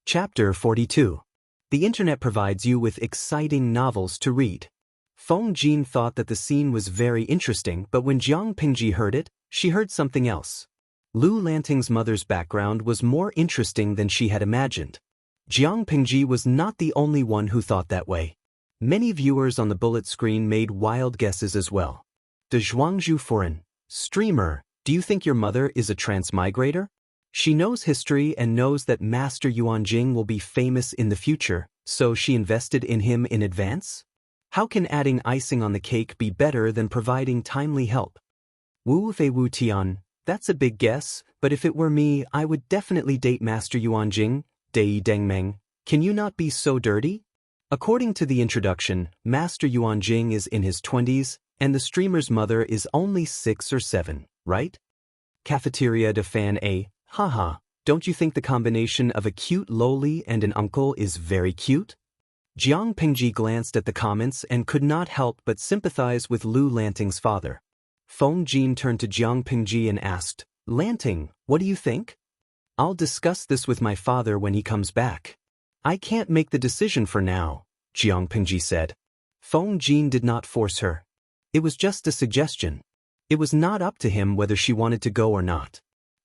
Chapter 42. The internet provides you with exciting novels to read. Feng Jin thought that the scene was very interesting, but when Jiang Pingji heard it, she heard something else. Lu Lanting's mother's background was more interesting than she had imagined. Jiang Pingji was not the only one who thought that way. Many viewers on the bullet screen made wild guesses as well. De Zhuangzhu Foreign streamer, do you think your mother is a transmigrator? She knows history and knows that Master Yuanjing will be famous in the future, so she invested in him in advance? How can adding icing on the cake be better than providing timely help? Wu Fei Wu Tian, that's a big guess, but if it were me, I would definitely date Master Yuanjing. Dei Dengmeng, can you not be so dirty? According to the introduction, Master Yuanjing is in his 20s, and the streamer's mother is only 6 or 7, right? Cafeteria de Fan A, haha, don't you think the combination of a cute loli and an uncle is very cute? Jiang Pingji glanced at the comments and could not help but sympathize with Lu Lanting's father. Feng Jin turned to Jiang Pingji and asked, Lanting, what do you think? I'll discuss this with my father when he comes back. I can't make the decision for now, Jiang Pingji said. Feng Jin did not force her. It was just a suggestion. It was not up to him whether she wanted to go or not.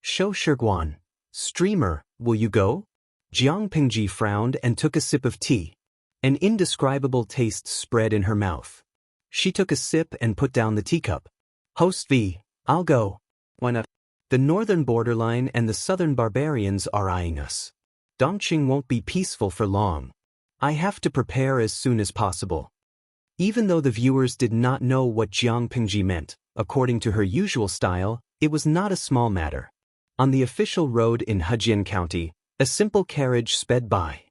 Shou Shiguan, streamer, will you go? Jiang Pingji frowned and took a sip of tea. An indescribable taste spread in her mouth. She took a sip and put down the teacup. Host V, I'll go. Why not? The northern borderline and the southern barbarians are eyeing us. Dongqing won't be peaceful for long. I have to prepare as soon as possible. Even though the viewers did not know what Jiang Pingji meant, according to her usual style, it was not a small matter. On the official road in Hejian County, a simple carriage sped by.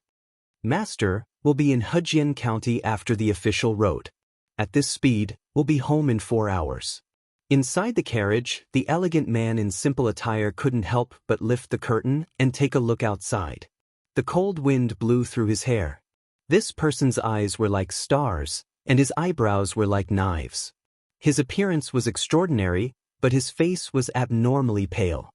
Master, will be in Hejian County after the official road. At this speed, we'll be home in 4 hours. Inside the carriage, the elegant man in simple attire couldn't help but lift the curtain and take a look outside. The cold wind blew through his hair. This person's eyes were like stars, and his eyebrows were like knives. His appearance was extraordinary, but his face was abnormally pale.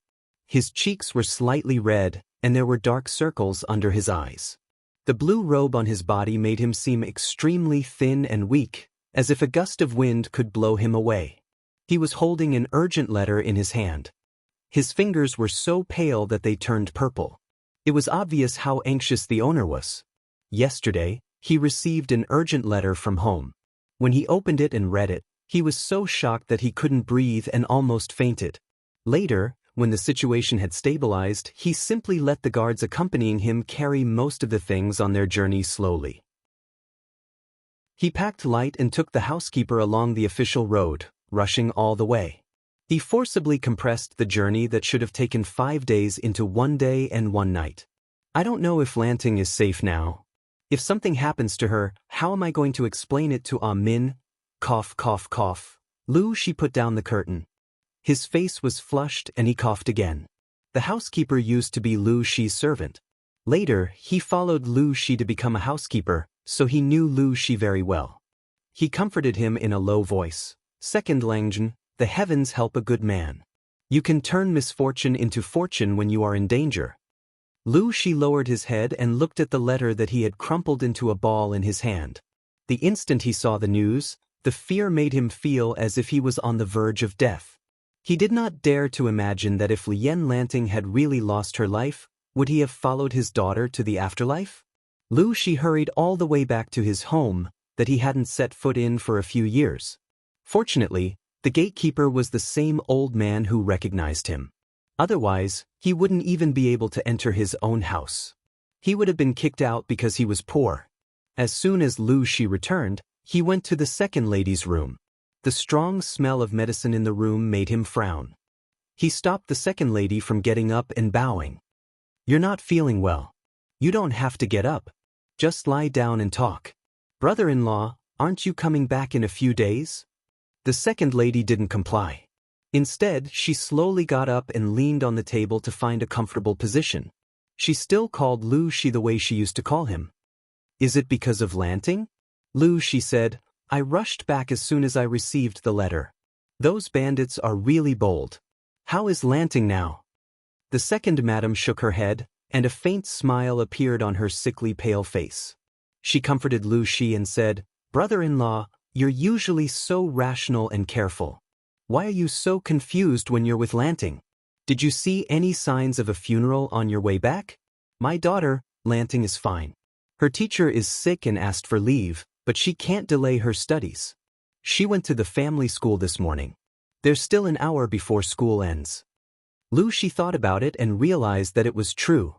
His cheeks were slightly red, and there were dark circles under his eyes. The blue robe on his body made him seem extremely thin and weak, as if a gust of wind could blow him away. He was holding an urgent letter in his hand. His fingers were so pale that they turned purple. It was obvious how anxious the owner was. Yesterday, he received an urgent letter from home. When he opened it and read it, he was so shocked that he couldn't breathe and almost fainted. Later, when the situation had stabilized, he simply let the guards accompanying him carry most of the things on their journey slowly. He packed light and took the housekeeper along the official road, rushing all the way. He forcibly compressed the journey that should have taken 5 days into 1 day and 1 night. I don't know if Lanting is safe now. If something happens to her, how am I going to explain it to Min? Cough, cough, cough. Lu Shi put down the curtain. His face was flushed and he coughed again. The housekeeper used to be Lu Shi's servant. Later, he followed Lu Shi to become a housekeeper, so he knew Lu Shi very well. He comforted him in a low voice. Second Langjun, the heavens help a good man. You can turn misfortune into fortune when you are in danger. Lu Shi lowered his head and looked at the letter that he had crumpled into a ball in his hand. The instant he saw the news, the fear made him feel as if he was on the verge of death. He did not dare to imagine that if Lien Lanting had really lost her life, would he have followed his daughter to the afterlife? Lu Shi hurried all the way back to his home that he hadn't set foot in for a few years. Fortunately, the gatekeeper was the same old man who recognized him. Otherwise, he wouldn't even be able to enter his own house. He would have been kicked out because he was poor. As soon as Lu Shi returned, he went to the second lady's room. The strong smell of medicine in the room made him frown. He stopped the second lady from getting up and bowing. You're not feeling well. You don't have to get up. Just lie down and talk. Brother-in-law, aren't you coming back in a few days? The second lady didn't comply. Instead, she slowly got up and leaned on the table to find a comfortable position. She still called Lu Shi the way she used to call him. Is it because of Lanting? Lu Shi said, I rushed back as soon as I received the letter. Those bandits are really bold. How is Lanting now? The second madam shook her head. and a faint smile appeared on her sickly pale face. She comforted Lu Shi and said, "Brother-in-law, you're usually so rational and careful. Why are you so confused when you're with Lanting? Did you see any signs of a funeral on your way back? My daughter, Lanting, is fine. Her teacher is sick and asked for leave, but she can't delay her studies. She went to the family school this morning. There's still an hour before school ends." Lu Shi thought about it and realized that it was true.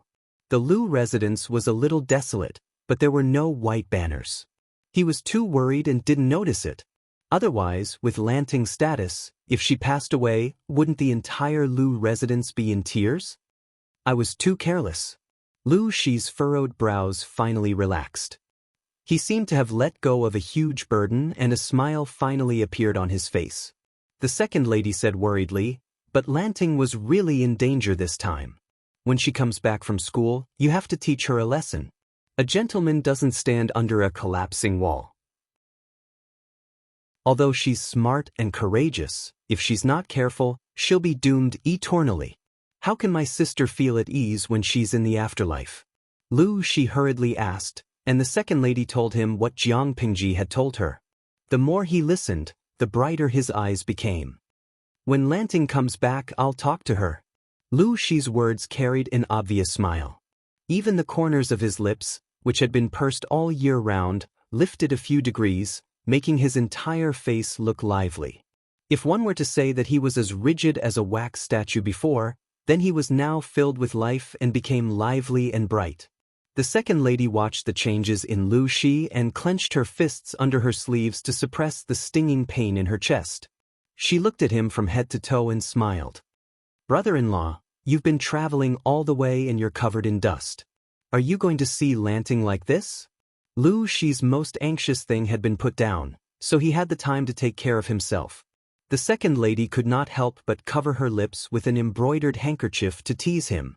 The Lu residence was a little desolate, but there were no white banners. He was too worried and didn't notice it. Otherwise, with Lanting's status, if she passed away, wouldn't the entire Lu residence be in tears? I was too careless. Lu Shi's furrowed brows finally relaxed. He seemed to have let go of a huge burden, and a smile finally appeared on his face. The second lady said worriedly, "But Lanting was really in danger this time. When she comes back from school, you have to teach her a lesson. A gentleman doesn't stand under a collapsing wall. Although she's smart and courageous, if she's not careful, she'll be doomed eternally. How can my sister feel at ease when she's in the afterlife?" Lu Shi hurriedly asked, and the second lady told him what Jiang Pingji had told her. The more he listened, the brighter his eyes became. "When Lanting comes back, I'll talk to her." Lu Shi's words carried an obvious smile. Even the corners of his lips, which had been pursed all year round, lifted a few degrees, making his entire face look lively. If one were to say that he was as rigid as a wax statue before, then he was now filled with life and became lively and bright. The second lady watched the changes in Lu Shi and clenched her fists under her sleeves to suppress the stinging pain in her chest. She looked at him from head to toe and smiled. "Brother-in-law, you've been traveling all the way and you're covered in dust. Are you going to see Lanting like this?" Lu Shi's most anxious thing had been put down, so he had the time to take care of himself. The second lady could not help but cover her lips with an embroidered handkerchief to tease him.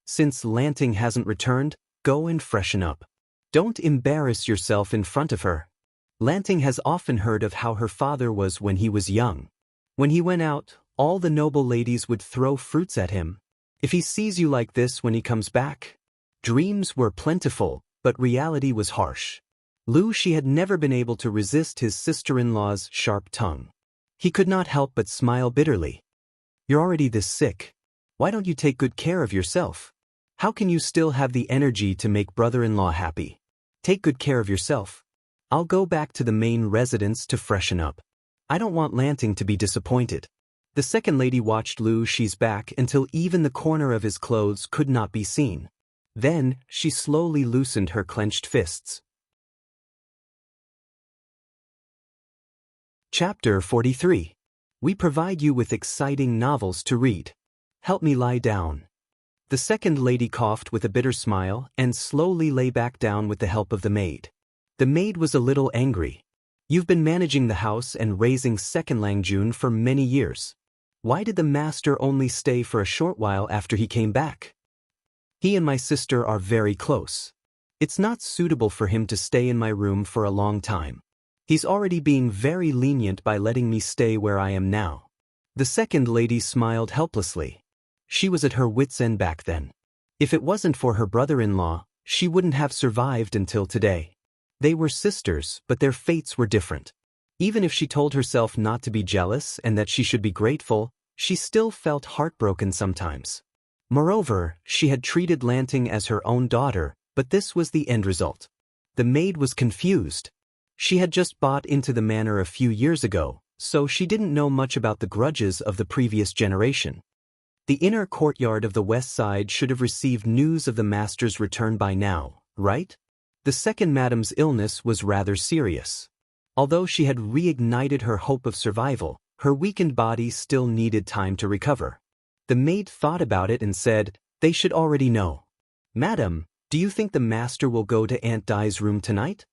"Since Lanting hasn't returned, go and freshen up. Don't embarrass yourself in front of her. Lanting has often heard of how her father was when he was young. When he went out, all the noble ladies would throw fruits at him. If he sees you like this when he comes back..." Dreams were plentiful, but reality was harsh. Lu Shi had never been able to resist his sister-in-law's sharp tongue. He could not help but smile bitterly. "You're already this sick. Why don't you take good care of yourself? How can you still have the energy to make brother-in-law happy? Take good care of yourself. I'll go back to the main residence to freshen up. I don't want Lanting to be disappointed." The second lady watched Lu Shi's back until even the corner of his clothes could not be seen. Then, she slowly loosened her clenched fists. Chapter 43. We provide you with exciting novels to read. Help me lie down. The second lady coughed with a bitter smile and slowly lay back down with the help of the maid. The maid was a little angry. "You've been managing the house and raising second Langjun for many years. Why did the master only stay for a short while after he came back? He and my sister are very close. It's not suitable for him to stay in my room for a long time. He's already being very lenient by letting me stay where I am now." The second lady smiled helplessly. She was at her wits' end back then. If it wasn't for her brother-in-law, she wouldn't have survived until today. They were sisters, but their fates were different. Even if she told herself not to be jealous and that she should be grateful, she still felt heartbroken sometimes. Moreover, she had treated Lanting as her own daughter, but this was the end result. The maid was confused. She had just bought into the manor a few years ago, so she didn't know much about the grudges of the previous generation. The inner courtyard of the west side should have received news of the master's return by now, right? The second madam's illness was rather serious. Although she had reignited her hope of survival, her weakened body still needed time to recover. The maid thought about it and said, "They should already know. Madam, do you think the master will go to Aunt Dai's room tonight?"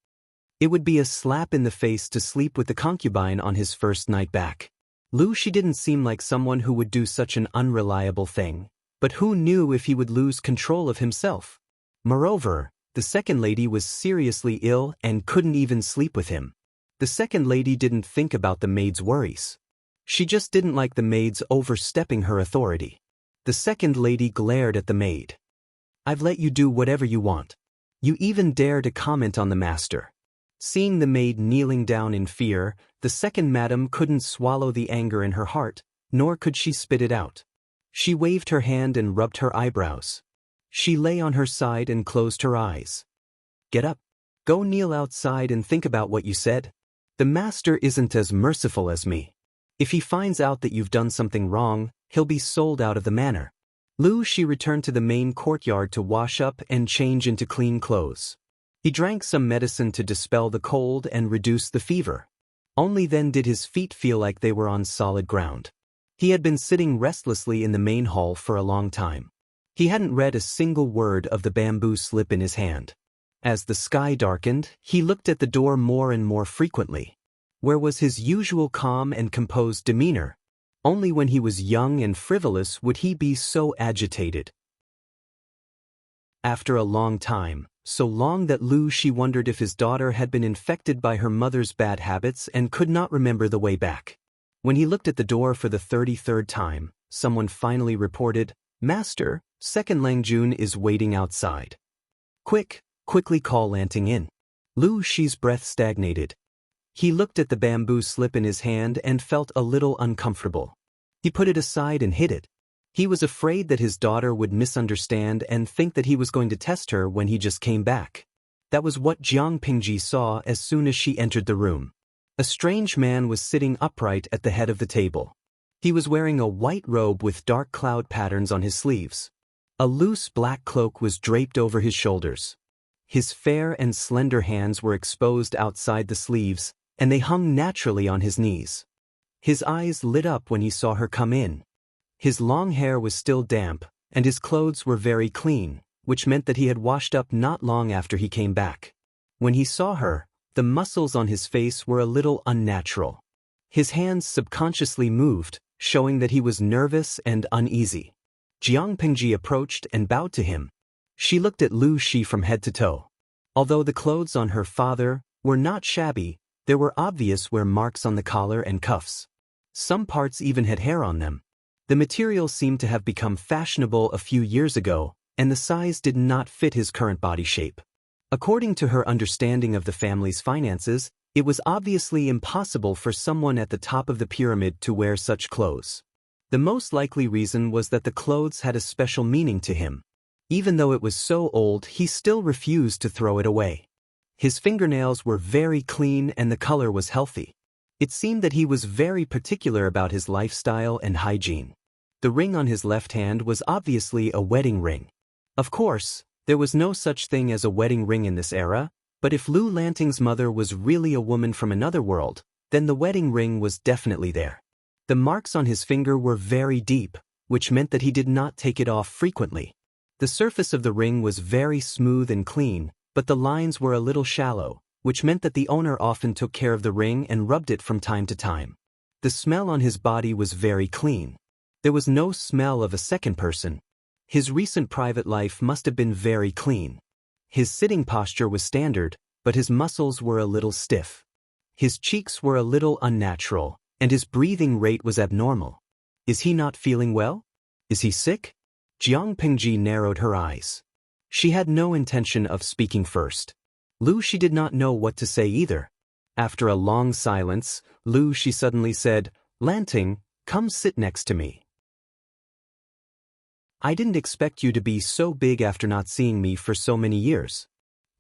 It would be a slap in the face to sleep with the concubine on his first night back. Lu Shi didn't seem like someone who would do such an unreliable thing, but who knew if he would lose control of himself? Moreover, the second lady was seriously ill and couldn't even sleep with him. The second lady didn't think about the maid's worries. She just didn't like the maid's overstepping her authority. The second lady glared at the maid. I've let you do whatever you want. You even dare to comment on the master." Seeing the maid kneeling down in fear, the second madam couldn't swallow the anger in her heart, nor could she spit it out. She waved her hand and rubbed her eyebrows. She lay on her side and closed her eyes. "Get up. Go kneel outside and think about what you said. The master isn't as merciful as me. If he finds out that you've done something wrong, he'll be sold out of the manor." She returned to the main courtyard to wash up and change into clean clothes. He drank some medicine to dispel the cold and reduce the fever. Only then did his feet feel like they were on solid ground. He had been sitting restlessly in the main hall for a long time. He hadn't read a single word of the bamboo slip in his hand. As the sky darkened, he looked at the door more and more frequently. Where was his usual calm and composed demeanor? Only when he was young and frivolous would he be so agitated. After a long time, so long that she wondered if his daughter had been infected by her mother's bad habits and could not remember the way back. When he looked at the door for the 33rd time, someone finally reported, "Master, second Langjun is waiting outside. Quickly call Lanting in." Shi's breath stagnated. He looked at the bamboo slip in his hand and felt a little uncomfortable. He put it aside and hid it. He was afraid that his daughter would misunderstand and think that he was going to test her when he just came back. That was what Jiang Pingji saw as soon as she entered the room. A strange man was sitting upright at the head of the table. He was wearing a white robe with dark cloud patterns on his sleeves. A loose black cloak was draped over his shoulders. His fair and slender hands were exposed outside the sleeves, and they hung naturally on his knees. His eyes lit up when he saw her come in. His long hair was still damp, and his clothes were very clean, which meant that he had washed up not long after he came back. When he saw her, the muscles on his face were a little unnatural. His hands subconsciously moved, showing that he was nervous and uneasy. Jiang Pingji approached and bowed to him. She looked at Shi from head to toe. Although the clothes on her father were not shabby, there were obvious wear marks on the collar and cuffs. Some parts even had hair on them. The material seemed to have become fashionable a few years ago, and the size did not fit his current body shape. According to her understanding of the family's finances, it was obviously impossible for someone at the top of the pyramid to wear such clothes. The most likely reason was that the clothes had a special meaning to him. Even though it was so old, he still refused to throw it away. His fingernails were very clean and the color was healthy. It seemed that he was very particular about his lifestyle and hygiene. The ring on his left hand was obviously a wedding ring. Of course, there was no such thing as a wedding ring in this era, but if Lu Lanting's mother was really a woman from another world, then the wedding ring was definitely there. The marks on his finger were very deep, which meant that he did not take it off frequently. The surface of the ring was very smooth and clean, but the lines were a little shallow, which meant that the owner often took care of the ring and rubbed it from time to time. The smell on his body was very clean. There was no smell of a second person. His recent private life must have been very clean. His sitting posture was standard, but his muscles were a little stiff. His cheeks were a little unnatural, and his breathing rate was abnormal. Is he not feeling well? Is he sick? Jiang Pingji narrowed her eyes. She had no intention of speaking first. She did not know what to say either. After a long silence, she suddenly said, "Lanting, come sit next to me. I didn't expect you to be so big after not seeing me for so many years."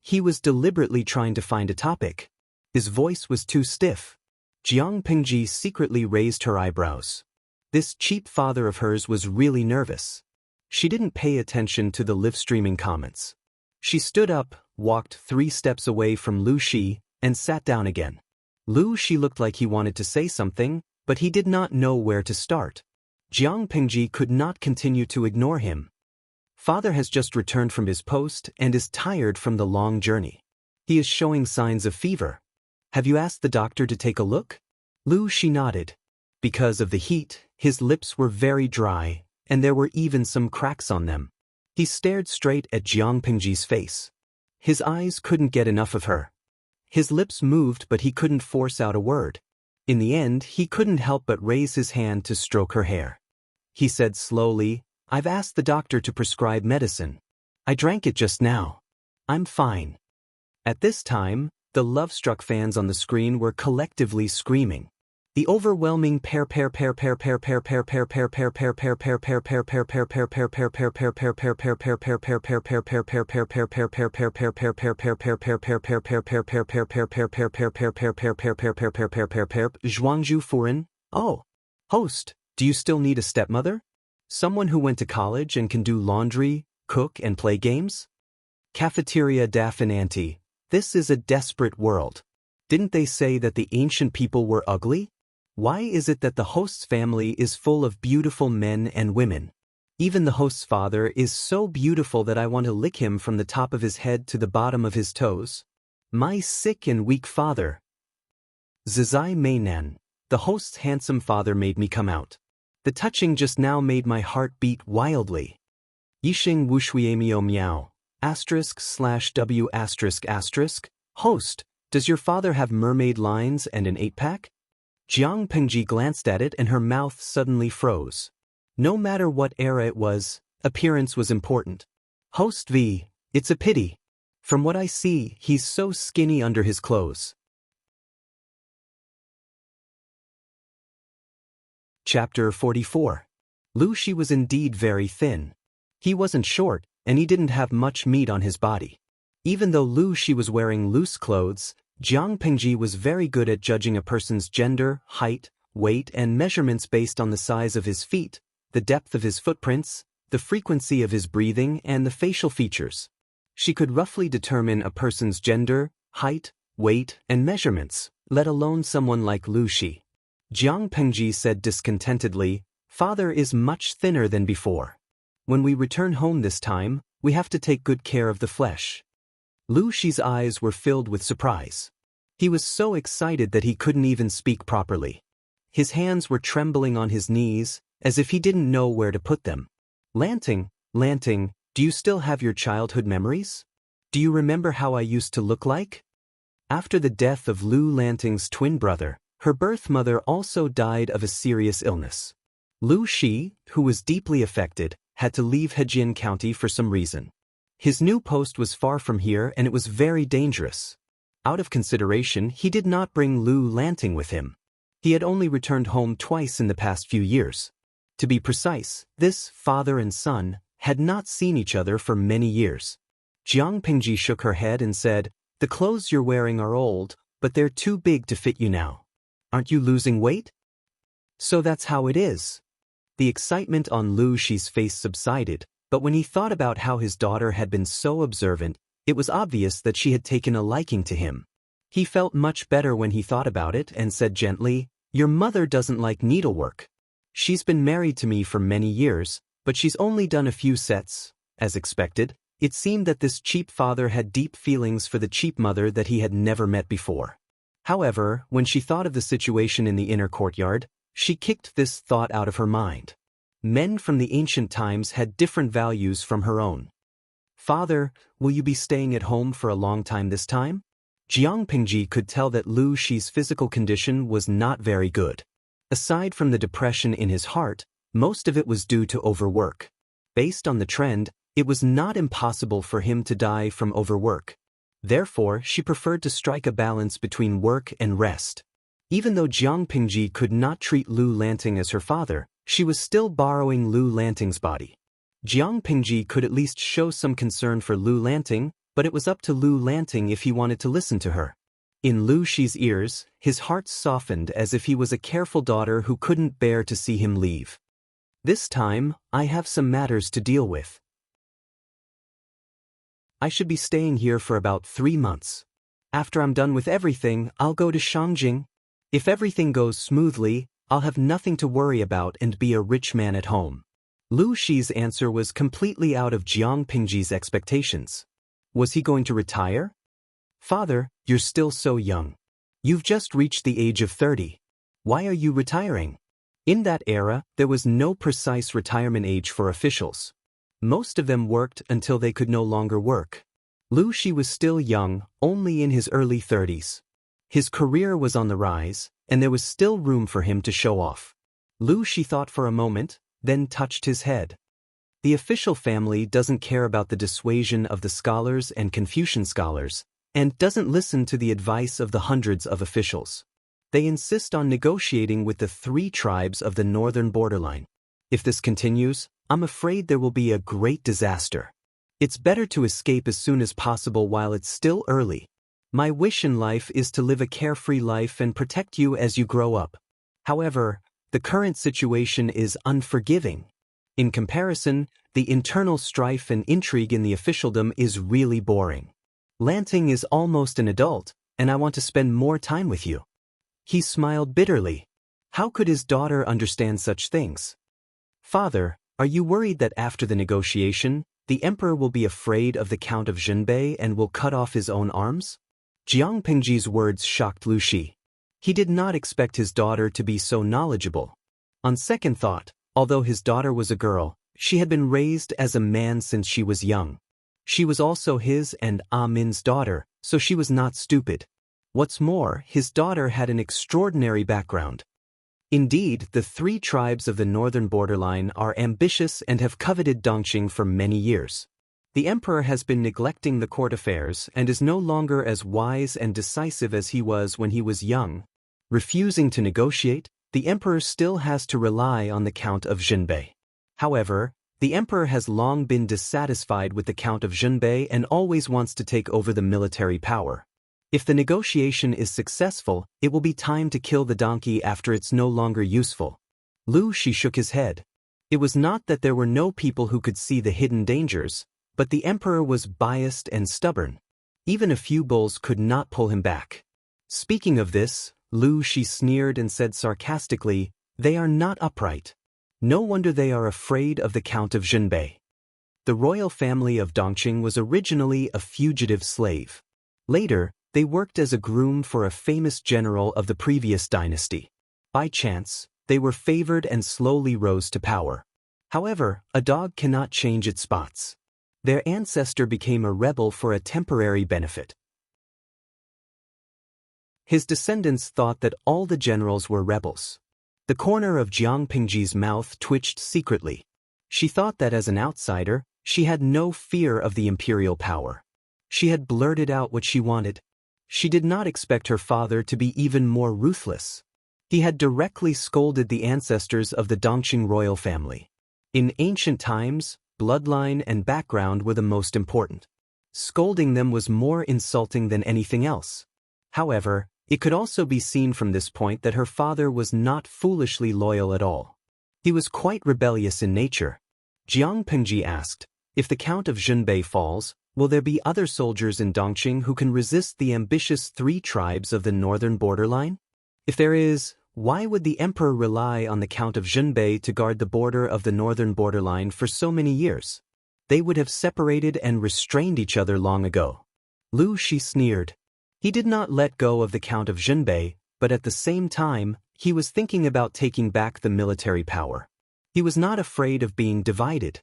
He was deliberately trying to find a topic. His voice was too stiff. Jiang Pingji secretly raised her eyebrows. This cheap father of hers was really nervous. She didn't pay attention to the live-streaming comments. She stood up, walked 3 steps away from Shi, and sat down again. Shi looked like he wanted to say something, but he did not know where to start. Jiang Pingji could not continue to ignore him. Father has just returned from his post and is tired from the long journey. He is showing signs of fever. Have you asked the doctor to take a look? Shi nodded. Because of the heat, his lips were very dry, and there were even some cracks on them. He stared straight at Jiang Pingji's face. His eyes couldn't get enough of her. His lips moved, but he couldn't force out a word. In the end, he couldn't help but raise his hand to stroke her hair. He said slowly, "I've asked the doctor to prescribe medicine." I drank it just now. I'm fine. At this time, the love-struck fans on the screen were collectively screaming. The overwhelming Zhuangzhu Furen. Oh, host, do you still need a stepmother? Someone who went to college and can do laundry, cook and play games? Cafeteria Daffinanti. This is a desperate world. Didn't they say that the ancient people were ugly? Why is it that the host's family is full of beautiful men and women? Even the host's father is so beautiful that I want to lick him from the top of his head to the bottom of his toes. My sick and weak father. Zizai Meinan. The host's handsome father made me come out. The touching just now made my heart beat wildly. Yixing Wushuiemio Miao. */w***. Host, does your father have mermaid lines and an 8-pack? Jiang Pengji glanced at it and her mouth suddenly froze. No matter what era it was, appearance was important. Host V, it's a pity. From what I see, he's so skinny under his clothes. Chapter 44. Lu Shi was indeed very thin. He wasn't short, and he didn't have much meat on his body. Even though Lu Shi was wearing loose clothes, Jiang Pengji was very good at judging a person's gender, height, weight and measurements based on the size of his feet, the depth of his footprints, the frequency of his breathing and the facial features. She could roughly determine a person's gender, height, weight and measurements, let alone someone like Lu Shi. Jiang Pengji said discontentedly, "Father is much thinner than before. When we return home this time, we have to take good care of the flesh." Lu Shi's eyes were filled with surprise. He was so excited that he couldn't even speak properly. His hands were trembling on his knees, as if he didn't know where to put them. Lanting, do you still have your childhood memories? Do you remember how I used to look like? After the death of Lu Lanting's twin brother, her birth mother also died of a serious illness. Lu Shi, who was deeply affected, had to leave Hejian County for some reason. His new post was far from here and it was very dangerous. Out of consideration, he did not bring Lu Lanting with him. He had only returned home twice in the past few years. To be precise, this father and son had not seen each other for many years. Jiang Pingji shook her head and said, "The clothes you're wearing are old, but they're too big to fit you now. Aren't you losing weight?" So that's how it is. The excitement on Lu Shi's face subsided, but when he thought about how his daughter had been so observant, it was obvious that she had taken a liking to him. He felt much better when he thought about it and said gently, "Your mother doesn't like needlework. She's been married to me for many years, but she's only done a few sets." As expected, it seemed that this cheap father had deep feelings for the cheap mother that he had never met before. However, when she thought of the situation in the inner courtyard, she kicked this thought out of her mind. Men from the ancient times had different values from her own. "Father, will you be staying at home for a long time this time?" Jiang Pingji could tell that Lu Shi's physical condition was not very good. Aside from the depression in his heart, most of it was due to overwork. Based on the trend, it was not impossible for him to die from overwork. Therefore, she preferred to strike a balance between work and rest. Even though Jiang Pingji could not treat Lu Lanting as her father, she was still borrowing Lu Lanting's body. Jiang Pingji could at least show some concern for Lu Lanting, but it was up to Lu Lanting if he wanted to listen to her. In Lu Shi's ears, his heart softened as if he was a careful daughter who couldn't bear to see him leave. "This time, I have some matters to deal with. I should be staying here for about 3 months. After I'm done with everything, I'll go to Shangjing. If everything goes smoothly, I'll have nothing to worry about and be a rich man at home." Lu Shi's answer was completely out of Jiang Pingji's expectations. Was he going to retire? "Father, you're still so young. You've just reached the age of 30. Why are you retiring?" In that era, there was no precise retirement age for officials. Most of them worked until they could no longer work. Lu Shi was still young, only in his early 30s. His career was on the rise, and there was still room for him to show off. Lu Shi thought for a moment, then touched his head. The official family doesn't care about the dissuasion of the scholars and Confucian scholars, and doesn't listen to the advice of the hundreds of officials. They insist on negotiating with the 3 tribes of the northern borderline. If this continues, I'm afraid there will be a great disaster. It's better to escape as soon as possible while it's still early. My wish in life is to live a carefree life and protect you as you grow up. However, the current situation is unforgiving. In comparison, the internal strife and intrigue in the officialdom is really boring. Lanting is almost an adult, and I want to spend more time with you. He smiled bitterly. How could his daughter understand such things? Father, are you worried that after the negotiation, the emperor will be afraid of the Count of Zhenbei and will cut off his own arms? Jiang Pingji's words shocked Lu Shi. He did not expect his daughter to be so knowledgeable. On second thought, although his daughter was a girl, she had been raised as a man since she was young. She was also his and Ah Min's daughter, so she was not stupid. What's more, his daughter had an extraordinary background. Indeed, the 3 tribes of the northern borderline are ambitious and have coveted Dongqing for many years. The emperor has been neglecting the court affairs and is no longer as wise and decisive as he was when he was young. Refusing to negotiate, the emperor still has to rely on the Count of Zhenbei. However, the emperor has long been dissatisfied with the Count of Zhenbei and always wants to take over the military power. If the negotiation is successful, it will be time to kill the donkey after it's no longer useful. Lu Shi shook his head. It was not that there were no people who could see the hidden dangers, but the emperor was biased and stubborn. Even a few bulls could not pull him back. Speaking of this, Lu Shi sneered and said sarcastically, "They are not upright. No wonder they are afraid of the Count of Zhenbei." The royal family of Dongqing was originally a fugitive slave. Later, they worked as a groom for a famous general of the previous dynasty. By chance, they were favored and slowly rose to power. However, a dog cannot change its spots. Their ancestor became a rebel for a temporary benefit. His descendants thought that all the generals were rebels. The corner of Jiang Pingji's mouth twitched secretly. She thought that as an outsider, she had no fear of the imperial power. She had blurted out what she wanted. She did not expect her father to be even more ruthless. He had directly scolded the ancestors of the Dongqing royal family. In ancient times, bloodline and background were the most important. Scolding them was more insulting than anything else. However, it could also be seen from this point that her father was not foolishly loyal at all. He was quite rebellious in nature. Jiang Pingji asked, "If the Count of Zhenbei falls, will there be other soldiers in Dongqing who can resist the ambitious 3 tribes of the northern borderline? If there is, why would the emperor rely on the Count of Zhenbei to guard the border of the northern borderline for so many years? They would have separated and restrained each other long ago." Lu Shi sneered. He did not let go of the Count of Zhenbei, but at the same time, he was thinking about taking back the military power. He was not afraid of being divided.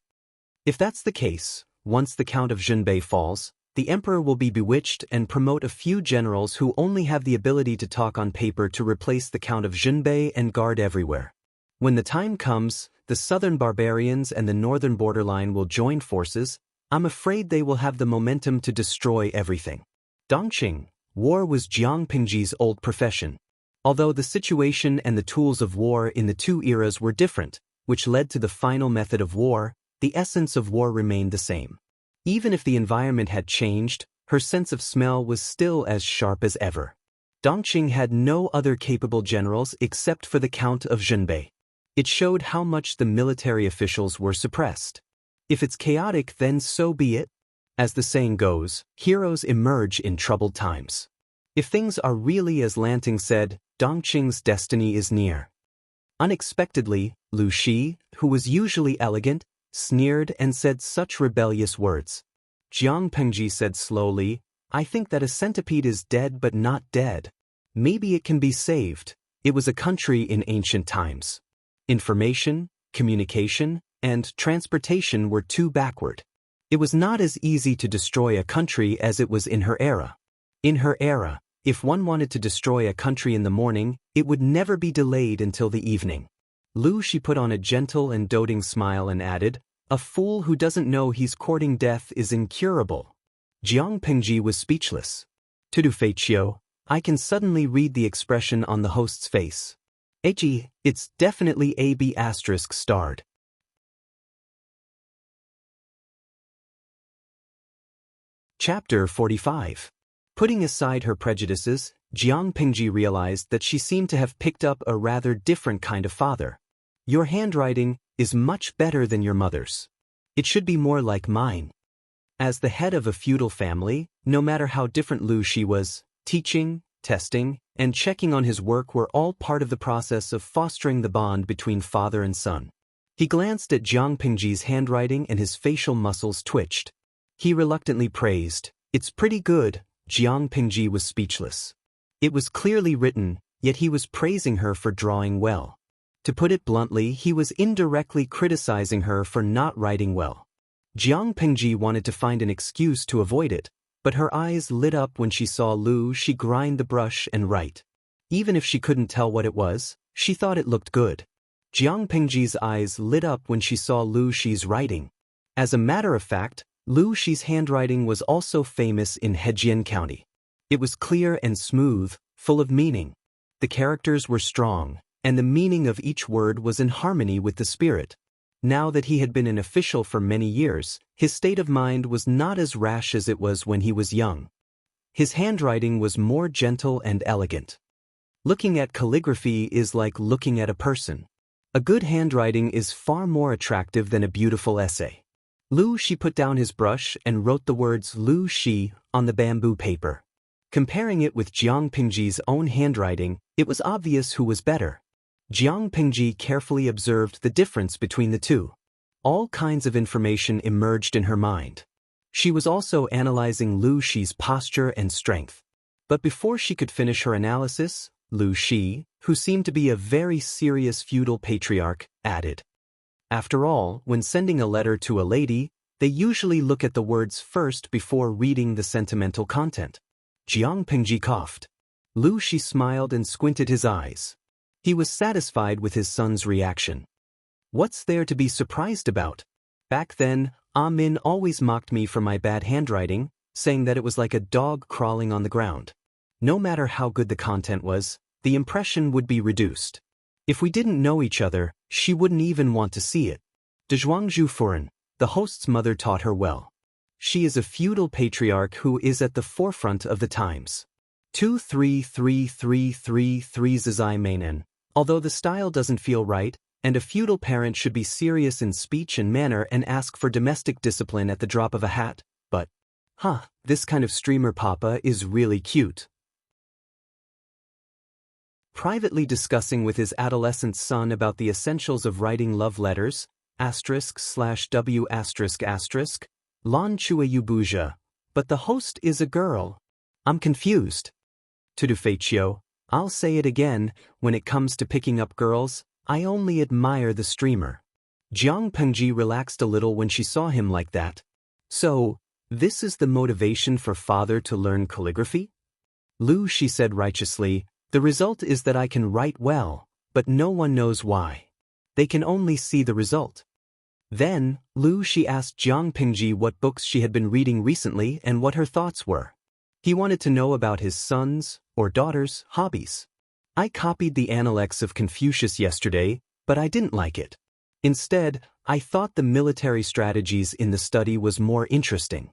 If that's the case, once the Count of Zhenbei falls, the emperor will be bewitched and promote a few generals who only have the ability to talk on paper to replace the Count of Zhenbei and guard everywhere. When the time comes, the southern barbarians and the northern borderline will join forces. I'm afraid they will have the momentum to destroy everything. Dongqing, war was Jiang Pingji's old profession. Although the situation and the tools of war in the 2 eras were different, which led to the final method of war, the essence of war remained the same. Even if the environment had changed, her sense of smell was still as sharp as ever. Dongqing had no other capable generals except for the Count of Zhenbei. It showed how much the military officials were suppressed. If it's chaotic, then so be it. As the saying goes, heroes emerge in troubled times. If things are really as Lanting said, Dongqing's destiny is near. Unexpectedly, Lu Shi, who was usually elegant, sneered and said such rebellious words. Jiang Pingji said slowly, "I think that a centipede is dead but not dead. Maybe it can be saved." It was a country in ancient times. Information, communication, and transportation were too backward. It was not as easy to destroy a country as it was in her era. In her era, if one wanted to destroy a country in the morning, it would never be delayed until the evening. Lu Shi put on a gentle and doting smile and added, A fool who doesn't know he's courting death is incurable. Jiang Pingji was speechless. Cultivation, I can suddenly read the expression on the host's face. It's definitely AB****. Chapter 45. Putting aside her prejudices, Jiang Pingji realized that she seemed to have picked up a rather different kind of father. Your handwriting is much better than your mother's. It should be more like mine. As the head of a feudal family, no matter how different Lu Shi was, teaching, testing, and checking on his work were all part of the process of fostering the bond between father and son. He glanced at Jiang Pingji's handwriting and his facial muscles twitched. He reluctantly praised, "It's pretty good." Jiang Pingji was speechless. It was clearly written, yet he was praising her for drawing well. To put it bluntly, he was indirectly criticizing her for not writing well. Jiang Pingji wanted to find an excuse to avoid it, but her eyes lit up when she saw Lu Shi grind the brush and write. Even if she couldn't tell what it was, she thought it looked good. Jiang Pingji's eyes lit up when she saw Lu Shi's writing. As a matter of fact, Lu Shi's handwriting was also famous in Hejian County. It was clear and smooth, full of meaning. The characters were strong, and the meaning of each word was in harmony with the spirit. Now that he had been an official for many years, his state of mind was not as rash as it was when he was young. His handwriting was more gentle and elegant. Looking at calligraphy is like looking at a person. A good handwriting is far more attractive than a beautiful essay. Lu Shi put down his brush and wrote the words Lu Shi on the bamboo paper. Comparing it with Jiang Pingji's own handwriting, it was obvious who was better. Jiang Pingji carefully observed the difference between the two. All kinds of information emerged in her mind. She was also analyzing Lu Shi's posture and strength. But before she could finish her analysis, Lu Shi, who seemed to be a very serious feudal patriarch, added, "After all, when sending a letter to a lady, they usually look at the words first before reading the sentimental content." Jiang Pingji coughed. Lu Shi smiled and squinted his eyes. He was satisfied with his son's reaction. What's there to be surprised about? Back then, Min always mocked me for my bad handwriting, saying that it was like a dog crawling on the ground. No matter how good the content was, the impression would be reduced. If we didn't know each other, she wouldn't even want to see it. De Zhuangzhu Furen, the host's mother, taught her well. She is a feudal patriarch who is at the forefront of the times. 23333 Zizai Mainen. Although the style doesn't feel right, and a feudal parent should be serious in speech and manner and ask for domestic discipline at the drop of a hat, but, this kind of streamer papa is really cute. Privately discussing with his adolescent son about the essentials of writing love letters, */w***, Lan Chua Yubuja, but the host is a girl. I'm confused. Cultivation, I'll say it again, when it comes to picking up girls, I only admire the streamer. Jiang Pingji relaxed a little when she saw him like that. So, this is the motivation for father to learn calligraphy? Lu Shi said righteously, the result is that I can write well, but no one knows why. They can only see the result. Then, Lu Shi asked Jiang Pingji what books she had been reading recently and what her thoughts were. He wanted to know about his son's, or daughter's, hobbies. I copied the Analects of Confucius yesterday, but I didn't like it. Instead, I thought the military strategies in the study was more interesting.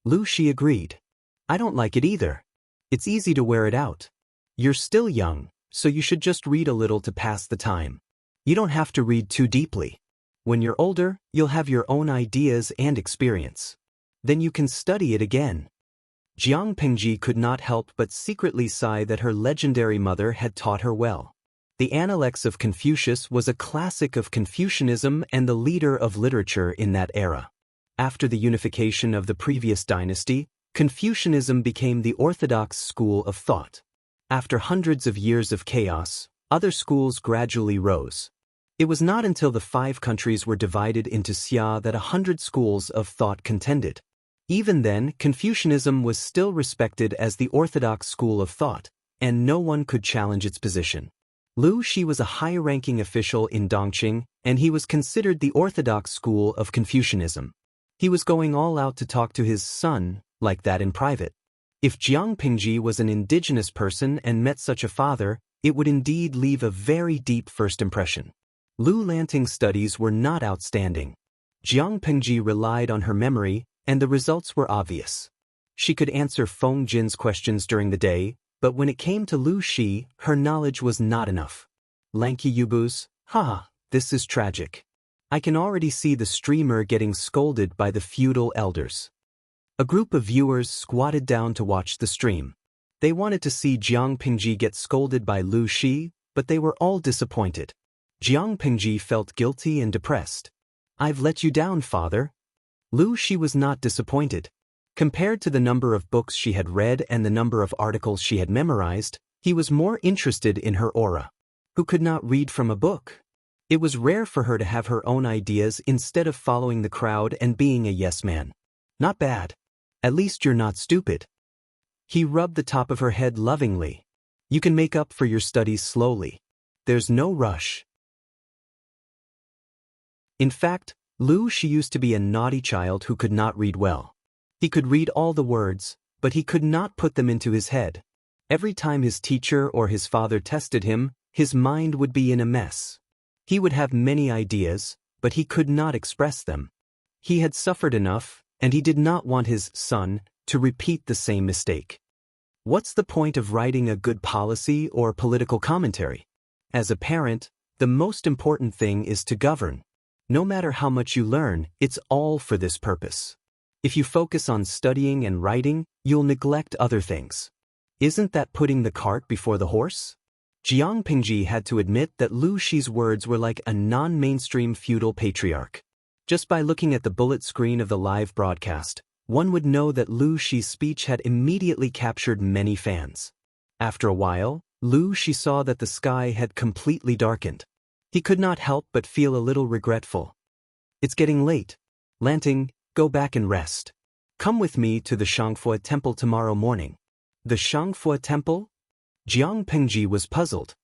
Lu Shi agreed. I don't like it either. It's easy to wear it out. You're still young, so you should just read a little to pass the time. You don't have to read too deeply. When you're older, you'll have your own ideas and experience. Then you can study it again. Jiang Pingji could not help but secretly sigh that her legendary mother had taught her well. The Analects of Confucius was a classic of Confucianism and the leader of literature in that era. After the unification of the previous dynasty, Confucianism became the orthodox school of thought. After hundreds of years of chaos, other schools gradually rose. It was not until the 5 countries were divided into xia that 100 schools of thought contended. Even then, Confucianism was still respected as the orthodox school of thought, and no one could challenge its position. Lu Shi was a high-ranking official in Dongqing, and he was considered the orthodox school of Confucianism. He was going all out to talk to his son, like that in private. If Jiang Pingji was an indigenous person and met such a father, it would indeed leave a very deep first impression. Lu Lanting's studies were not outstanding. Jiang Pingji relied on her memory, and the results were obvious. She could answer Feng Jin's questions during the day, but when it came to Lu Shi, her knowledge was not enough. Lanky Yubus, haha, this is tragic. I can already see the streamer getting scolded by the feudal elders. A group of viewers squatted down to watch the stream. They wanted to see Jiang Pingji get scolded by Lu Shi, but they were all disappointed. Jiang Pingji felt guilty and depressed. I've let you down, father. Lu Shi was not disappointed. Compared to the number of books she had read and the number of articles she had memorized, he was more interested in her aura. Who could not read from a book? It was rare for her to have her own ideas instead of following the crowd and being a yes man. Not bad. At least you're not stupid. He rubbed the top of her head lovingly. You can make up for your studies slowly. There's no rush. In fact, Lu Shi used to be a naughty child who could not read well. He could read all the words, but he could not put them into his head. Every time his teacher or his father tested him, his mind would be in a mess. He would have many ideas, but he could not express them. He had suffered enough, and he did not want his son to repeat the same mistake. What's the point of writing a good policy or political commentary? As a parent, the most important thing is to govern. No matter how much you learn, it's all for this purpose. If you focus on studying and writing, you'll neglect other things. Isn't that putting the cart before the horse? Jiang Pingji had to admit that Lu Shi's words were like a non-mainstream feudal patriarch. Just by looking at the bullet screen of the live broadcast, one would know that Lu Shi's speech had immediately captured many fans. After a while, Lu Shi saw that the sky had completely darkened. He could not help but feel a little regretful. It's getting late. Lanting, go back and rest. Come with me to the Xianxia temple tomorrow morning. The Xianxia temple? Jiang Pingji was puzzled.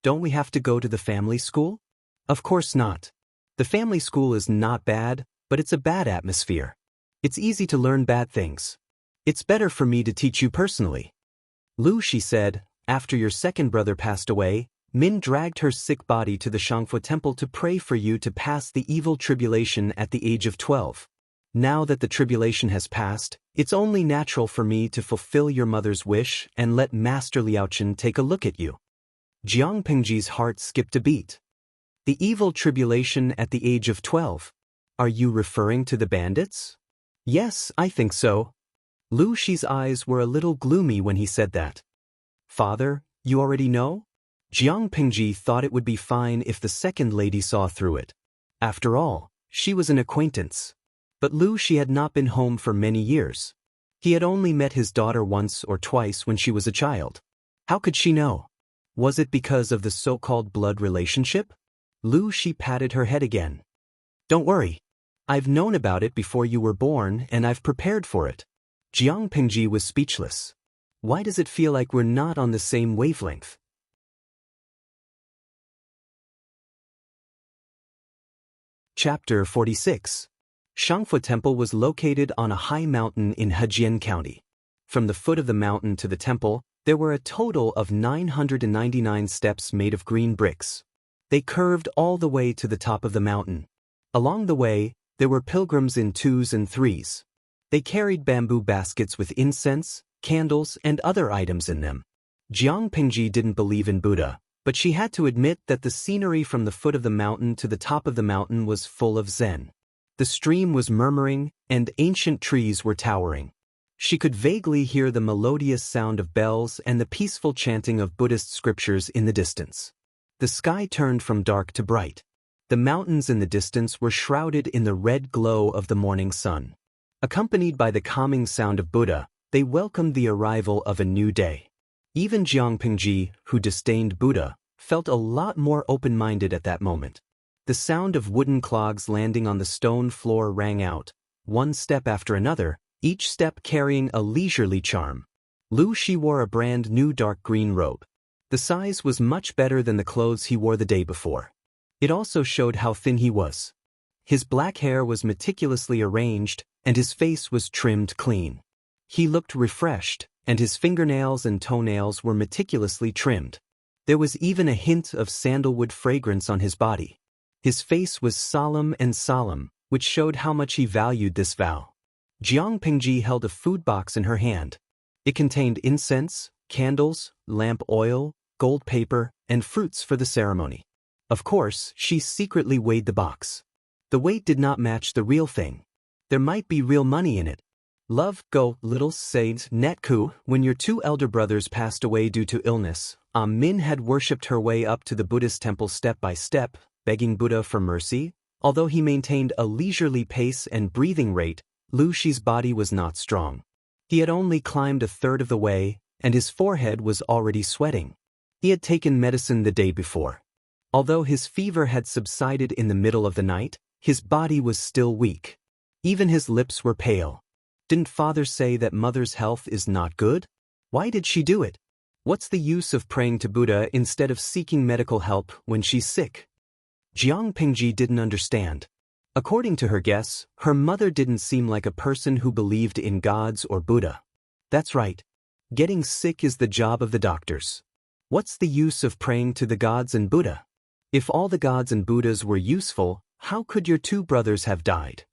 Don't we have to go to the family school? Of course not. The family school is not bad, but it's a bad atmosphere. It's easy to learn bad things. It's better for me to teach you personally. Lu Shi said, after your second brother passed away, Min dragged her sick body to the Xianxia temple to pray for you to pass the evil tribulation at the age of 12. Now that the tribulation has passed, it's only natural for me to fulfill your mother's wish and let Master Liaochen take a look at you. Jiang Pingji's heart skipped a beat. The evil tribulation at the age of 12. Are you referring to the bandits? Yes, I think so. Lu Shi's eyes were a little gloomy when he said that. Father, you already know? Jiang Pingji thought it would be fine if the second lady saw through it. After all, she was an acquaintance. But Lu Shi had not been home for many years. He had only met his daughter once or twice when she was a child. How could she know? Was it because of the so-called blood relationship? Lu Shi patted her head again. Don't worry. I've known about it before you were born and I've prepared for it. Jiang Pingji was speechless. Why does it feel like we're not on the same wavelength? Chapter 46. Xianxia Temple was located on a high mountain in Hejian County. From the foot of the mountain to the temple, there were a total of 999 steps made of green bricks. They curved all the way to the top of the mountain. Along the way, there were pilgrims in twos and threes. They carried bamboo baskets with incense, candles, and other items in them. Jiang Pingji didn't believe in Buddha, but she had to admit that the scenery from the foot of the mountain to the top of the mountain was full of Zen. The stream was murmuring, and ancient trees were towering. She could vaguely hear the melodious sound of bells and the peaceful chanting of Buddhist scriptures in the distance. The sky turned from dark to bright. The mountains in the distance were shrouded in the red glow of the morning sun. Accompanied by the calming sound of Buddha, they welcomed the arrival of a new day. Even Jiang Pingji, who disdained Buddha, felt a lot more open-minded at that moment. The sound of wooden clogs landing on the stone floor rang out, one step after another, each step carrying a leisurely charm. Lu Shi wore a brand new dark green robe. The size was much better than the clothes he wore the day before. It also showed how thin he was. His black hair was meticulously arranged, and his face was trimmed clean. He looked refreshed, and his fingernails and toenails were meticulously trimmed. There was even a hint of sandalwood fragrance on his body. His face was solemn, which showed how much he valued this vow. Jiang Pingji held a food box in her hand. It contained incense, candles, lamp oil, gold paper, and fruits for the ceremony. Of course, she secretly weighed the box. The weight did not match the real thing. There might be real money in it. Love, go, little saint Netku. When your two elder brothers passed away due to illness, Min had worshipped her way up to the Buddhist temple step by step, begging Buddha for mercy. Although he maintained a leisurely pace and breathing rate, Lu Shi's body was not strong. He had only climbed a third of the way, and his forehead was already sweating. He had taken medicine the day before. Although his fever had subsided in the middle of the night, his body was still weak. Even his lips were pale. Didn't father say that mother's health is not good? Why did she do it? What's the use of praying to Buddha instead of seeking medical help when she's sick? Jiang Pingji didn't understand. According to her guess, her mother didn't seem like a person who believed in gods or Buddha. That's right. Getting sick is the job of the doctors. What's the use of praying to the gods and Buddha? If all the gods and Buddhas were useful, how could your two brothers have died?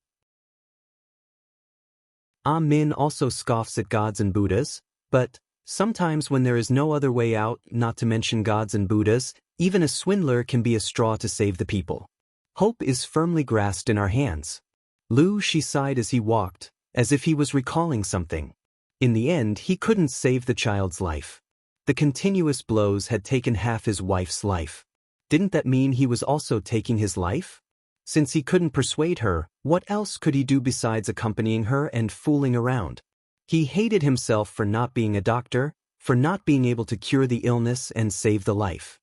Min also scoffs at gods and Buddhas, but sometimes when there is no other way out, not to mention gods and Buddhas, even a swindler can be a straw to save the people. Hope is firmly grasped in our hands. Lu Shi sighed as he walked, as if he was recalling something. In the end, he couldn't save the child's life. The continuous blows had taken half his wife's life. Didn't that mean he was also taking his life? Since he couldn't persuade her, what else could he do besides accompanying her and fooling around? He hated himself for not being a doctor, for not being able to cure the illness and save the life.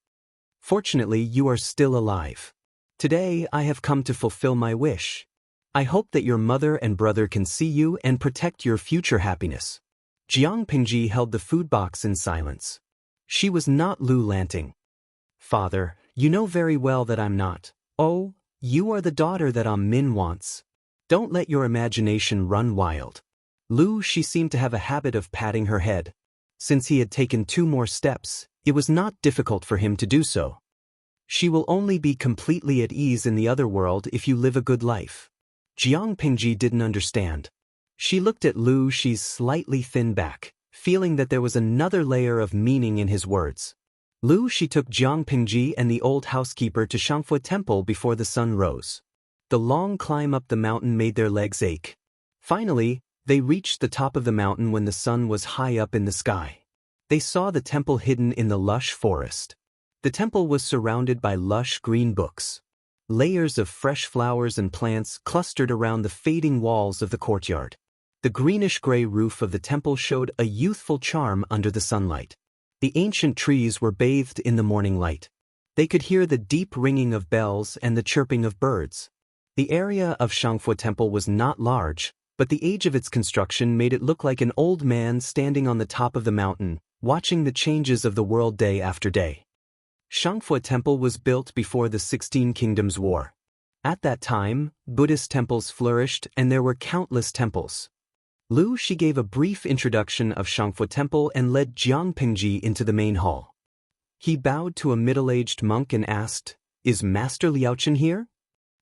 Fortunately, you are still alive. Today, I have come to fulfill my wish. I hope that your mother and brother can see you and protect your future happiness. Jiang Pingji held the food box in silence. She was not Lu Lanting. Father, you know very well that I'm not. Oh, you are the daughter that Min wants. Don't let your imagination run wild. Lu Shi seemed to have a habit of patting her head. Since he had taken 2 more steps, it was not difficult for him to do so. She will only be completely at ease in the other world if you live a good life. Jiang Pingji didn't understand. She looked at Lu Shi's slightly thin back, feeling that there was another layer of meaning in his words. Lu Shi took Jiang Pingji and the old housekeeper to Xianxia Temple before the sun rose. The long climb up the mountain made their legs ache. Finally, they reached the top of the mountain when the sun was high up in the sky. They saw the temple hidden in the lush forest. The temple was surrounded by lush green books. Layers of fresh flowers and plants clustered around the fading walls of the courtyard. The greenish-gray roof of the temple showed a youthful charm under the sunlight. The ancient trees were bathed in the morning light. They could hear the deep ringing of bells and the chirping of birds. The area of Xianxia Temple was not large, but the age of its construction made it look like an old man standing on the top of the mountain, watching the changes of the world day after day. Xianxia Temple was built before the 16 Kingdoms War. At that time, Buddhist temples flourished and there were countless temples. Lu Shi gave a brief introduction of Xianxia Temple and led Jiang Pingji into the main hall. He bowed to a middle-aged monk and asked, "Is Master Liaochen here?"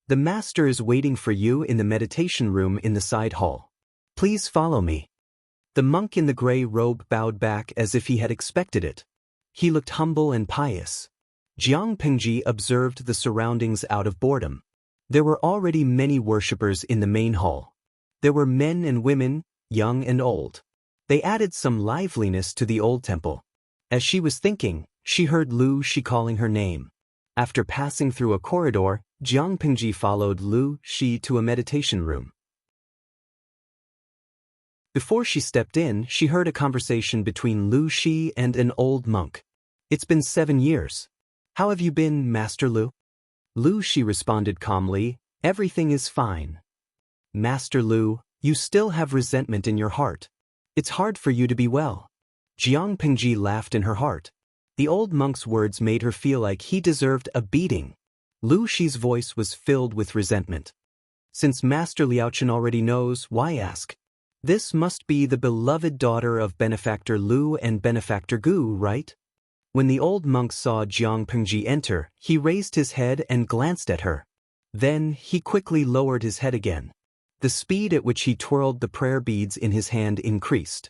"The master is waiting for you in the meditation room in the side hall. Please follow me." The monk in the gray robe bowed back as if he had expected it. He looked humble and pious. Jiang Pingji observed the surroundings out of boredom. There were already many worshippers in the main hall. There were men and women, young and old. They added some liveliness to the old temple. As she was thinking, she heard Lu Shi calling her name. After passing through a corridor, Jiang Pingji followed Lu Shi to a meditation room. Before she stepped in, she heard a conversation between Lu Shi and an old monk. "It's been 7 years. How have you been, Master Lu?" Lu Shi responded calmly, "Everything is fine." "Master Lu, you still have resentment in your heart. It's hard for you to be well." Jiang Pingji laughed in her heart. The old monk's words made her feel like he deserved a beating. Lu Shi's voice was filled with resentment. Since Master Liaochen already knows, why ask? This must be the beloved daughter of Benefactor Lu and Benefactor Gu, right? When the old monk saw Jiang Pengji enter, he raised his head and glanced at her. Then, he quickly lowered his head again. The speed at which he twirled the prayer beads in his hand increased.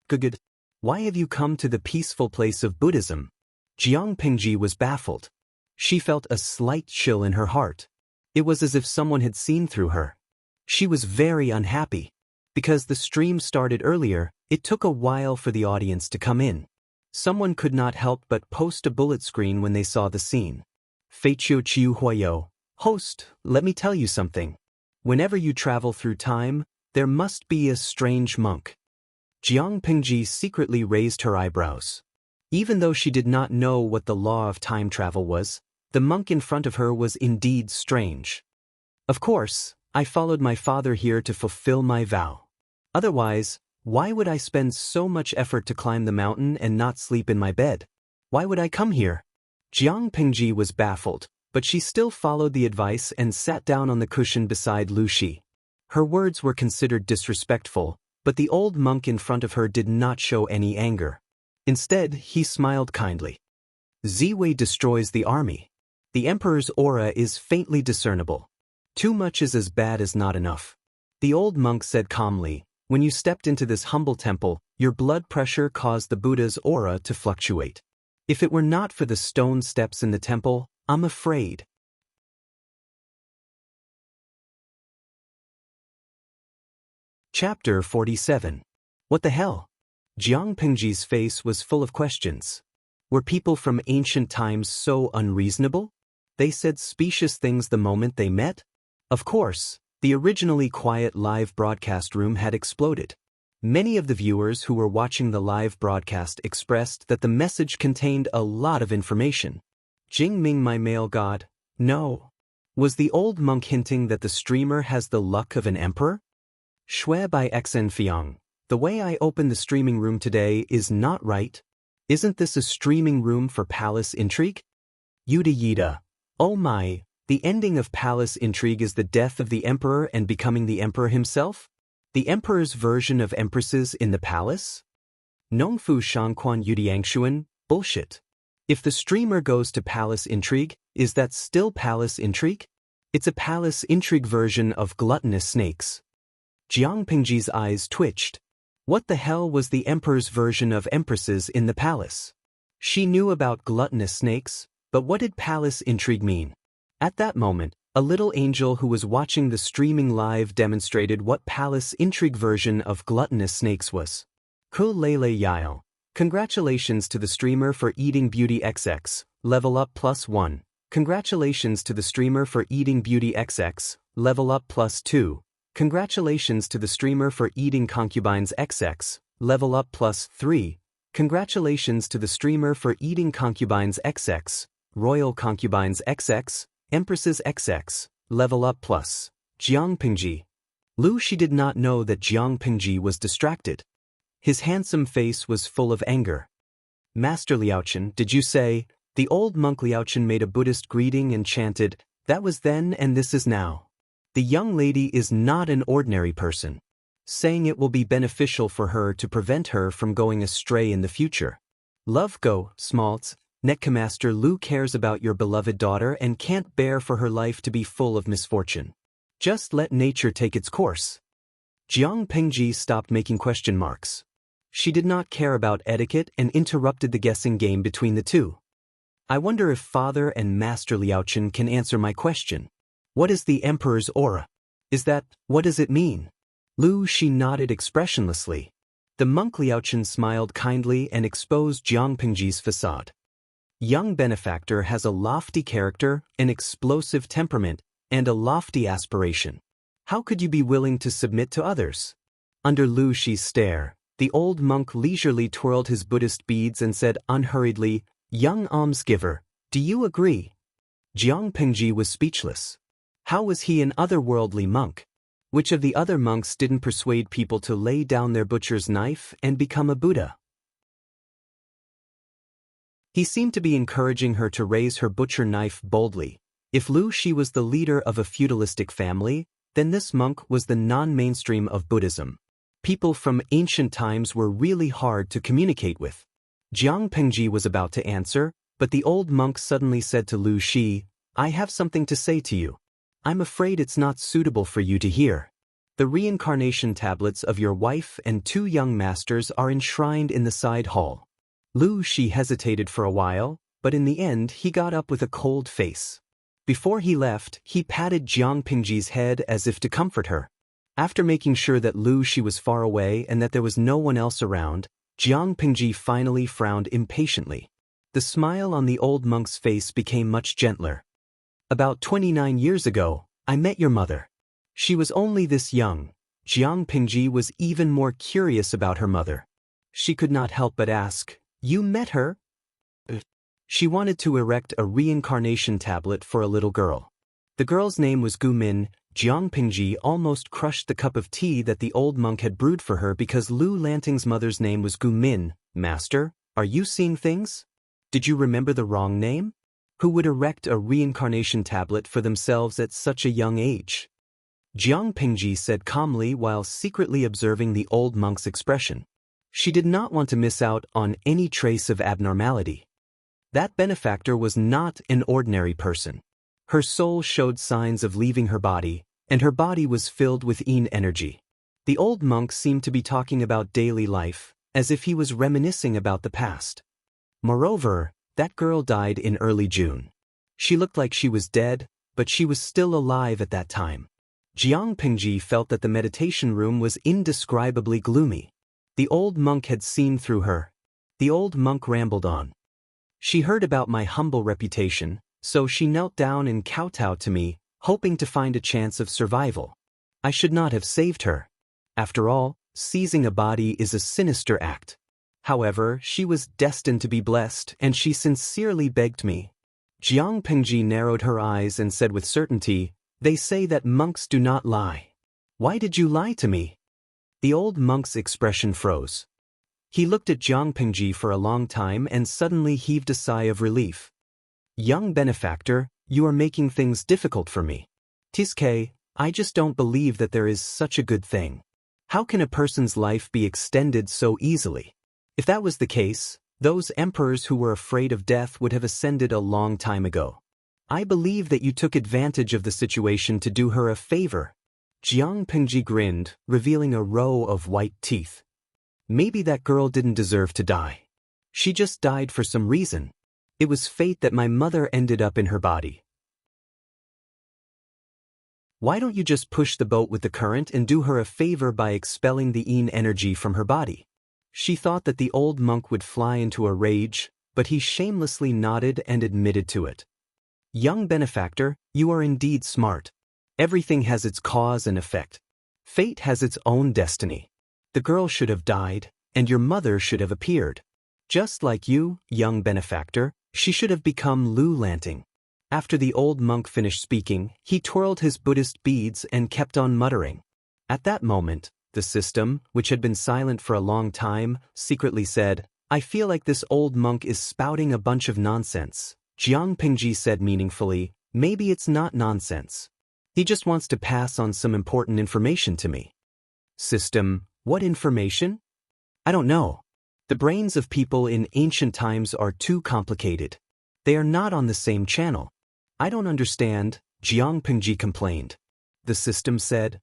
Good. Why have you come to the peaceful place of Buddhism? Jiang Pengji was baffled. She felt a slight chill in her heart. It was as if someone had seen through her. She was very unhappy. Because the stream started earlier, it took a while for the audience to come in. Someone could not help but post a bullet screen when they saw the scene. Feiqiu Chiu Huayo. Host, let me tell you something. Whenever you travel through time, there must be a strange monk. Jiang Pengji secretly raised her eyebrows. Even though she did not know what the law of time travel was, the monk in front of her was indeed strange. Of course, I followed my father here to fulfill my vow. Otherwise, why would I spend so much effort to climb the mountain and not sleep in my bed? Why would I come here? Jiang Pengji was baffled, but she still followed the advice and sat down on the cushion beside Lu Shi. Her words were considered disrespectful, but the old monk in front of her did not show any anger. Instead, he smiled kindly. Ziwei destroys the army. The emperor's aura is faintly discernible. Too much is as bad as not enough. The old monk said calmly, when you stepped into this humble temple, your blood pressure caused the Buddha's aura to fluctuate. If it were not for the stone steps in the temple, I'm afraid. Chapter 47. What the hell? Jiang Pengji's face was full of questions. Were people from ancient times so unreasonable? They said specious things the moment they met? Of course, the originally quiet live broadcast room had exploded. Many of the viewers who were watching the live broadcast expressed that the message contained a lot of information. Jing Ming, my male god? No. Was the old monk hinting that the streamer has the luck of an emperor? Shui by Xen Fiang. The way I opened the streaming room today is not right. Isn't this a streaming room for palace intrigue? Yuda Yida. Oh my, the ending of palace intrigue is the death of the emperor and becoming the emperor himself? The emperor's version of empresses in the palace? Nongfu Shangquan Yudiangshuan, bullshit. If the streamer goes to palace intrigue, is that still palace intrigue? It's a palace intrigue version of gluttonous snakes. Jiang Pengji's eyes twitched. What the hell was the emperor's version of empresses in the palace? She knew about gluttonous snakes, but what did palace intrigue mean? At that moment, a little angel who was watching the streaming live demonstrated what palace intrigue version of gluttonous snakes was. Ku Lele Yao. Congratulations to the streamer for eating Beauty XX, level up +1. Congratulations to the streamer for eating Beauty XX, level up +2. Congratulations to the streamer for eating Concubines XX, level up +3. Congratulations to the streamer for eating Concubines XX, Royal Concubines XX, Empresses XX, level up plus. Jiang Pengji. Lu Shi did not know that Jiang Pengji was distracted. His handsome face was full of anger. Master Liaochen, did you say? The old monk Liaochen made a Buddhist greeting and chanted, that was then and this is now. The young lady is not an ordinary person, saying it will be beneficial for her to prevent her from going astray in the future. Love go, Smaltz. Netcamaster Lu cares about your beloved daughter and can't bear for her life to be full of misfortune. Just let nature take its course. Jiang Pengji stopped making question marks. She did not care about etiquette and interrupted the guessing game between the two. I wonder if Father and Master Liaochen can answer my question. What is the Emperor's aura? What does it mean? Lu Shi nodded expressionlessly. The monk Liaochen smiled kindly and exposed Jiang Pengji's facade. Young benefactor has a lofty character, an explosive temperament, and a lofty aspiration. How could you be willing to submit to others? Under Lu Shi's stare, the old monk leisurely twirled his Buddhist beads and said unhurriedly, Young almsgiver, do you agree? Jiang Pengji was speechless. How was he an otherworldly monk? Which of the other monks didn't persuade people to lay down their butcher's knife and become a Buddha? He seemed to be encouraging her to raise her butcher knife boldly. If Lu Shi was the leader of a feudalistic family, then this monk was the non-mainstream of Buddhism. People from ancient times were really hard to communicate with. Jiang Pengji was about to answer, but the old monk suddenly said to Lu Shi, "I have something to say to you. I'm afraid it's not suitable for you to hear. The reincarnation tablets of your wife and 2 young masters are enshrined in the side hall." Lu Shi hesitated for a while, but in the end he got up with a cold face. Before he left, he patted Jiang Pingji's head as if to comfort her. After making sure that Lu Shi was far away and that there was no one else around, Jiang Pingji finally frowned impatiently. The smile on the old monk's face became much gentler. "About 29 years ago, I met your mother. She was only this young." Jiang Pingji was even more curious about her mother. She could not help but ask, "You met her?" She wanted to erect a reincarnation tablet for a little girl. The girl's name was Gu Min. Jiang Pingji almost crushed the cup of tea that the old monk had brewed for her because Lu Lanting's mother's name was Gu Min. "Master, are you seeing things? Did you remember the wrong name? Who would erect a reincarnation tablet for themselves at such a young age?" Jiang Pingji said calmly while secretly observing the old monk's expression. She did not want to miss out on any trace of abnormality. That benefactor was not an ordinary person. Her soul showed signs of leaving her body, and her body was filled with yin energy. The old monk seemed to be talking about daily life, as if he was reminiscing about the past. Moreover, that girl died in early June. She looked like she was dead, but she was still alive at that time. Jiang Pingji felt that the meditation room was indescribably gloomy. The old monk had seen through her. The old monk rambled on. "She heard about my humble reputation, so she knelt down and kowtowed to me, hoping to find a chance of survival. I should not have saved her. After all, seizing a body is a sinister act. However, she was destined to be blessed, and she sincerely begged me." Jiang Pingji narrowed her eyes and said with certainty, "They say that monks do not lie. Why did you lie to me?" The old monk's expression froze. He looked at Jiang Pingji for a long time and suddenly heaved a sigh of relief. "Young benefactor, you are making things difficult for me. Tiske, I just don't believe that there is such a good thing. How can a person's life be extended so easily? If that was the case, those emperors who were afraid of death would have ascended a long time ago. I believe that you took advantage of the situation to do her a favor." Jiang Pingji grinned, revealing a row of white teeth. "Maybe that girl didn't deserve to die. She just died for some reason. It was fate that my mother ended up in her body. Why don't you just push the boat with the current and do her a favor by expelling the yin energy from her body?" She thought that the old monk would fly into a rage, but he shamelessly nodded and admitted to it. "Young benefactor, you are indeed smart. Everything has its cause and effect. Fate has its own destiny. The girl should have died, and your mother should have appeared. Just like you, young benefactor, she should have become Lu Lanting." After the old monk finished speaking, he twirled his Buddhist beads and kept on muttering. At that moment, the system, which had been silent for a long time, secretly said, "I feel like this old monk is spouting a bunch of nonsense." Jiang Pingji said meaningfully, "Maybe it's not nonsense. He just wants to pass on some important information to me." System, what information? I don't know. The brains of people in ancient times are too complicated. They are not on the same channel. I don't understand, Jiang Pingji complained. The system said.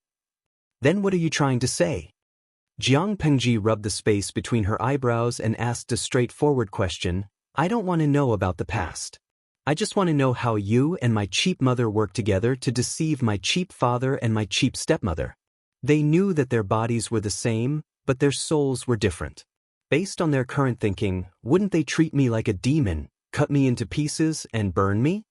"Then what are you trying to say?" Jiang Pingji rubbed the space between her eyebrows and asked a straightforward question. "I don't want to know about the past. I just want to know how you and my cheap mother worked together to deceive my cheap father and my cheap stepmother. They knew that their bodies were the same, but their souls were different. Based on their current thinking, wouldn't they treat me like a demon, cut me into pieces, and burn me?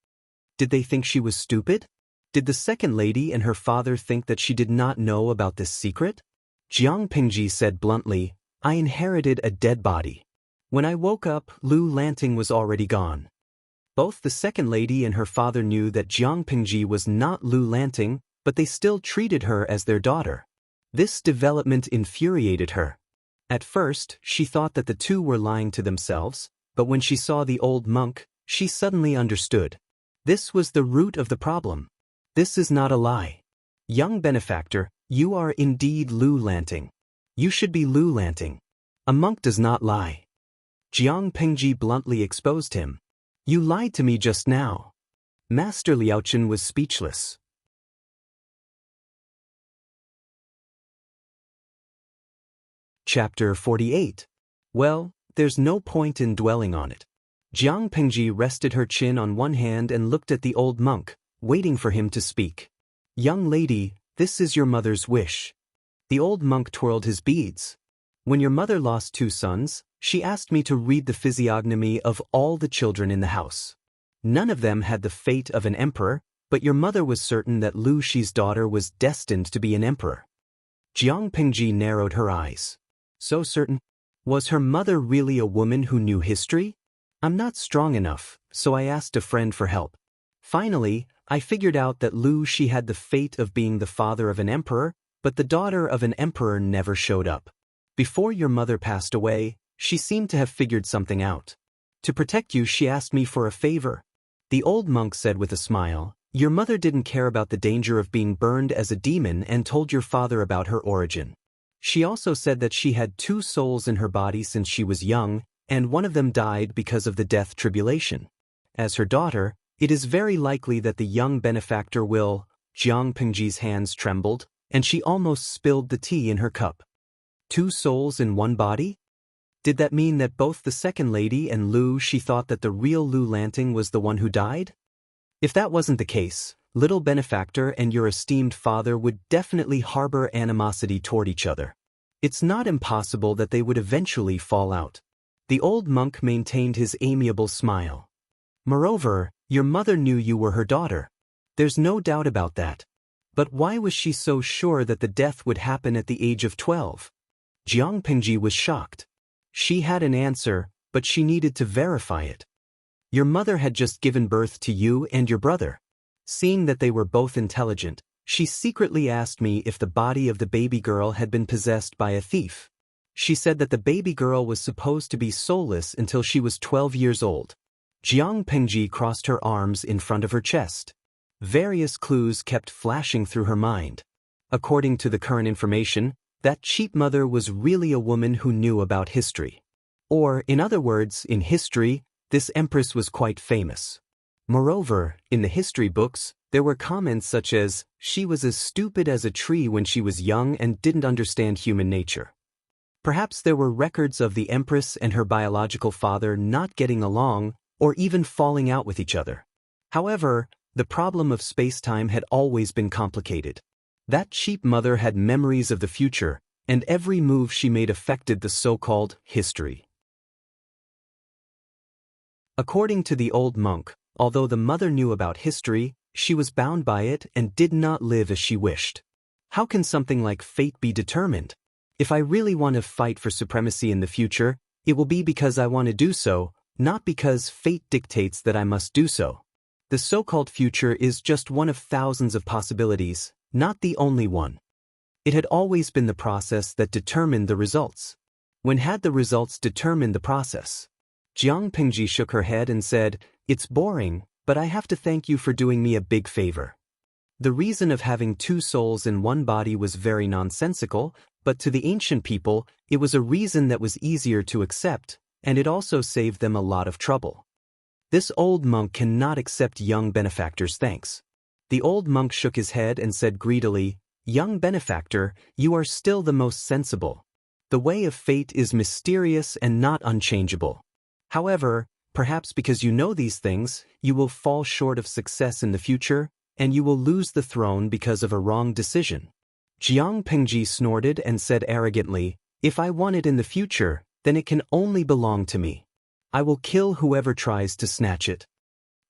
Did they think she was stupid? Did the second lady and her father think that she did not know about this secret?" Jiang Pingji said bluntly, "I inherited a dead body. When I woke up, Lu Lanting was already gone." Both the second lady and her father knew that Jiang Pingji was not Lu Lanting, but they still treated her as their daughter. This development infuriated her. At first, she thought that the two were lying to themselves, but when she saw the old monk, she suddenly understood. This was the root of the problem. This is not a lie. Young benefactor, you are indeed Lu-lanting. You should be Lu-lanting. A monk does not lie. Jiang Pengji bluntly exposed him. You lied to me just now. Master Liaochen was speechless. Chapter 48. Well, there's no point in dwelling on it. Jiang Pengji rested her chin on one hand and looked at the old monk, waiting for him to speak. Young lady, this is your mother's wish. The old monk twirled his beads. When your mother lost 2 sons, she asked me to read the physiognomy of all the children in the house. None of them had the fate of an emperor, but your mother was certain that Lu Shi's daughter was destined to be an emperor. Jiang Pengji narrowed her eyes. So certain? Was her mother really a woman who knew history? I'm not strong enough, so I asked a friend for help. Finally, I figured out that Lu Shi had the fate of being the father of an emperor, but the daughter of an emperor never showed up. Before your mother passed away, she seemed to have figured something out. To protect you, she asked me for a favor. The old monk said with a smile, your mother didn't care about the danger of being burned as a demon and told your father about her origin. She also said that she had 2 souls in her body since she was young, and one of them died because of the death tribulation. As her daughter, it is very likely that the young benefactor will. Jiang Pengji's hands trembled, and she almost spilled the tea in her cup. 2 souls in one body? Did that mean that both the second lady and Lu Shi thought that the real Lu-lanting was the one who died? If that wasn't the case, little benefactor and your esteemed father would definitely harbor animosity toward each other. It's not impossible that they would eventually fall out. The old monk maintained his amiable smile. Moreover, your mother knew you were her daughter. There's no doubt about that. But why was she so sure that the death would happen at the age of 12? Jiang Pengji was shocked. She had an answer, but she needed to verify it. Your mother had just given birth to you and your brother. Seeing that they were both intelligent, she secretly asked me if the body of the baby girl had been possessed by a thief. She said that the baby girl was supposed to be soulless until she was 12 years old. Jiang Pengji crossed her arms in front of her chest. Various clues kept flashing through her mind. According to the current information, that cheap mother was really a woman who knew about history. Or, in other words, in history, this empress was quite famous. Moreover, in the history books, there were comments such as, she was as stupid as a tree when she was young and didn't understand human nature. Perhaps there were records of the empress and her biological father not getting along, or even falling out with each other. However, the problem of space-time had always been complicated. That cheap mother had memories of the future, and every move she made affected the so-called history. According to the old monk, although the mother knew about history, she was bound by it and did not live as she wished. How can something like fate be determined? If I really want to fight for supremacy in the future, it will be because I want to do so, not because fate dictates that I must do so. The so-called future is just one of thousands of possibilities, not the only one. It had always been the process that determined the results. When had the results determined the process? Jiang Pengji shook her head and said, it's boring, but I have to thank you for doing me a big favor. The reason of having 2 souls in one body was very nonsensical, but to the ancient people, it was a reason that was easier to accept, and it also saved them a lot of trouble. This old monk cannot accept young benefactor's thanks. The old monk shook his head and said greedily, young benefactor, you are still the most sensible. The way of fate is mysterious and not unchangeable. However, perhaps because you know these things, you will fall short of success in the future, and you will lose the throne because of a wrong decision. Jiang Pengji snorted and said arrogantly, if I want it in the future, then it can only belong to me. I will kill whoever tries to snatch it.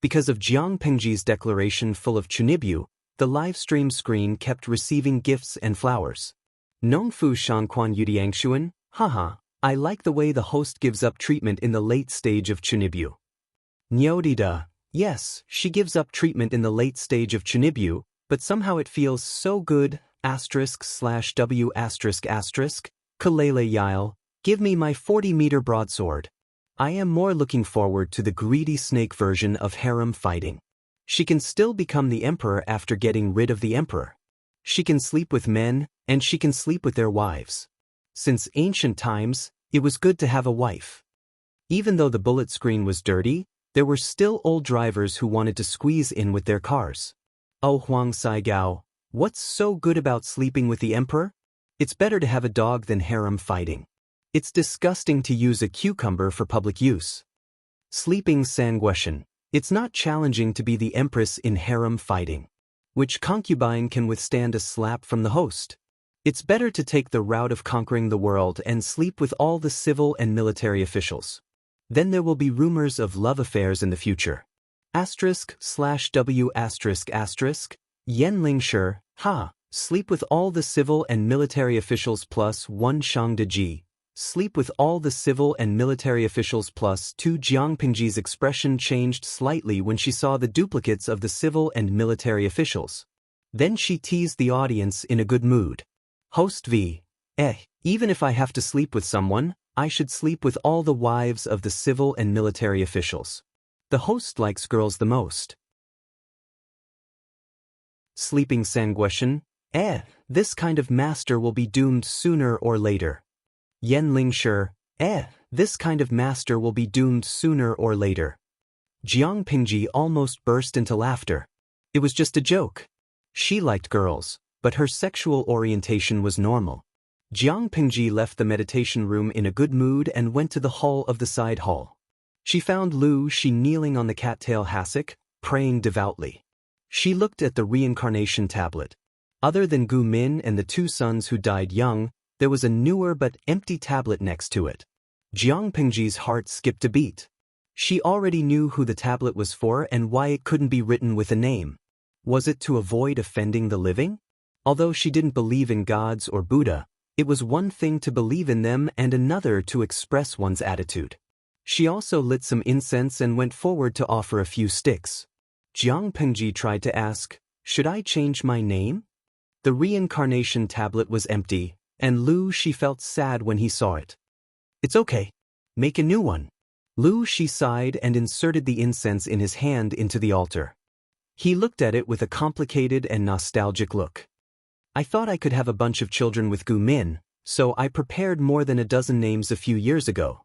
Because of Jiang Pengji's declaration full of chunibyu, the live stream screen kept receiving gifts and flowers. Nongfu Shanquan Yudiangshuan, haha, I like the way the host gives up treatment in the late stage of chunibyu. Nyodida, yes, she gives up treatment in the late stage of chunibyu, but somehow it feels so good, */w***, Kalele Yile, give me my 40-meter broadsword. I am more looking forward to the greedy snake version of harem fighting. She can still become the emperor after getting rid of the emperor. She can sleep with men, and she can sleep with their wives. Since ancient times, it was good to have a wife. Even though the bullet screen was dirty, there were still old drivers who wanted to squeeze in with their cars. Oh Huang Saigao, what's so good about sleeping with the emperor? It's better to have a dog than harem fighting. It's disgusting to use a cucumber for public use. Sleeping Sangueshan. It's not challenging to be the empress in harem fighting. Which concubine can withstand a slap from the host? It's better to take the route of conquering the world and sleep with all the civil and military officials. Then there will be rumors of love affairs in the future. */w***, Yanling Shi, sleep with all the civil and military officials plus 1 Shangdeji. Sleep with all the civil and military officials plus 2. Jiang Pingji's expression changed slightly when she saw the duplicates of the civil and military officials. Then she teased the audience in a good mood. Host V. Even if I have to sleep with someone, I should sleep with all the wives of the civil and military officials. The host likes girls the most. Sleeping Sangueshan. This kind of master will be doomed sooner or later. Yanling Shi. This kind of master will be doomed sooner or later. Jiang Pingji almost burst into laughter. It was just a joke. She liked girls, but her sexual orientation was normal. Jiang Pingji left the meditation room in a good mood and went to the hall of the side hall. She found Lu Shi kneeling on the cattail hassock, praying devoutly. She looked at the reincarnation tablet. Other than Gu Min and the 2 sons who died young, there was a newer but empty tablet next to it. Jiang Pingji's heart skipped a beat. She already knew who the tablet was for and why it couldn't be written with a name. Was it to avoid offending the living? Although she didn't believe in gods or Buddha, it was one thing to believe in them and another to express one's attitude. She also lit some incense and went forward to offer a few sticks. Jiang Pingji tried to ask, "Should I change my name?" The reincarnation tablet was empty, and Lu Shi felt sad when he saw it. "It's okay. Make a new one." Lu Shi sighed and inserted the incense in his hand into the altar. He looked at it with a complicated and nostalgic look. "I thought I could have a bunch of children with Gu Min, so I prepared more than a dozen names a few years ago.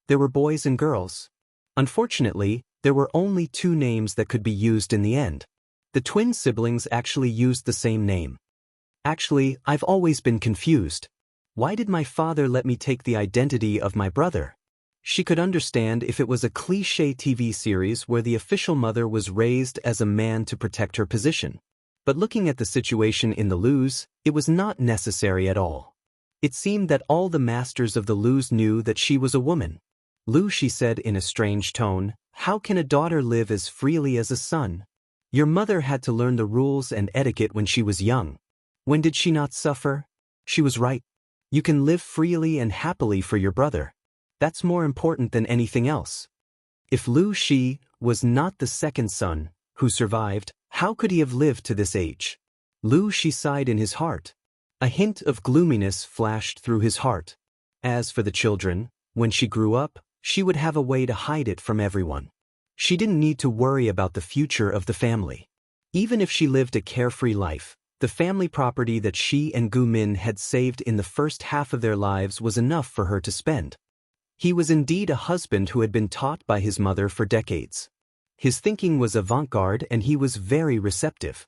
There were boys and girls. Unfortunately, there were only 2 names that could be used in the end. The twin siblings actually used the same name. Actually, I've always been confused. Why did my father let me take the identity of my brother?" She could understand if it was a cliché TV series where the official mother was raised as a man to protect her position. But looking at the situation in the Lus, it was not necessary at all. It seemed that all the masters of the Lus knew that she was a woman. "Lu," she said in a strange tone, "how can a daughter live as freely as a son? Your mother had to learn the rules and etiquette when she was young. When did she not suffer?" She was right. You can live freely and happily for your brother. That's more important than anything else. If Lu Shi was not the second son who survived, how could he have lived to this age? Lu Shi sighed in his heart. A hint of gloominess flashed through his heart. As for the children, when she grew up, she would have a way to hide it from everyone. She didn't need to worry about the future of the family. Even if she lived a carefree life, the family property that she and Gu Min had saved in the first half of their lives was enough for her to spend. He was indeed a husband who had been taught by his mother for decades. His thinking was avant-garde and he was very receptive.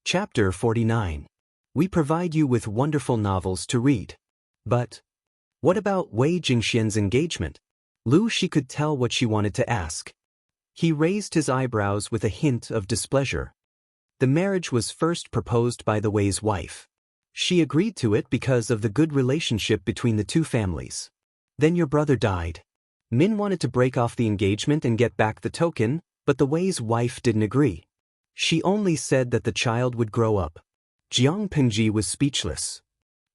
Chapter 49. We provide you with wonderful novels to read. But what about Wei Jingxian's engagement? Lu Shi could tell what she wanted to ask. He raised his eyebrows with a hint of displeasure. The marriage was first proposed by the Wei's wife. She agreed to it because of the good relationship between the 2 families. Then your brother died. Min wanted to break off the engagement and get back the token, but the Wei's wife didn't agree. She only said that the child would grow up. Jiang Pingji was speechless.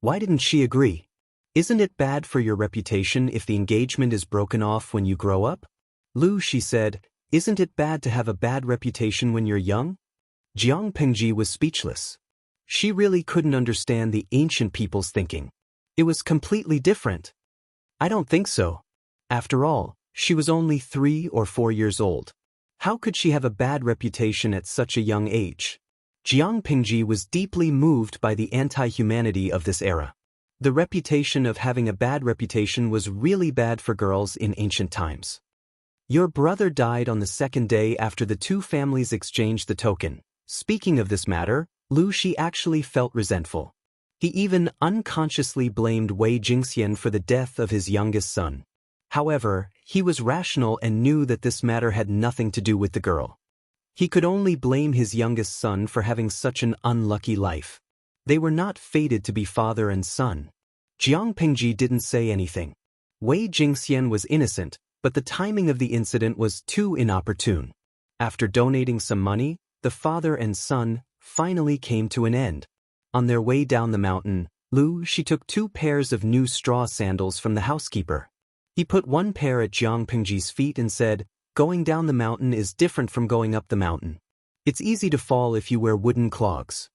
Why didn't she agree? Isn't it bad for your reputation if the engagement is broken off when you grow up? Lu, she said, isn't it bad to have a bad reputation when you're young? Jiang Pingji was speechless. She really couldn't understand the ancient people's thinking. It was completely different. I don't think so. After all, she was only 3 or 4 years old. How could she have a bad reputation at such a young age? Jiang Pingji was deeply moved by the anti-humanity of this era. The reputation of having a bad reputation was really bad for girls in ancient times. Your brother died on the second day after the two families exchanged the token. Speaking of this matter, Lu Shi actually felt resentful. He even unconsciously blamed Wei Jingxian for the death of his youngest son. However, he was rational and knew that this matter had nothing to do with the girl. He could only blame his youngest son for having such an unlucky life. They were not fated to be father and son. Jiang Pingji didn't say anything. Wei Jingxian was innocent, but the timing of the incident was too inopportune. After donating some money, the father and son finally came to an end. On their way down the mountain, She took 2 pairs of new straw sandals from the housekeeper. He put one pair at Jiang Pingji's feet and said, "Going down the mountain is different from going up the mountain. It's easy to fall if you wear wooden clogs."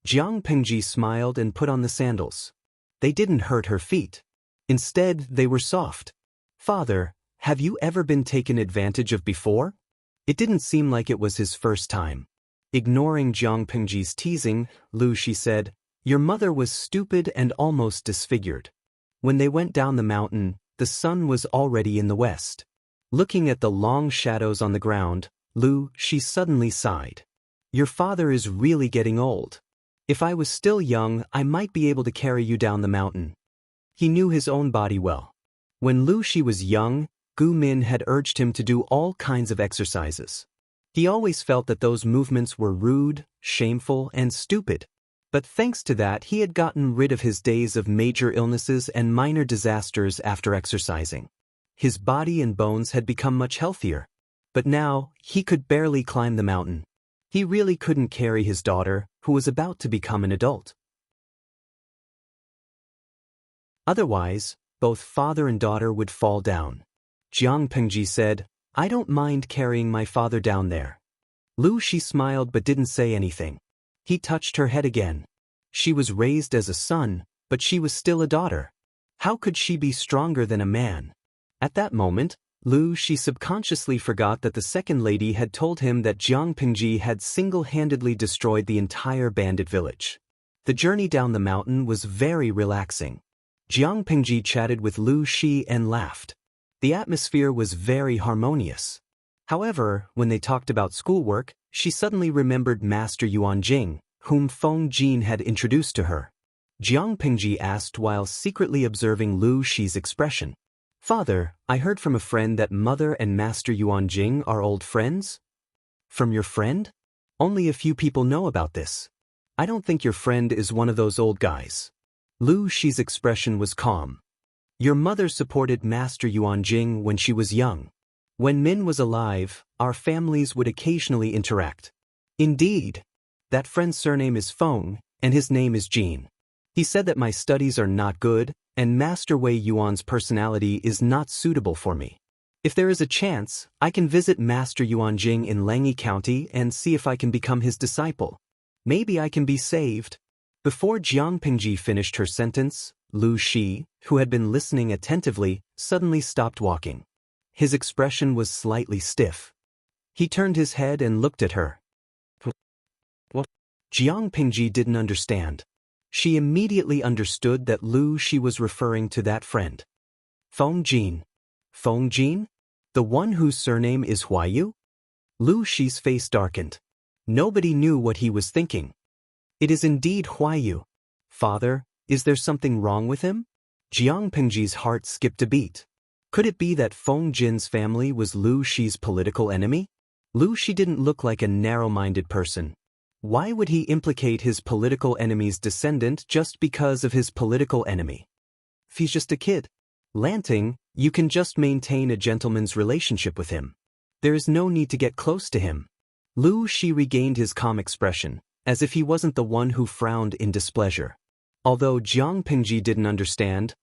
Jiang Pingji smiled and put on the sandals. They didn't hurt her feet. Instead, they were soft. "Father, have you ever been taken advantage of before?" It didn't seem like it was his first time. Ignoring Jiang Pingji's teasing, She said, "Your mother was stupid and almost disfigured." When they went down the mountain, the sun was already in the west. Looking at the long shadows on the ground, She suddenly sighed. "Your father is really getting old. If I was still young, I might be able to carry you down the mountain." He knew his own body well. When She was young, Gu Min had urged him to do all kinds of exercises. He always felt that those movements were rude, shameful, and stupid. But thanks to that, he had gotten rid of his days of major illnesses and minor disasters after exercising. His body and bones had become much healthier. But now, he could barely climb the mountain. He really couldn't carry his daughter, who was about to become an adult. Otherwise, both father and daughter would fall down. Jiang Pingji said, "I don't mind carrying my father down there." She smiled but didn't say anything. He touched her head again. She was raised as a son, but she was still a daughter. How could she be stronger than a man? At that moment, She subconsciously forgot that the second lady had told him that Jiang Pingji had single-handedly destroyed the entire bandit village. The journey down the mountain was very relaxing. Jiang Pingji chatted with Shi and laughed. The atmosphere was very harmonious. However, when they talked about schoolwork, she suddenly remembered Master Yuan Jing, whom Feng Jin had introduced to her. Jiang Pingji asked while secretly observing Shi's expression. "Father, I heard from a friend that Mother and Master Yuan Jing are old friends?" "From your friend? Only a few people know about this. I don't think your friend is one of those old guys." Shi's expression was calm. "Your mother supported Master Yuan Jing when she was young. When Min was alive, our families would occasionally interact." "Indeed. That friend's surname is Feng, and his name is Jin. He said that my studies are not good, and Master Wei Yuan's personality is not suitable for me. If there is a chance, I can visit Master Yuan Jing in Langyi County and see if I can become his disciple. Maybe I can be saved." Before Jiang Pingji finished her sentence, Shi, who had been listening attentively, suddenly stopped walking. His expression was slightly stiff. He turned his head and looked at her. "What?" Jiang Pingji didn't understand. She immediately understood that Shi was referring to that friend. "Feng Jin? Feng Jin? The one whose surname is Huayu?" Shi's face darkened. Nobody knew what he was thinking. "It is indeed Huayu. Father, is there something wrong with him?" Jiang Pingji's heart skipped a beat. Could it be that Feng Jin's family was Shi's political enemy? Shi didn't look like a narrow-minded person. Why would he implicate his political enemy's descendant just because of his political enemy? If he's just a kid, Lanting, you can just maintain a gentleman's relationship with him. There is no need to get close to him. Shi regained his calm expression, as if he wasn't the one who frowned in displeasure. Although Jiang Pingji didn't understand,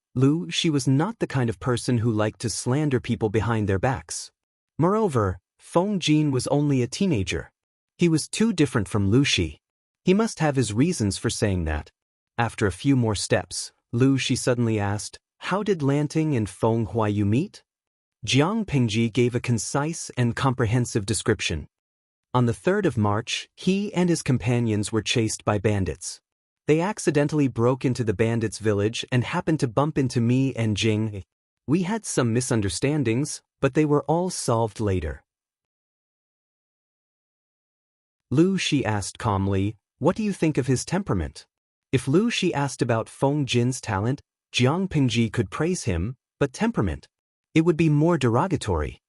Shi was not the kind of person who liked to slander people behind their backs. Moreover, Feng Jin was only a teenager. He was too different from Shi. He must have his reasons for saying that. After a few more steps, Shi suddenly asked, "How did Lanting and Feng Huayu meet?" Jiang Pingji gave a concise and comprehensive description. On the 3rd of March, he and his companions were chased by bandits. They accidentally broke into the bandits' village and happened to bump into me and Jing. We had some misunderstandings, but they were all solved later. Lu Shi asked calmly, "What do you think of his temperament?" If Lu Shi asked about Feng Jin's talent, Jiang Pingji could praise him, but temperament? It would be more derogatory.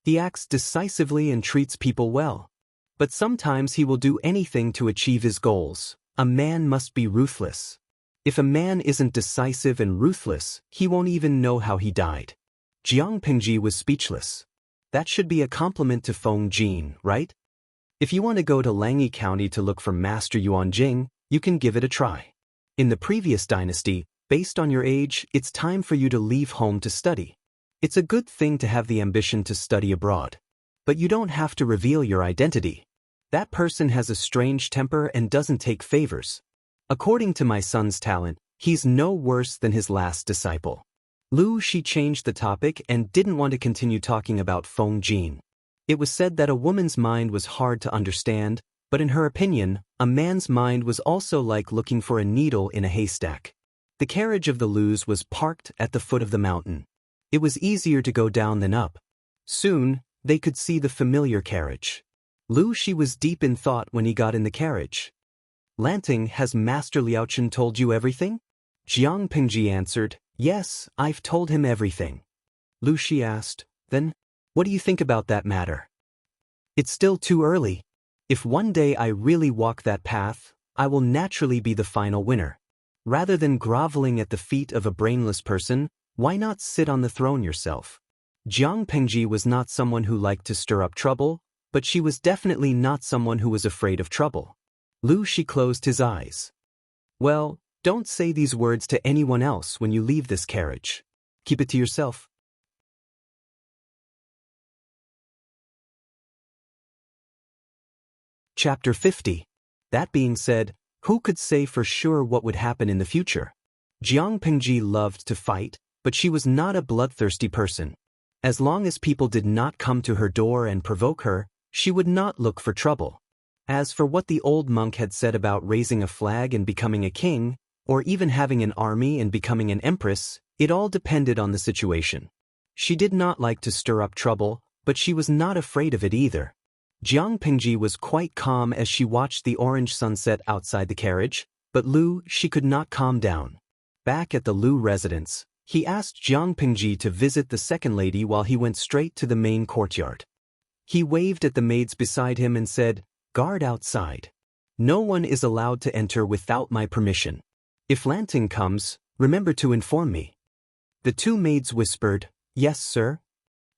He acts decisively and treats people well. But sometimes he will do anything to achieve his goals. A man must be ruthless. If a man isn't decisive and ruthless, he won't even know how he died. Jiang Pingji was speechless. That should be a compliment to Feng Jin, right? If you want to go to Langyi County to look for Master Yuan Jing, you can give it a try. In the previous dynasty, based on your age, it's time for you to leave home to study. It's a good thing to have the ambition to study abroad. But you don't have to reveal your identity. That person has a strange temper and doesn't take favors. According to my son's talent, he's no worse than his last disciple. Lu Shi changed the topic and didn't want to continue talking about Feng Jin. It was said that a woman's mind was hard to understand, but in her opinion, a man's mind was also like looking for a needle in a haystack. The carriage of the Lus was parked at the foot of the mountain. It was easier to go down than up. Soon, they could see the familiar carriage. Lu Shi was deep in thought when he got in the carriage. "Lanting, has Master Liaochen told you everything?" Jiang Pingji answered, "Yes, I've told him everything." Lu Shi asked, "Then, what do you think about that matter?" "It's still too early. If one day I really walk that path, I will naturally be the final winner. Rather than groveling at the feet of a brainless person, why not sit on the throne yourself?" Jiang Pingji was not someone who liked to stir up trouble, but she was definitely not someone who was afraid of trouble. Lu Shi closed his eyes. "Well, don't say these words to anyone else when you leave this carriage. Keep it to yourself." Chapter 50. That being said, who could say for sure what would happen in the future? Jiang Pingji loved to fight, but she was not a bloodthirsty person. As long as people did not come to her door and provoke her, she would not look for trouble. As for what the old monk had said about raising a flag and becoming a king, or even having an army and becoming an empress, it all depended on the situation. She did not like to stir up trouble, but she was not afraid of it either. Jiang Pingji was quite calm as she watched the orange sunset outside the carriage, but Lu Shi could not calm down. Back at the Lu residence, he asked Jiang Pingji to visit the second lady while he went straight to the main courtyard. He waved at the maids beside him and said, "Guard outside. No one is allowed to enter without my permission. If Lanting comes, remember to inform me." The two maids whispered, "Yes, sir."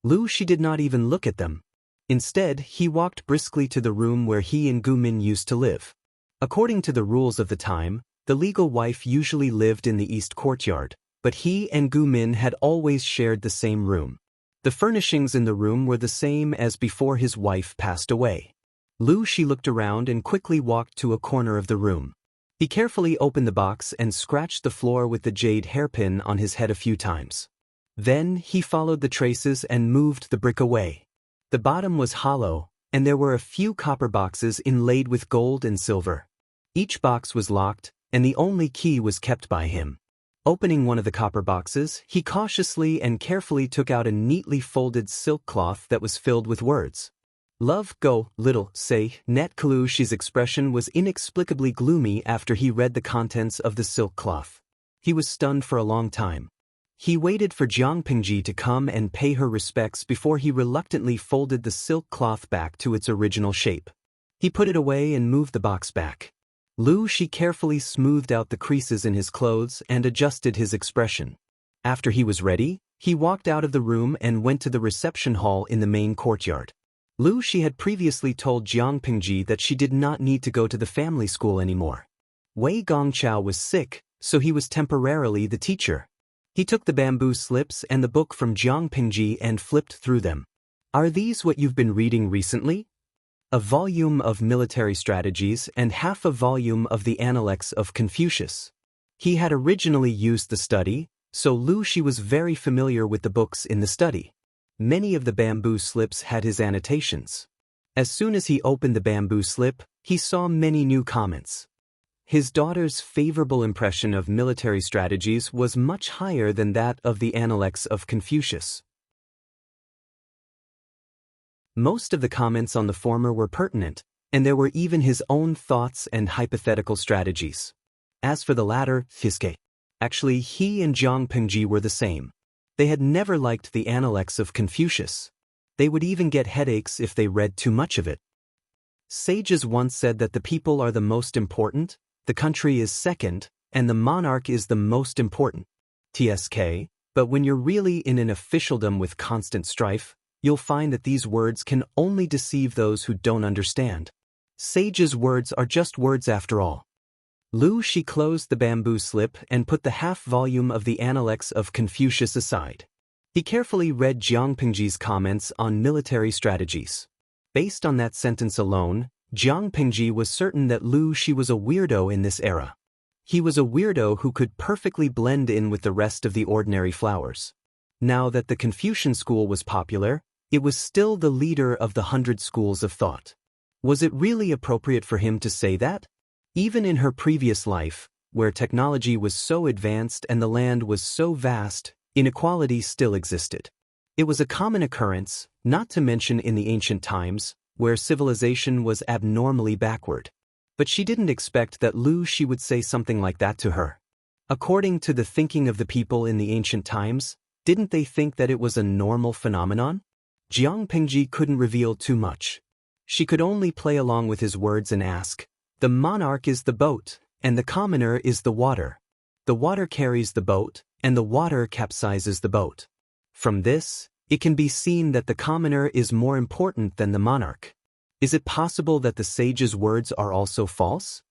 Lu Shi did not even look at them. Instead, he walked briskly to the room where he and Gu Min used to live. According to the rules of the time, the legal wife usually lived in the east courtyard, but he and Gu Min had always shared the same room. The furnishings in the room were the same as before his wife passed away. Lu Shi looked around and quickly walked to a corner of the room. He carefully opened the box and scratched the floor with the jade hairpin on his head a few times. Then he followed the traces and moved the brick away. The bottom was hollow, and there were a few copper boxes inlaid with gold and silver. Each box was locked, and the only key was kept by him. Opening one of the copper boxes, he cautiously and carefully took out a neatly folded silk cloth that was filled with words. "Love, go, little, say." Net Lu Shi's expression was inexplicably gloomy after he read the contents of the silk cloth. He was stunned for a long time. He waited for Jiang Pingji to come and pay her respects before he reluctantly folded the silk cloth back to its original shape. He put it away and moved the box back. Lu Shi carefully smoothed out the creases in his clothes and adjusted his expression. After he was ready, he walked out of the room and went to the reception hall in the main courtyard. Lu Shi had previously told Jiang Pingji that she did not need to go to the family school anymore. Wei Gongqiao was sick, so he was temporarily the teacher. He took the bamboo slips and the book from Jiang Pingji and flipped through them. "Are these what you've been reading recently?" A volume of military strategies and half a volume of the Analects of Confucius. He had originally used the study, so Lu Shi was very familiar with the books in the study. Many of the bamboo slips had his annotations. As soon as he opened the bamboo slip, he saw many new comments. His daughter's favorable impression of military strategies was much higher than that of the Analects of Confucius. Most of the comments on the former were pertinent, and there were even his own thoughts and hypothetical strategies. As for the latter, actually he and Jiang Pingji were the same. They had never liked the Analects of Confucius. They would even get headaches if they read too much of it. Sages once said that the people are the most important, the country is second, and the monarch is the most important. But when you're really in an officialdom with constant strife, you'll find that these words can only deceive those who don't understand. Sages' words are just words after all. Lu Shi closed the bamboo slip and put the half-volume of the Analects of Confucius aside. He carefully read Jiang Pingji's comments on military strategies. Based on that sentence alone, Jiang Pingji was certain that Lu Shi was a weirdo in this era. He was a weirdo who could perfectly blend in with the rest of the ordinary flowers. Now that the Confucian school was popular, it was still the leader of the 100 schools of thought. Was it really appropriate for him to say that? Even in her previous life, where technology was so advanced and the land was so vast, inequality still existed. It was a common occurrence, not to mention in the ancient times, where civilization was abnormally backward. But she didn't expect that Lu Shi would say something like that to her. According to the thinking of the people in the ancient times, didn't they think that it was a normal phenomenon? Jiang Pingji couldn't reveal too much. She could only play along with his words and ask, "The monarch is the boat, and the commoner is the water. The water carries the boat, and the water capsizes the boat." From this, it can be seen that the commoner is more important than the monarch. Is it possible that the sage's words are also false?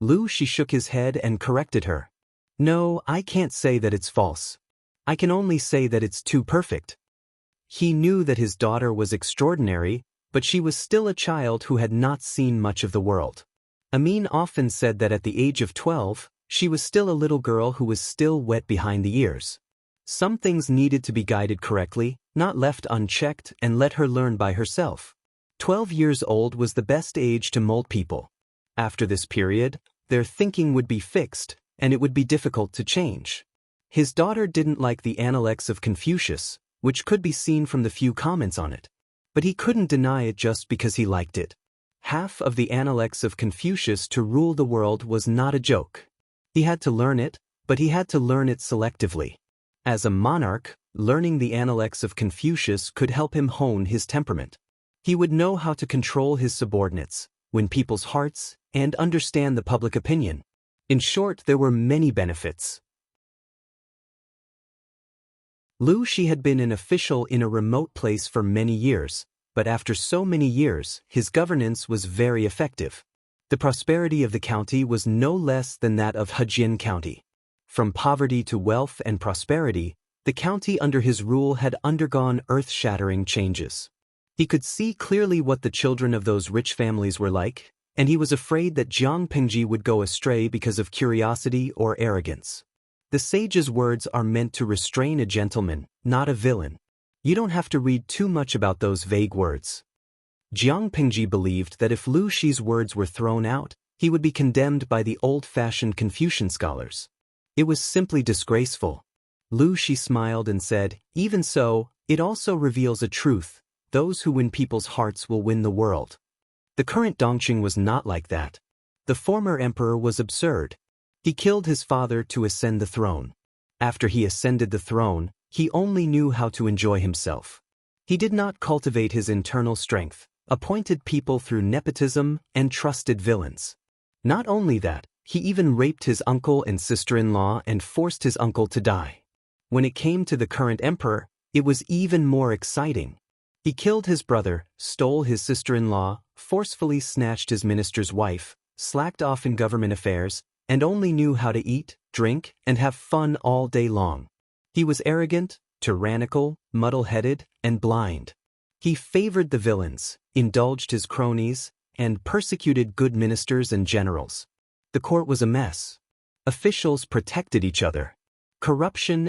Lu Shi shook his head and corrected her. "No, I can't say that it's false. I can only say that it's too perfect." He knew that his daughter was extraordinary, but she was still a child who had not seen much of the world. Amin often said that at the age of 12, she was still a little girl who was still wet behind the ears. Some things needed to be guided correctly, not left unchecked, and let her learn by herself. 12 years old was the best age to mold people. After this period, their thinking would be fixed, and it would be difficult to change. His daughter didn't like the Analects of Confucius, which could be seen from the few comments on it. But he couldn't deny it just because he liked it. Half of the Analects of Confucius to rule the world was not a joke. He had to learn it, but he had to learn it selectively. As a monarch, learning the Analects of Confucius could help him hone his temperament. He would know how to control his subordinates, win people's hearts, and understand the public opinion. In short, there were many benefits. Lu Shi had been an official in a remote place for many years, but after so many years, his governance was very effective. The prosperity of the county was no less than that of Hejin County. From poverty to wealth and prosperity, the county under his rule had undergone earth-shattering changes. He could see clearly what the children of those rich families were like, and he was afraid that Jiang Pingji would go astray because of curiosity or arrogance. The sage's words are meant to restrain a gentleman, not a villain. You don't have to read too much about those vague words. Jiang Pingji believed that if Lu Shi's words were thrown out, he would be condemned by the old-fashioned Confucian scholars. It was simply disgraceful. Lu Shi smiled and said, "Even so, it also reveals a truth. Those who win people's hearts will win the world." The current Dongqing was not like that. The former emperor was absurd. He killed his father to ascend the throne. After he ascended the throne, he only knew how to enjoy himself. He did not cultivate his internal strength, appointed people through nepotism, and trusted villains. Not only that, he even raped his uncle and sister-in-law and forced his uncle to die. When it came to the current emperor, it was even more exciting. He killed his brother, stole his sister-in-law, forcefully snatched his minister's wife, slacked off in government affairs, and only knew how to eat, drink, and have fun all day long. He was arrogant, tyrannical, muddle-headed, and blind. He favored the villains, indulged his cronies, and persecuted good ministers and generals. The court was a mess. Officials protected each other. Corruption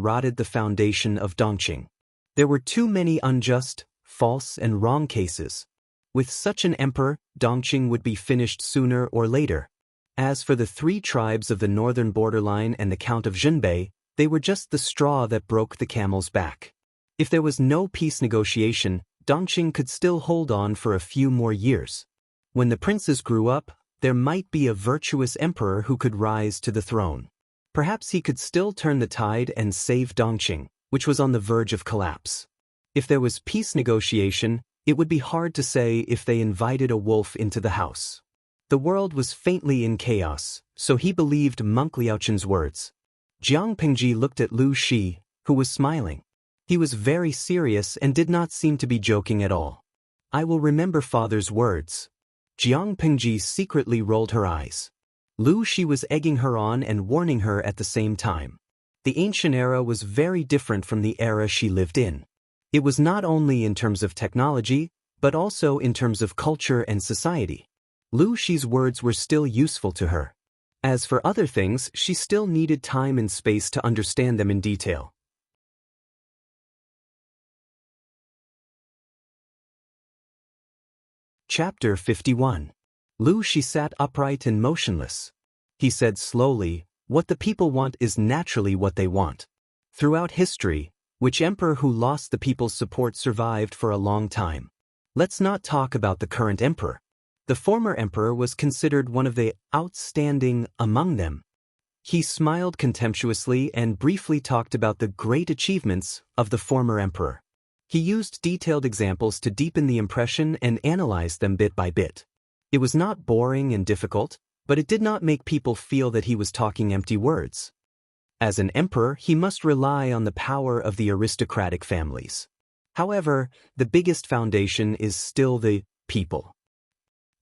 rotted the foundation of Dongqing. There were too many unjust, false, and wrong cases. With such an emperor, Dongqing would be finished sooner or later. As for the 3 tribes of the northern borderline and the Count of Zhenbei, they were just the straw that broke the camel's back. If there was no peace negotiation, Dongqing could still hold on for a few more years. When the princes grew up, there might be a virtuous emperor who could rise to the throne. Perhaps he could still turn the tide and save Dongqing, which was on the verge of collapse. If there was peace negotiation, it would be hard to say if they invited a wolf into the house. The world was faintly in chaos, so he believed Monk Liaochun's words. Jiang Pingji looked at Lu Shi, who was smiling. He was very serious and did not seem to be joking at all. I will remember father's words. Jiang Pingji secretly rolled her eyes. Lu Shi was egging her on and warning her at the same time. The ancient era was very different from the era she lived in. It was not only in terms of technology, but also in terms of culture and society. Lu Shi's words were still useful to her. As for other things, she still needed time and space to understand them in detail. Chapter 51. Lu Shi sat upright and motionless. He said slowly, "What the people want is naturally what they want." Throughout history, which emperor who lost the people's support survived for a long time? Let's not talk about the current emperor. The former emperor was considered one of the outstanding among them. He smiled contemptuously and briefly talked about the great achievements of the former emperor. He used detailed examples to deepen the impression and analyzed them bit by bit. It was not boring and difficult, but it did not make people feel that he was talking empty words. As an emperor, he must rely on the power of the aristocratic families. However, the biggest foundation is still the people.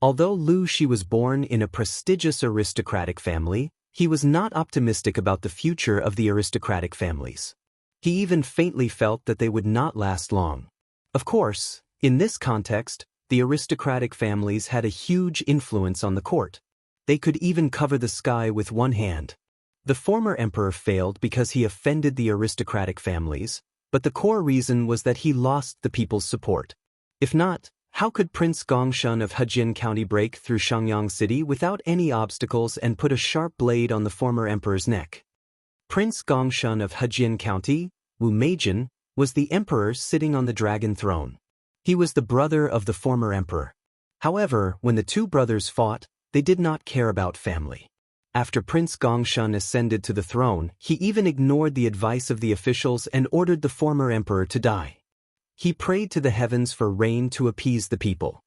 Although Lu Shi was born in a prestigious aristocratic family, he was not optimistic about the future of the aristocratic families. He even faintly felt that they would not last long. Of course, in this context, the aristocratic families had a huge influence on the court. They could even cover the sky with one hand. The former emperor failed because he offended the aristocratic families, but the core reason was that he lost the people's support. If not, how could Prince Gongshun of Hejian County break through Shangyang City without any obstacles and put a sharp blade on the former emperor's neck? Prince Gongshun of Hejian County, Wu Meijin, was the emperor sitting on the dragon throne. He was the brother of the former emperor. However, when the 2 brothers fought, they did not care about family. After Prince Gongshun ascended to the throne, he even ignored the advice of the officials and ordered the former emperor to die. He prayed to the heavens for rain to appease the people.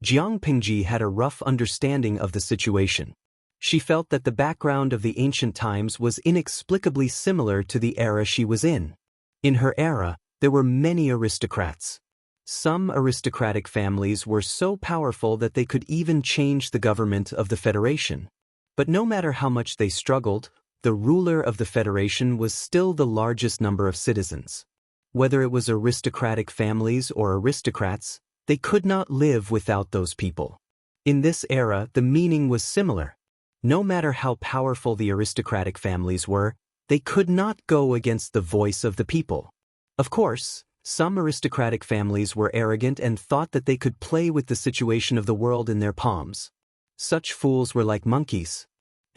Jiang Pingji had a rough understanding of the situation. She felt that the background of the ancient times was inexplicably similar to the era she was in. In her era, there were many aristocrats. Some aristocratic families were so powerful that they could even change the government of the Federation. But no matter how much they struggled, the ruler of the Federation was still the largest number of citizens. Whether it was aristocratic families or aristocrats, they could not live without those people. In this era, the meaning was similar. No matter how powerful the aristocratic families were, they could not go against the voice of the people. Of course, some aristocratic families were arrogant and thought that they could play with the situation of the world in their palms. Such fools were like monkeys.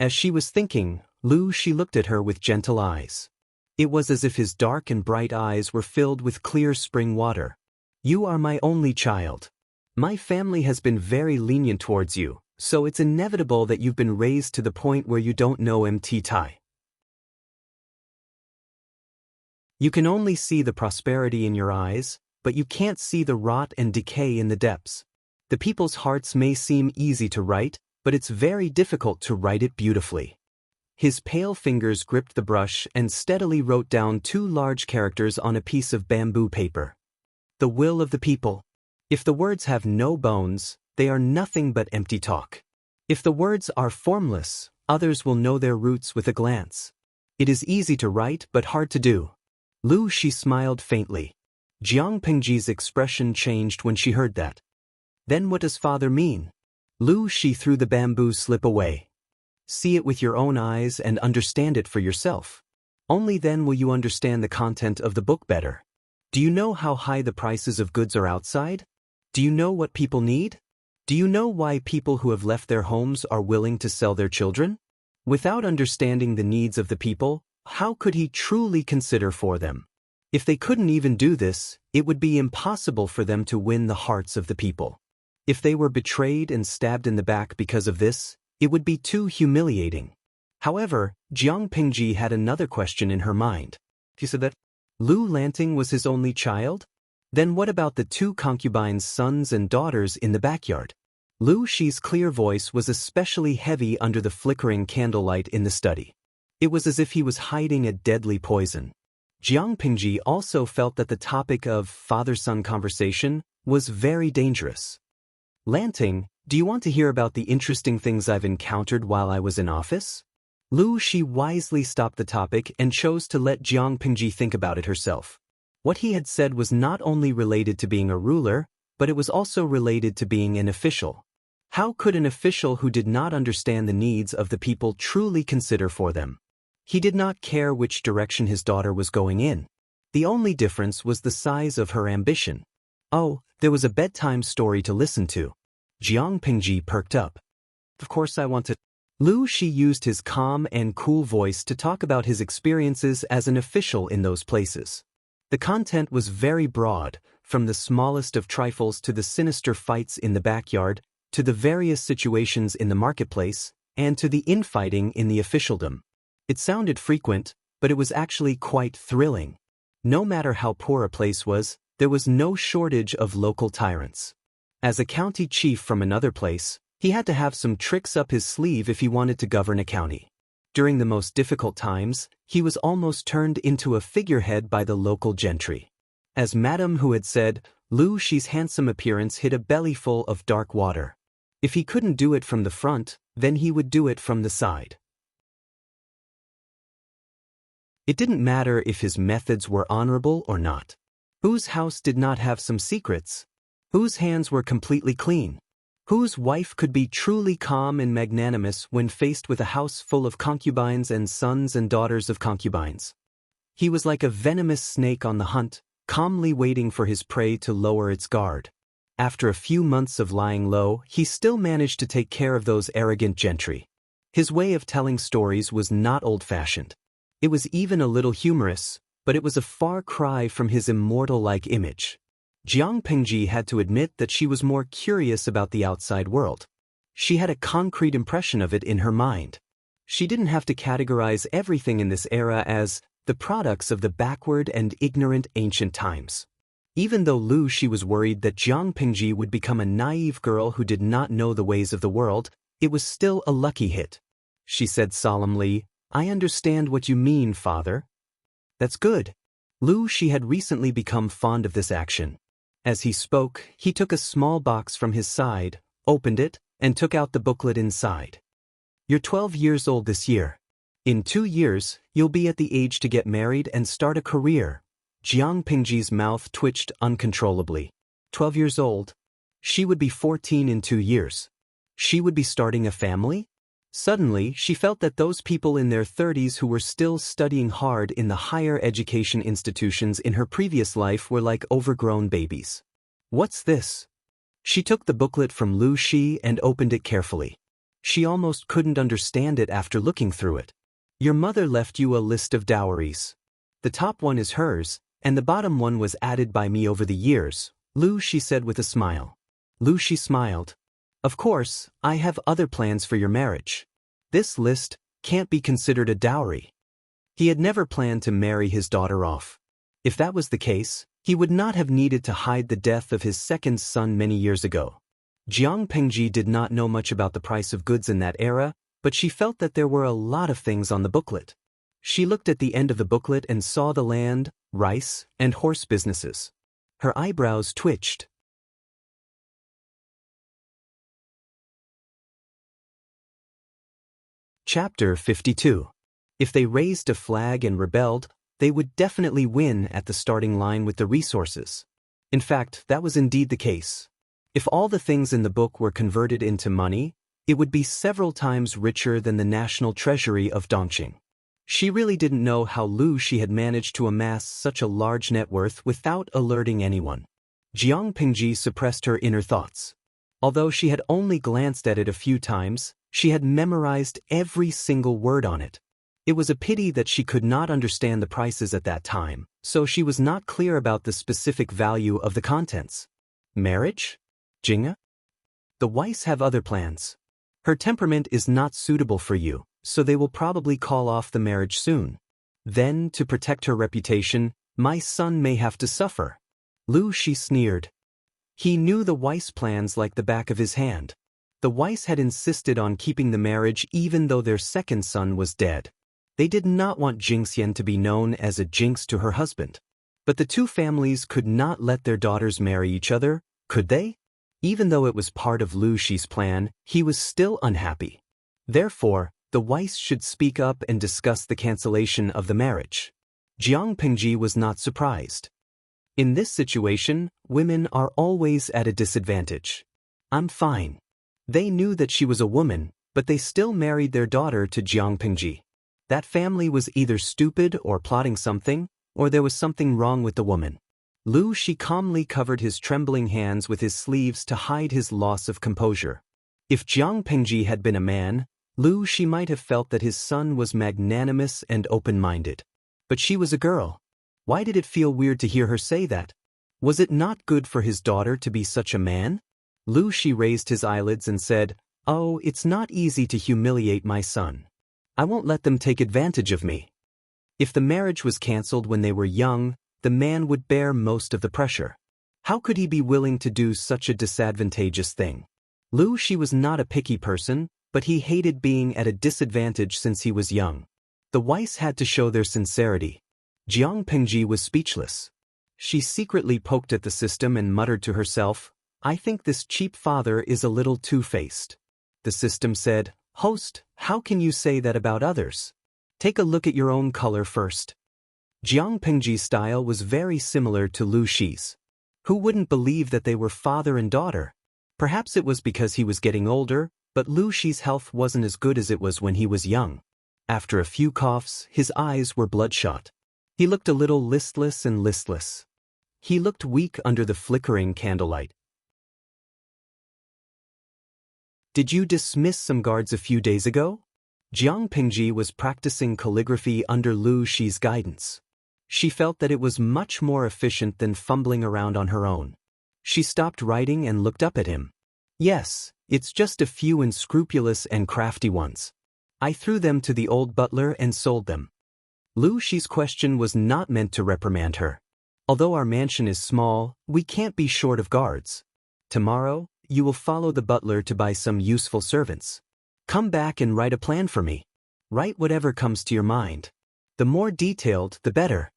As she was thinking, Lu Shi looked at her with gentle eyes. It was as if his dark and bright eyes were filled with clear spring water. "You are my only child. My family has been very lenient towards you, so it's inevitable that you've been raised to the point where you don't know MT Tai. You can only see the prosperity in your eyes, but you can't see the rot and decay in the depths. The people's hearts may seem easy to write, but it's very difficult to write it beautifully." His pale fingers gripped the brush and steadily wrote down 2 large characters on a piece of bamboo paper. The will of the people. If the words have no bones, they are nothing but empty talk. If the words are formless, others will know their roots with a glance. It is easy to write but hard to do. Lu Shi smiled faintly. Jiang Pingji's expression changed when she heard that. "Then what does father mean?" Lu Shi threw the bamboo slip away. "See it with your own eyes and understand it for yourself. Only then will you understand the content of the book better." Do you know how high the prices of goods are outside? Do you know what people need? Do you know why people who have left their homes are willing to sell their children? Without understanding the needs of the people, how could he truly consider for them? If they couldn't even do this, it would be impossible for them to win the hearts of the people. If they were betrayed and stabbed in the back because of this, it would be too humiliating. However, Jiang Pingji had another question in her mind. She said that Lu Lanting was his only child? Then what about the two concubines' sons and daughters in the backyard? Lu Shi's clear voice was especially heavy under the flickering candlelight in the study. It was as if he was hiding a deadly poison. Jiang Pingji also felt that the topic of father-son conversation was very dangerous. Lanting, do you want to hear about the interesting things I've encountered while I was in office? Lu Shi wisely stopped the topic and chose to let Jiang Pingji think about it herself. What he had said was not only related to being a ruler, but it was also related to being an official. How could an official who did not understand the needs of the people truly consider for them? He did not care which direction his daughter was going in. The only difference was the size of her ambition. Oh, there was a bedtime story to listen to. Jiang Pingji perked up. Of course I want to. Lu Shi used his calm and cool voice to talk about his experiences as an official in those places. The content was very broad, from the smallest of trifles to the sinister fights in the backyard, to the various situations in the marketplace, and to the infighting in the officialdom. It sounded frequent, but it was actually quite thrilling. No matter how poor a place was, there was no shortage of local tyrants. As a county chief from another place, he had to have some tricks up his sleeve if he wanted to govern a county. During the most difficult times, he was almost turned into a figurehead by the local gentry. As Madame Hu had said, Lu Shi's handsome appearance hid a bellyful of dark water. If he couldn't do it from the front, then he would do it from the side. It didn't matter if his methods were honorable or not. Whose house did not have some secrets? Whose hands were completely clean? Whose wife could be truly calm and magnanimous when faced with a house full of concubines and sons and daughters of concubines? He was like a venomous snake on the hunt, calmly waiting for his prey to lower its guard. After a few months of lying low, he still managed to take care of those arrogant gentry. His way of telling stories was not old-fashioned. It was even a little humorous, but it was a far cry from his immortal-like image. Jiang Pingji had to admit that she was more curious about the outside world. She had a concrete impression of it in her mind. She didn't have to categorize everything in this era as the products of the backward and ignorant ancient times. Even though Lu Shi was worried that Jiang Pingji would become a naive girl who did not know the ways of the world, it was still a lucky hit. She said solemnly, "I understand what you mean, father." That's good. Lu Shi had recently become fond of this action. As he spoke, he took a small box from his side, opened it, and took out the booklet inside. You're 12 years old this year. In 2 years, you'll be at the age to get married and start a career. Jiang Pingji's mouth twitched uncontrollably. 12 years old? She would be 14 in 2 years. She would be starting a family? Suddenly, she felt that those people in their 30s who were still studying hard in the higher education institutions in her previous life were like overgrown babies. What's this? She took the booklet from Lu Shi and opened it carefully. She almost couldn't understand it after looking through it. Your mother left you a list of dowries. The top one is hers, and the bottom one was added by me over the years, Lu Shi said with a smile. Lu Shi smiled. Of course, I have other plans for your marriage. This list can't be considered a dowry. He had never planned to marry his daughter off. If that was the case, he would not have needed to hide the death of his second son many years ago. Jiang Pingji did not know much about the price of goods in that era, but she felt that there were a lot of things on the booklet. She looked at the end of the booklet and saw the land, rice, and horse businesses. Her eyebrows twitched. Chapter 52. If they raised a flag and rebelled, they would definitely win at the starting line with the resources. In fact, that was indeed the case. If all the things in the book were converted into money, it would be several times richer than the national treasury of Dongqing. She really didn't know how Lu Shi had managed to amass such a large net worth without alerting anyone. Jiang Pingji suppressed her inner thoughts. Although she had only glanced at it a few times, she had memorized every single word on it. It was a pity that she could not understand the prices at that time, so she was not clear about the specific value of the contents. Marriage? Jinga? The Weiss have other plans. Her temperament is not suitable for you, so they will probably call off the marriage soon. Then, to protect her reputation, my son may have to suffer. Lu Shi sneered. He knew the Weiss plans like the back of his hand. The Weiss had insisted on keeping the marriage even though their second son was dead. They did not want Jingxian to be known as a jinx to her husband. But the two families could not let their daughters marry each other, could they? Even though it was part of Lu Shi's plan, he was still unhappy. Therefore, the Weiss should speak up and discuss the cancellation of the marriage. Jiang Pingji was not surprised. In this situation, women are always at a disadvantage. I'm fine. They knew that she was a woman, but they still married their daughter to Jiang Pingji. That family was either stupid or plotting something, or there was something wrong with the woman. Lu Shi calmly covered his trembling hands with his sleeves to hide his loss of composure. If Jiang Pingji had been a man, Lu Shi might have felt that his son was magnanimous and open-minded. But she was a girl. Why did it feel weird to hear her say that? Was it not good for his daughter to be such a man? Lu Shi raised his eyelids and said, "Oh, it's not easy to humiliate my son. I won't let them take advantage of me." If the marriage was cancelled when they were young, the man would bear most of the pressure. How could he be willing to do such a disadvantageous thing? Lu Shi was not a picky person, but he hated being at a disadvantage since he was young. The Weiss had to show their sincerity. Jiang Pingji was speechless. She secretly poked at the system and muttered to herself, "I think this cheap father is a little two-faced." The system said, "Host, how can you say that about others? Take a look at your own color first." Jiang Pingji's style was very similar to Lu Shi's. Who wouldn't believe that they were father and daughter? Perhaps it was because he was getting older, but Lu Shi's health wasn't as good as it was when he was young. After a few coughs, his eyes were bloodshot. He looked a little listless and listless. He looked weak under the flickering candlelight. "Did you dismiss some guards a few days ago?" Jiang Pingji was practicing calligraphy under Lu Shi's guidance. She felt that it was much more efficient than fumbling around on her own. She stopped writing and looked up at him. "Yes, it's just a few unscrupulous and crafty ones. I threw them to the old butler and sold them." Lu Shi's question was not meant to reprimand her. "Although our mansion is small, we can't be short of guards. Tomorrow, you will follow the butler to buy some useful servants. Come back and write a plan for me. Write whatever comes to your mind. The more detailed, the better."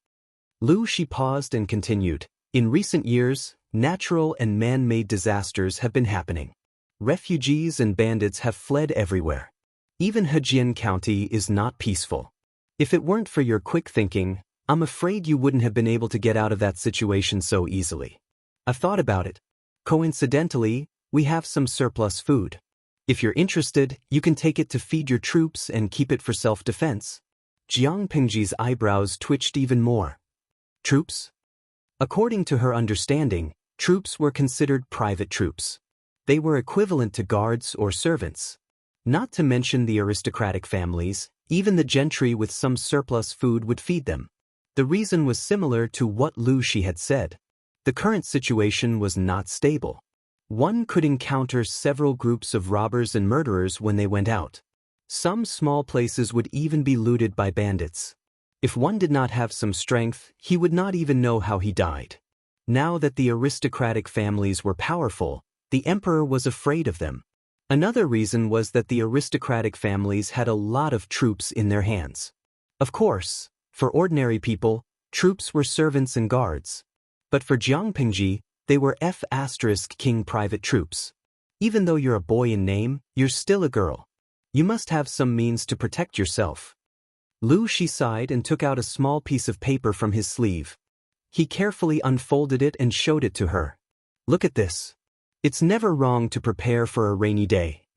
Lu Shi paused and continued, "In recent years, natural and man-made disasters have been happening. Refugees and bandits have fled everywhere. Even Hejian County is not peaceful. If it weren't for your quick thinking, I'm afraid you wouldn't have been able to get out of that situation so easily. I've thought about it. Coincidentally, we have some surplus food. If you're interested, you can take it to feed your troops and keep it for self-defense." Jiang Pingji's eyebrows twitched even more. Troops? According to her understanding, troops were considered private troops. They were equivalent to guards or servants. Not to mention the aristocratic families, even the gentry with some surplus food would feed them. The reason was similar to what Lu Shi had said. The current situation was not stable. One could encounter several groups of robbers and murderers when they went out. Some small places would even be looted by bandits. If one did not have some strength, he would not even know how he died. Now that the aristocratic families were powerful, the emperor was afraid of them. Another reason was that the aristocratic families had a lot of troops in their hands. Of course, for ordinary people, troops were servants and guards. But for Jiang Pingji, they were F***king private troops. Even though you're a boy in name, you're still a girl. You must have some means to protect yourself. Lu Shi sighed and took out a small piece of paper from his sleeve. He carefully unfolded it and showed it to her. "Look at this. It's never wrong to prepare for a rainy day."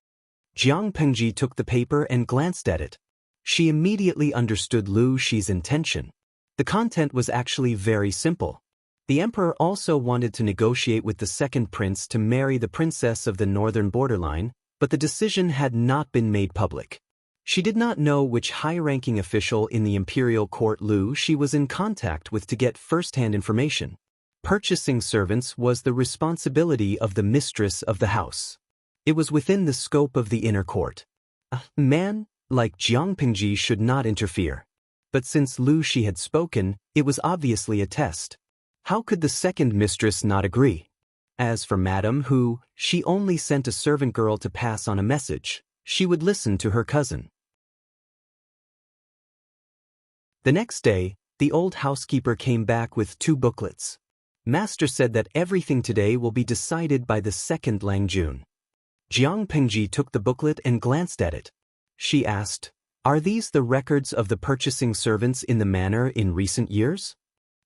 Jiang Pingji took the paper and glanced at it. She immediately understood Lu Shi's intention. The content was actually very simple. The emperor also wanted to negotiate with the second prince to marry the princess of the northern borderline, but the decision had not been made public. She did not know which high-ranking official in the imperial court Lu Shi was in contact with to get first-hand information. Purchasing servants was the responsibility of the mistress of the house. It was within the scope of the inner court. A man like Jiang Pingji should not interfere. But since Lu Shi had spoken, it was obviously a test. How could the second mistress not agree? As for Madame Hu, she only sent a servant girl to pass on a message. She would listen to her cousin. The next day, the old housekeeper came back with 2 booklets. Master said that everything today will be decided by the second Langjun. Jiang Pingji took the booklet and glanced at it. She asked, "Are these the records of the purchasing servants in the manor in recent years?"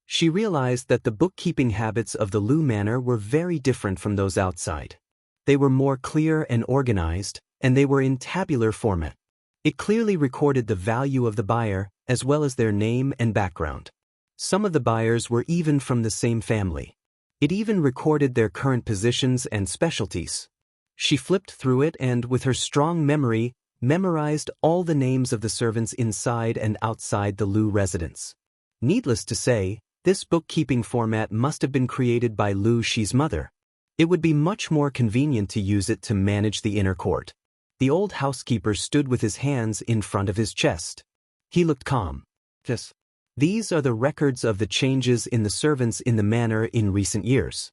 She realized that the bookkeeping habits of the Lu manor were very different from those outside. They were more clear and organized, and they were in tabular format. It clearly recorded the value of the buyer, as well as their name and background. Some of the buyers were even from the same family. It even recorded their current positions and specialties. She flipped through it and, with her strong memory, memorized all the names of the servants inside and outside the Lu residence. Needless to say, this bookkeeping format must have been created by Lu Shi's mother. It would be much more convenient to use it to manage the inner court. The old housekeeper stood with his hands in front of his chest. He looked calm. Yes. These are the records of the changes in the servants in the manor in recent years.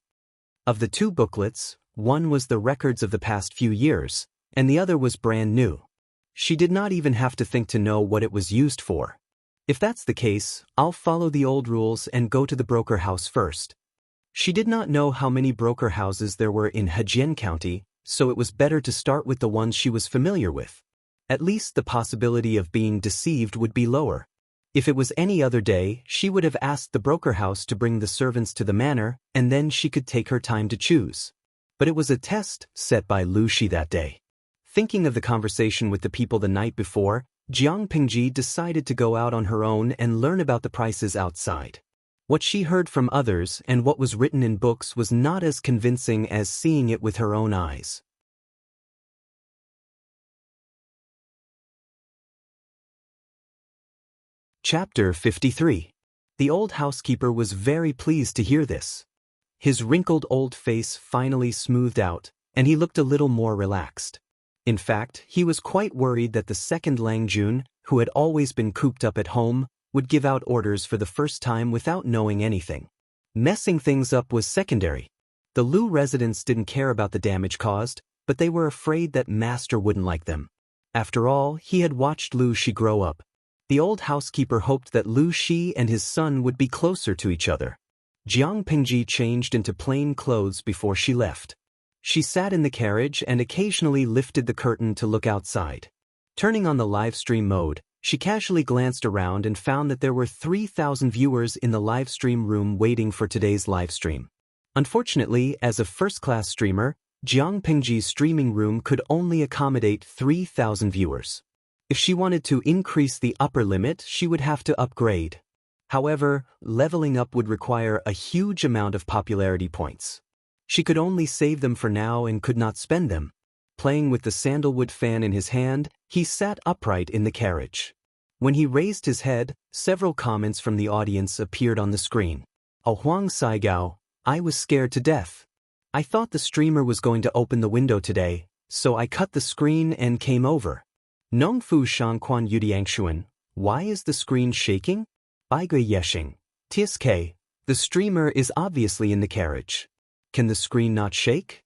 Of the 2 booklets, one was the records of the past few years, and the other was brand new. She did not even have to think to know what it was used for. If that's the case, I'll follow the old rules and go to the broker house first. She did not know how many broker houses there were in Hejian County, so it was better to start with the ones she was familiar with. At least the possibility of being deceived would be lower. If it was any other day, she would have asked the broker house to bring the servants to the manor, and then she could take her time to choose. But it was a test set by Lu Shi that day. Thinking of the conversation with the people the night before, Jiang Pingji decided to go out on her own and learn about the prices outside. What she heard from others and what was written in books was not as convincing as seeing it with her own eyes. Chapter 53. The old housekeeper was very pleased to hear this. His wrinkled old face finally smoothed out, and he looked a little more relaxed. In fact, he was quite worried that the second Langjun, who had always been cooped up at home, would give out orders for the first time without knowing anything. Messing things up was secondary. The Lu residents didn't care about the damage caused, but they were afraid that Master wouldn't like them. After all, he had watched Lu Shi grow up. The old housekeeper hoped that Lu Shi and his son would be closer to each other. Jiang Pingji changed into plain clothes before she left. She sat in the carriage and occasionally lifted the curtain to look outside. Turning on the live stream mode, she casually glanced around and found that there were 3,000 viewers in the live stream room waiting for today's live stream. Unfortunately, as a first-class streamer, Jiang Pingji's streaming room could only accommodate 3,000 viewers. If she wanted to increase the upper limit, she would have to upgrade. However, leveling up would require a huge amount of popularity points. She could only save them for now and could not spend them. Playing with the sandalwood fan in his hand, he sat upright in the carriage. When he raised his head, several comments from the audience appeared on the screen. "Oh Huang Saigao, I was scared to death. I thought the streamer was going to open the window today, so I cut the screen and came over. Nongfu Shangquan Yudiangshuan, why is the screen shaking? Baigui Yeshing. TSK, the streamer is obviously in the carriage. Can the screen not shake?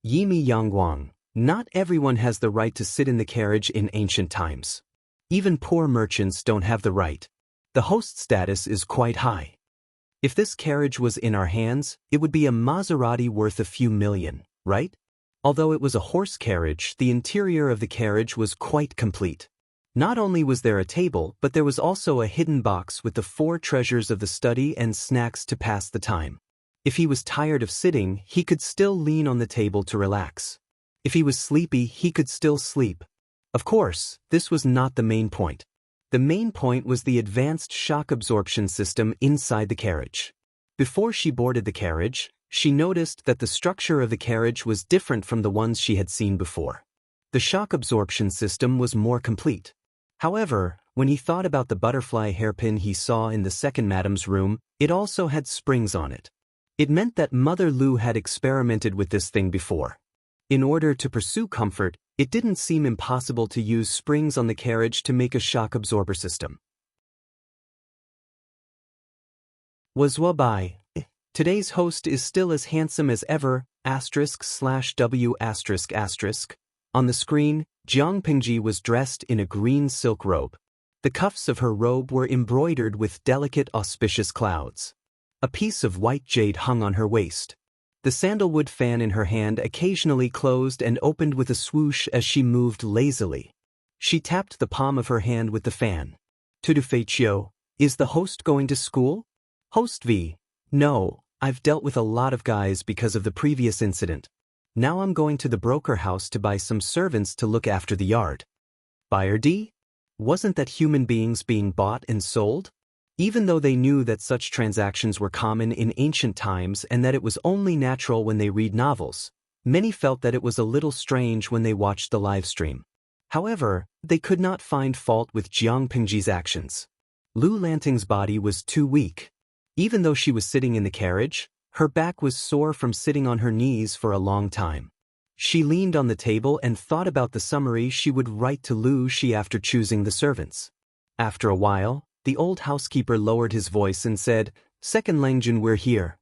Yimi Yangguang, not everyone has the right to sit in the carriage in ancient times. Even poor merchants don't have the right. The host status is quite high. If this carriage was in our hands, it would be a Maserati worth a few million, right? Although it was a horse carriage, the interior of the carriage was quite complete. Not only was there a table, but there was also a hidden box with the 4 treasures of the study and snacks to pass the time. If he was tired of sitting, he could still lean on the table to relax. If he was sleepy, he could still sleep. Of course, this was not the main point. The main point was the advanced shock absorption system inside the carriage. Before she boarded the carriage, she noticed that the structure of the carriage was different from the ones she had seen before. The shock absorption system was more complete. However, when he thought about the butterfly hairpin he saw in the second madam's room, it also had springs on it. It meant that Mother Lu had experimented with this thing before. In order to pursue comfort, it didn't seem impossible to use springs on the carriage to make a shock absorber system. Wazwa bai. Today's host is still as handsome as ever, */w***. On the screen, Jiang Pingji was dressed in a green silk robe. The cuffs of her robe were embroidered with delicate auspicious clouds. A piece of white jade hung on her waist. The sandalwood fan in her hand occasionally closed and opened with a swoosh as she moved lazily. She tapped the palm of her hand with the fan. Tudufeichio, is the host going to school? Host V. No, I've dealt with a lot of guys because of the previous incident. Now I'm going to the broker house to buy some servants to look after the yard. Buyer D? Wasn't that human beings being bought and sold? Even though they knew that such transactions were common in ancient times and that it was only natural when they read novels, many felt that it was a little strange when they watched the live stream. However, they could not find fault with Jiang Pingji's actions. Lu Lanting's body was too weak. Even though she was sitting in the carriage, her back was sore from sitting on her knees for a long time. She leaned on the table and thought about the summary she would write to Lu Shi after choosing the servants. After a while, the old housekeeper lowered his voice and said, "Second Langjun, we're here."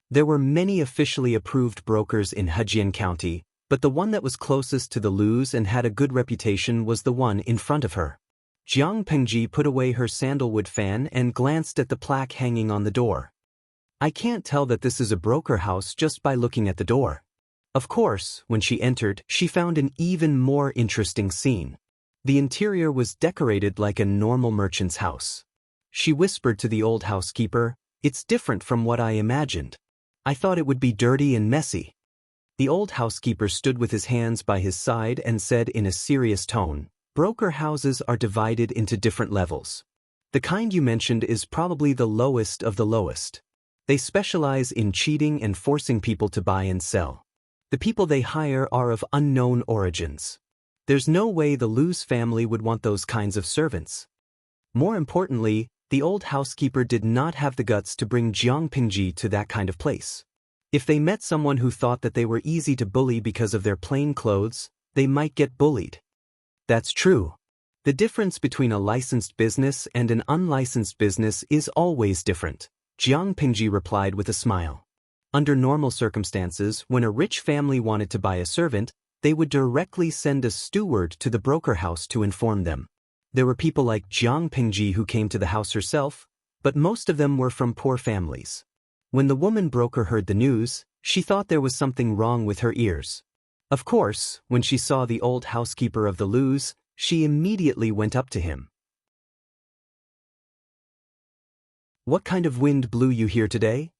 There were many officially approved brokers in Hejian County, but the one that was closest to the Lus and had a good reputation was the one in front of her. Jiang Pingji put away her sandalwood fan and glanced at the plaque hanging on the door. I can't tell that this is a broker house just by looking at the door. Of course, when she entered, she found an even more interesting scene. The interior was decorated like a normal merchant's house. She whispered to the old housekeeper, "It's different from what I imagined. I thought it would be dirty and messy." The old housekeeper stood with his hands by his side and said in a serious tone, "Broker houses are divided into different levels. The kind you mentioned is probably the lowest of the lowest. They specialize in cheating and forcing people to buy and sell. The people they hire are of unknown origins. There's no way the Lu's family would want those kinds of servants." More importantly, the old housekeeper did not have the guts to bring Jiang Pingji to that kind of place. If they met someone who thought that they were easy to bully because of their plain clothes, they might get bullied. That's true. The difference between a licensed business and an unlicensed business is always different, Jiang Pingji replied with a smile. Under normal circumstances, when a rich family wanted to buy a servant, they would directly send a steward to the broker house to inform them. There were people like Jiang Pingji who came to the house herself, but most of them were from poor families. When the woman broker heard the news, she thought there was something wrong with her ears. Of course, when she saw the old housekeeper of the Lus, she immediately went up to him. "What kind of wind blew you here today?"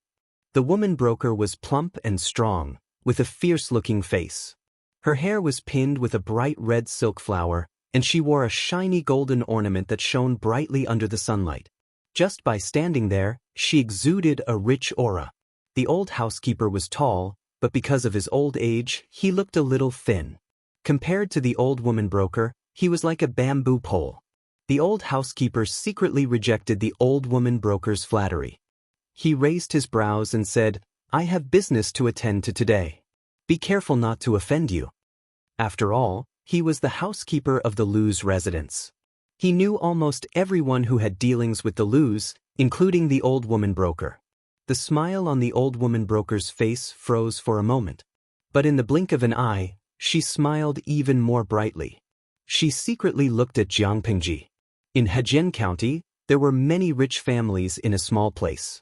The woman broker was plump and strong, with a fierce-looking face. Her hair was pinned with a bright red silk flower, and she wore a shiny golden ornament that shone brightly under the sunlight. Just by standing there, she exuded a rich aura. The old housekeeper was tall, but because of his old age, he looked a little thin. Compared to the old woman broker, he was like a bamboo pole. The old housekeeper secretly rejected the old woman broker's flattery. He raised his brows and said, "I have business to attend to today. Be careful not to offend you." After all, he was the housekeeper of the Lu's residence. He knew almost everyone who had dealings with the Lus, including the old woman broker. The smile on the old woman broker's face froze for a moment. But in the blink of an eye, she smiled even more brightly. She secretly looked at Jiang Pingji. In Hejian County, there were many rich families in a small place.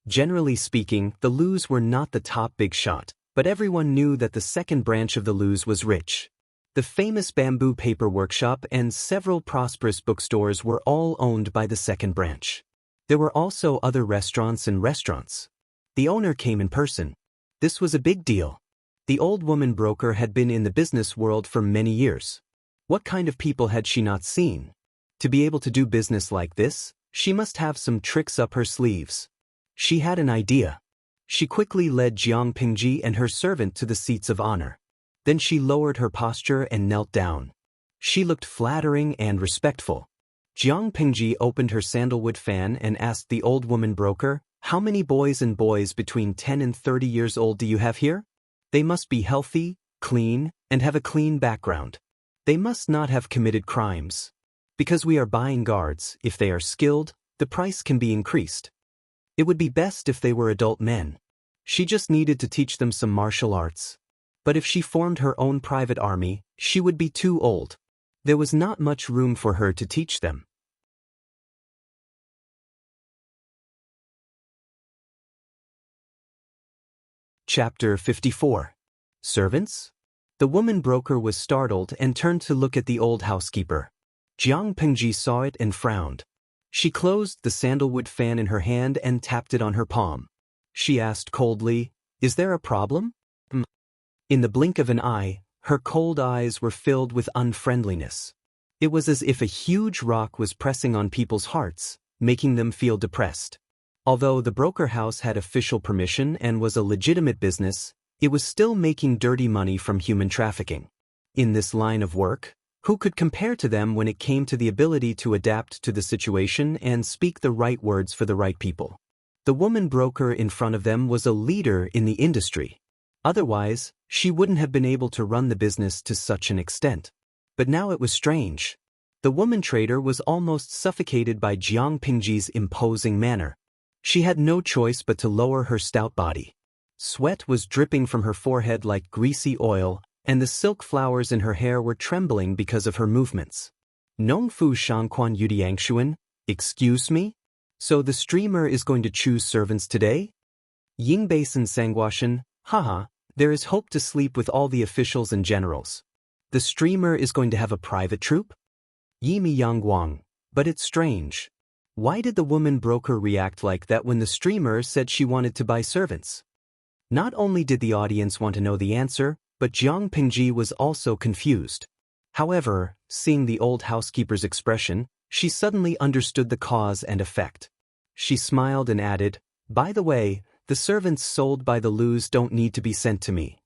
Generally speaking, the Lus were not the top big shot, but everyone knew that the second branch of the Lus was rich. The famous bamboo paper workshop and several prosperous bookstores were all owned by the second branch. There were also other restaurants and restaurants. The owner came in person. This was a big deal. The old woman broker had been in the business world for many years. What kind of people had she not seen? To be able to do business like this, she must have some tricks up her sleeves. She had an idea. She quickly led Jiang Pingji and her servant to the seats of honor. Then she lowered her posture and knelt down. She looked flattering and respectful. Jiang Pingji opened her sandalwood fan and asked the old woman broker, "How many boys between 10 and 30 years old do you have here? They must be healthy, clean, and have a clean background. They must not have committed crimes. Because we are buying guards, if they are skilled, the price can be increased. It would be best if they were adult men. She just needed to teach them some martial arts. But if she formed her own private army, she would be too old. There was not much room for her to teach them." Chapter 54. Servants? The woman broker was startled and turned to look at the old housekeeper. Jiang Pingji saw it and frowned. She closed the sandalwood fan in her hand and tapped it on her palm. She asked coldly, "Is there a problem?" In the blink of an eye, her cold eyes were filled with unfriendliness. It was as if a huge rock was pressing on people's hearts, making them feel depressed. Although the broker house had official permission and was a legitimate business, it was still making dirty money from human trafficking. In this line of work, who could compare to them when it came to the ability to adapt to the situation and speak the right words for the right people? The woman broker in front of them was a leader in the industry. Otherwise, she wouldn't have been able to run the business to such an extent. But now it was strange. The woman trader was almost suffocated by Jiang Pingji's imposing manner. She had no choice but to lower her stout body. Sweat was dripping from her forehead like greasy oil, and the silk flowers in her hair were trembling because of her movements. "Nongfu Shangquan Yudiangshuan, excuse me? So the streamer is going to choose servants today?" Yingbasin Sangwashan, haha, there is hope to sleep with all the officials and generals. The streamer is going to have a private troop? Yimi Yangguang, but it's strange. Why did the woman broker react like that when the streamer said she wanted to buy servants? Not only did the audience want to know the answer, but Jiang Pingji was also confused. However, seeing the old housekeeper's expression, she suddenly understood the cause and effect. She smiled and added, "By the way, the servants sold by the Lus don't need to be sent to me."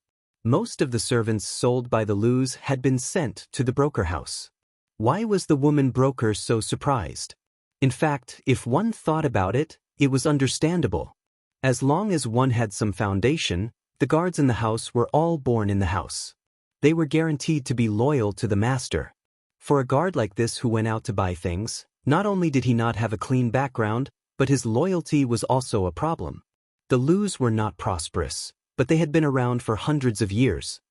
Most of the servants sold by the Lus had been sent to the broker house. Why was the woman broker so surprised? In fact, if one thought about it, it was understandable. As long as one had some foundation, the guards in the house were all born in the house. They were guaranteed to be loyal to the master. For a guard like this who went out to buy things, not only did he not have a clean background, but his loyalty was also a problem. The Lus were not prosperous, but they had been around for hundreds of years.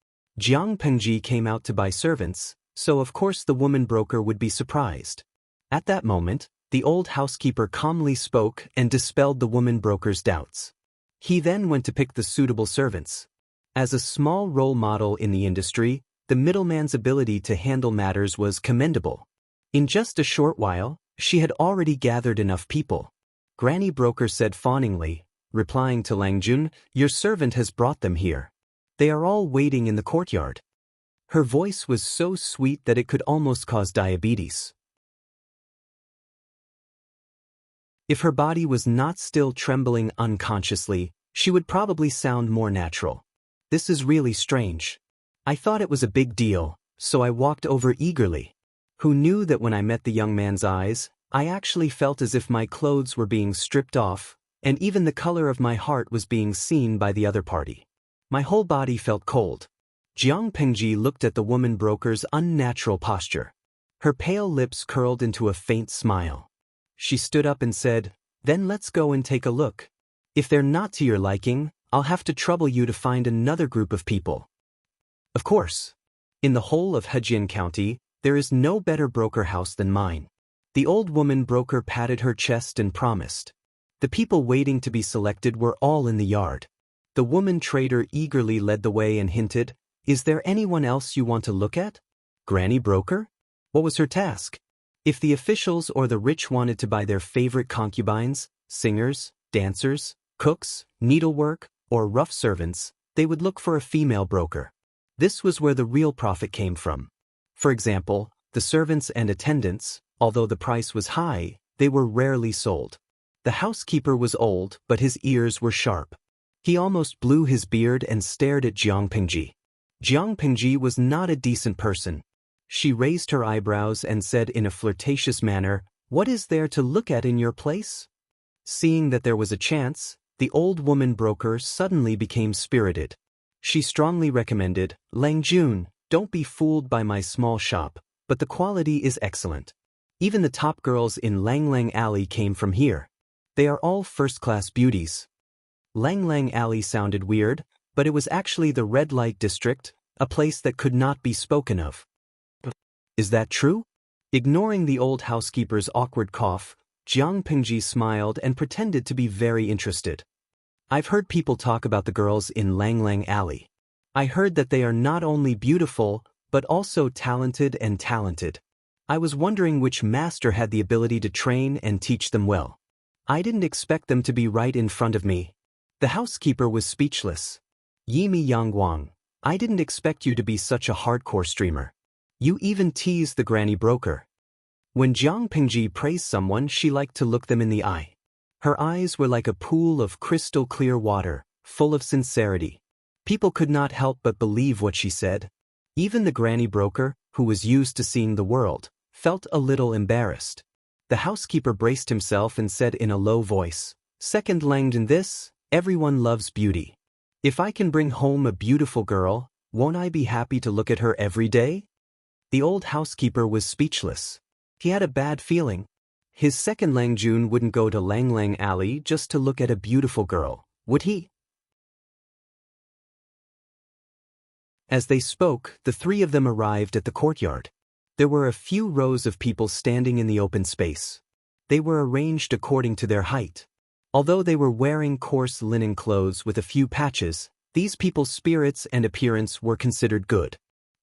Jiang Pengji came out to buy servants, so of course the woman broker would be surprised. At that moment, the old housekeeper calmly spoke and dispelled the woman broker's doubts. He then went to pick the suitable servants. As a small role model in the industry, the middleman's ability to handle matters was commendable. In just a short while, she had already gathered enough people. Granny Broker said fawningly, replying to Langjun, "Your servant has brought them here. They are all waiting in the courtyard." Her voice was so sweet that it could almost cause diabetes. If her body was not still trembling unconsciously, she would probably sound more natural. "This is really strange. I thought it was a big deal, so I walked over eagerly. Who knew that when I met the young man's eyes, I actually felt as if my clothes were being stripped off, and even the color of my heart was being seen by the other party. My whole body felt cold." Jiang Pengji looked at the woman broker's unnatural posture. Her pale lips curled into a faint smile. She stood up and said, "Then let's go and take a look. If they're not to your liking, I'll have to trouble you to find another group of people." Of course. In the whole of Hejian County, there is no better broker house than mine. The old woman broker patted her chest and promised. The people waiting to be selected were all in the yard. The woman trader eagerly led the way and hinted, "Is there anyone else you want to look at?" Granny Broker? What was her task? If the officials or the rich wanted to buy their favorite concubines, singers, dancers, cooks, needlework, or rough servants, they would look for a female broker. This was where the real profit came from. For example, the servants and attendants, Although the price was high, they were rarely sold. The housekeeper was old, but his ears were sharp. He almost blew his beard and stared at Jiang Pingji. Jiang Pingji was not a decent person. She raised her eyebrows and said in a flirtatious manner, "What is there to look at in your place?" Seeing that there was a chance, the old woman broker suddenly became spirited. She strongly recommended, "Lang Jun, don't be fooled by my small shop, but the quality is excellent. Even the top girls in Lang Lang Alley came from here. They are all first-class beauties." Lang Lang Alley sounded weird, but it was actually the red light district, a place that could not be spoken of. "Is that true?" Ignoring the old housekeeper's awkward cough, Jiang Pingji smiled and pretended to be very interested. "I've heard people talk about the girls in Lang Lang Alley. I heard that they are not only beautiful, but also talented. I was wondering which master had the ability to train and teach them well. I didn't expect them to be right in front of me." The housekeeper was speechless. "Yimi Yangwang, I didn't expect you to be such a hardcore streamer. You even teased the granny broker." When Jiang Pingji praised someone, she liked to look them in the eye. Her eyes were like a pool of crystal clear water, full of sincerity. People could not help but believe what she said. Even the granny broker, who was used to seeing the world, felt a little embarrassed. The housekeeper braced himself and said in a low voice, "Second Langdon this, everyone loves beauty. If I can bring home a beautiful girl, won't I be happy to look at her every day?" The old housekeeper was speechless. He had a bad feeling. His second Lang Jun wouldn't go to Lang Lang Alley just to look at a beautiful girl, would he? As they spoke, the three of them arrived at the courtyard. There were a few rows of people standing in the open space. They were arranged according to their height. Although they were wearing coarse linen clothes with a few patches, these people's spirits and appearance were considered good.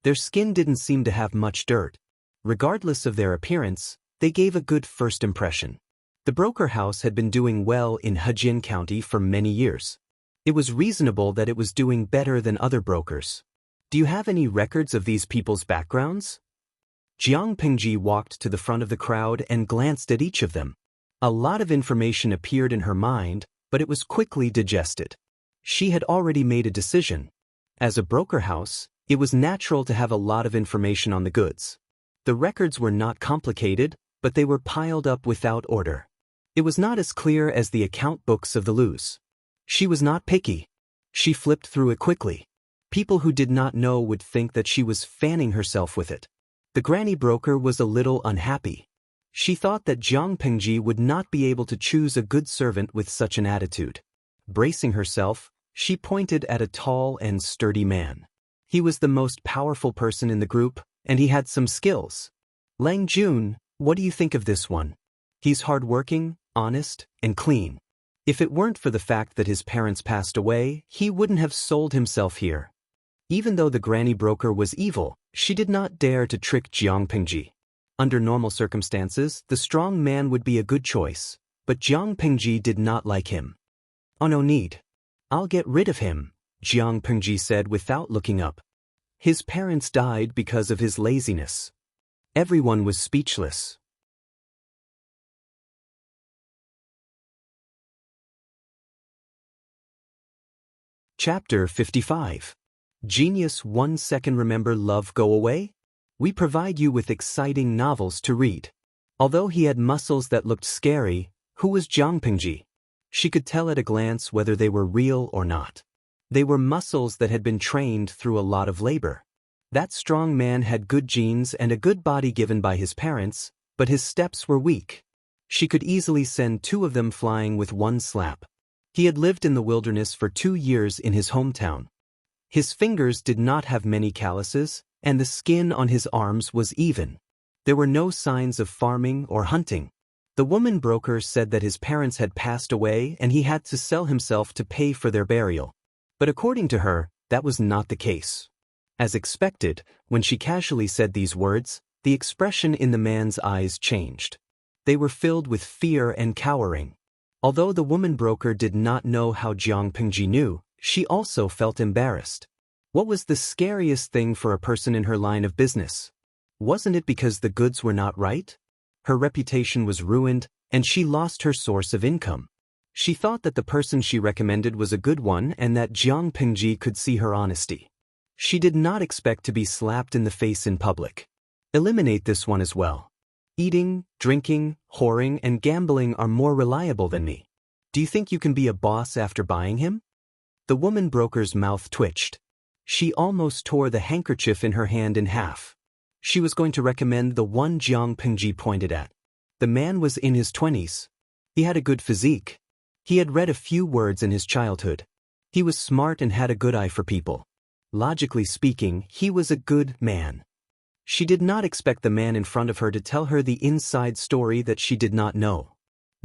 Their skin didn't seem to have much dirt. Regardless of their appearance, they gave a good first impression. The broker house had been doing well in Hejin County for many years. It was reasonable that it was doing better than other brokers. "Do you have any records of these people's backgrounds?" Jiang Pingji walked to the front of the crowd and glanced at each of them. A lot of information appeared in her mind, but it was quickly digested. She had already made a decision. As a broker house, it was natural to have a lot of information on the goods. The records were not complicated, but they were piled up without order. It was not as clear as the account books of the loos. She was not picky. She flipped through it quickly. People who did not know would think that she was fanning herself with it. The granny broker was a little unhappy. She thought that Jiang Pingji would not be able to choose a good servant with such an attitude. Bracing herself, she pointed at a tall and sturdy man. He was the most powerful person in the group, and he had some skills. "Lang Jun, what do you think of this one? He's hardworking, honest, and clean. If it weren't for the fact that his parents passed away, he wouldn't have sold himself here." Even though the granny broker was evil, she did not dare to trick Jiang Pingji. Under normal circumstances, the strong man would be a good choice, but Jiang Pingji did not like him. "Oh, no need. I'll get rid of him," Jiang Pingji said without looking up. His parents died because of his laziness. Everyone was speechless. Chapter 55. Genius 1 second. Remember love go away? We provide you with exciting novels to read. Although he had muscles that looked scary, who was Jiang Pingji? She could tell at a glance whether they were real or not. They were muscles that had been trained through a lot of labor. That strong man had good genes and a good body given by his parents, but his steps were weak. She could easily send two of them flying with one slap. He had lived in the wilderness for 2 years in his hometown. His fingers did not have many calluses, and the skin on his arms was even. There were no signs of farming or hunting. The woman broker said that his parents had passed away and he had to sell himself to pay for their burial. But according to her, that was not the case. As expected, when she casually said these words, the expression in the man's eyes changed. They were filled with fear and cowering. Although the woman broker did not know how Jiang Pingji knew, she also felt embarrassed. What was the scariest thing for a person in her line of business? Wasn't it because the goods were not right? Her reputation was ruined, and she lost her source of income. She thought that the person she recommended was a good one and that Jiang Pingji could see her honesty. She did not expect to be slapped in the face in public. Eliminate this one as well. Eating, drinking, whoring, and gambling are more reliable than me. Do you think you can be a boss after buying him? The woman broker's mouth twitched. She almost tore the handkerchief in her hand in half. She was going to recommend the one Jiang Pingji pointed at. The man was in his 20s. He had a good physique. He had read a few words in his childhood. He was smart and had a good eye for people. Logically speaking, he was a good man. She did not expect the man in front of her to tell her the inside story that she did not know.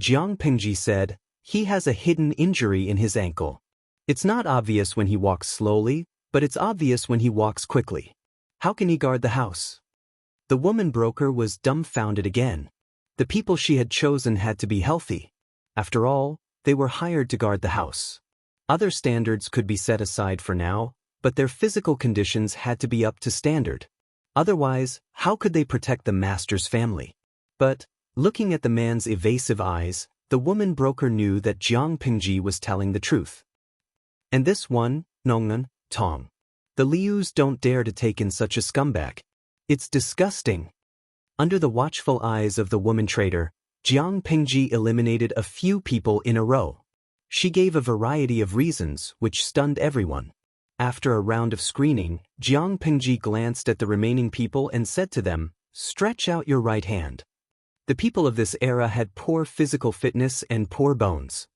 Jiang Pingji said, "He has a hidden injury in his ankle. It's not obvious when he walks slowly, but it's obvious when he walks quickly. How can he guard the house?" The woman broker was dumbfounded again. The people she had chosen had to be healthy. After all, they were hired to guard the house. Other standards could be set aside for now, but their physical conditions had to be up to standard. Otherwise, how could they protect the master's family? But, looking at the man's evasive eyes, the woman broker knew that Jiang Pingji was telling the truth. And this one, Nongnan, Tong. The Lius don't dare to take in such a scumbag. It's disgusting. Under the watchful eyes of the woman trader, Jiang Pingji eliminated a few people in a row. She gave a variety of reasons, which stunned everyone. After a round of screening, Jiang Pingji glanced at the remaining people and said to them, "Stretch out your right hand." The people of this era had poor physical fitness and poor bones.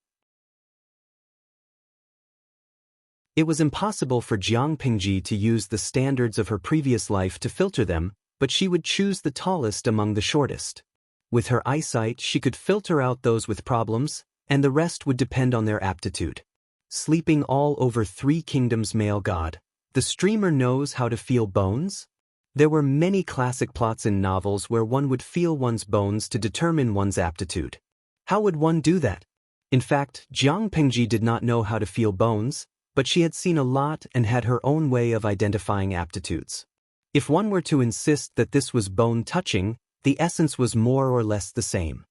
It was impossible for Jiang Pingji to use the standards of her previous life to filter them, but she would choose the tallest among the shortest. With her eyesight, she could filter out those with problems, and the rest would depend on their aptitude. Sleeping all over 3 kingdoms male god, the streamer knows how to feel bones? There were many classic plots in novels where one would feel one's bones to determine one's aptitude. How would one do that? In fact, Jiang Pingji did not know how to feel bones, but she had seen a lot and had her own way of identifying aptitudes. If one were to insist that this was bone touching, the essence was more or less the same.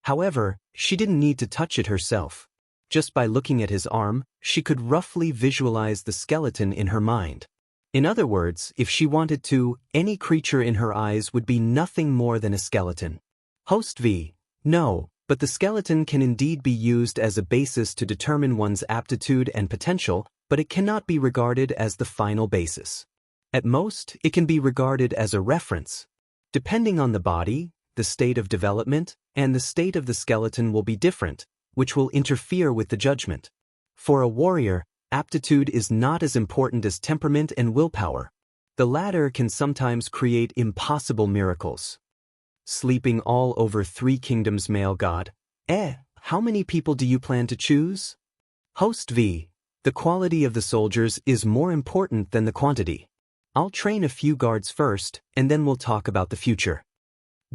However, she didn't need to touch it herself. Just by looking at his arm, she could roughly visualize the skeleton in her mind. In other words, if she wanted to, any creature in her eyes would be nothing more than a skeleton. Host V. No, but the skeleton can indeed be used as a basis to determine one's aptitude and potential, but it cannot be regarded as the final basis. At most, it can be regarded as a reference. Depending on the body, the state of development, and the state of the skeleton will be different, which will interfere with the judgment. For a warrior, aptitude is not as important as temperament and willpower. The latter can sometimes create impossible miracles. Sleeping all over 3 kingdoms male god. How many people do you plan to choose? Host V. The quality of the soldiers is more important than the quantity. I'll train a few guards first, and then we'll talk about the future.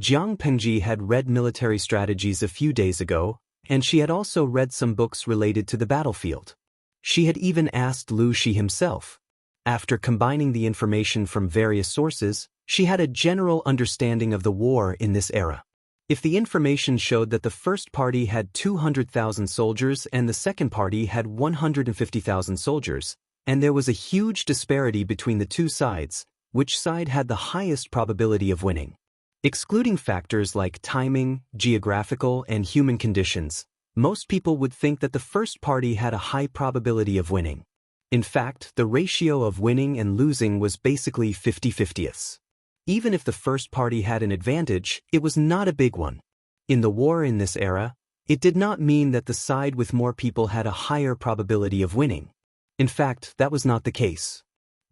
Jiang Pingji had read military strategies a few days ago, and she had also read some books related to the battlefield. She had even asked Lu Shi himself. After combining the information from various sources, she had a general understanding of the war in this era. If the information showed that the first party had 200,000 soldiers and the second party had 150,000 soldiers, and there was a huge disparity between the two sides, which side had the highest probability of winning? Excluding factors like timing, geographical, and human conditions, most people would think that the first party had a high probability of winning. In fact, the ratio of winning and losing was basically 50-50. Even if the first party had an advantage, it was not a big one. In the war in this era, it did not mean that the side with more people had a higher probability of winning. In fact, that was not the case.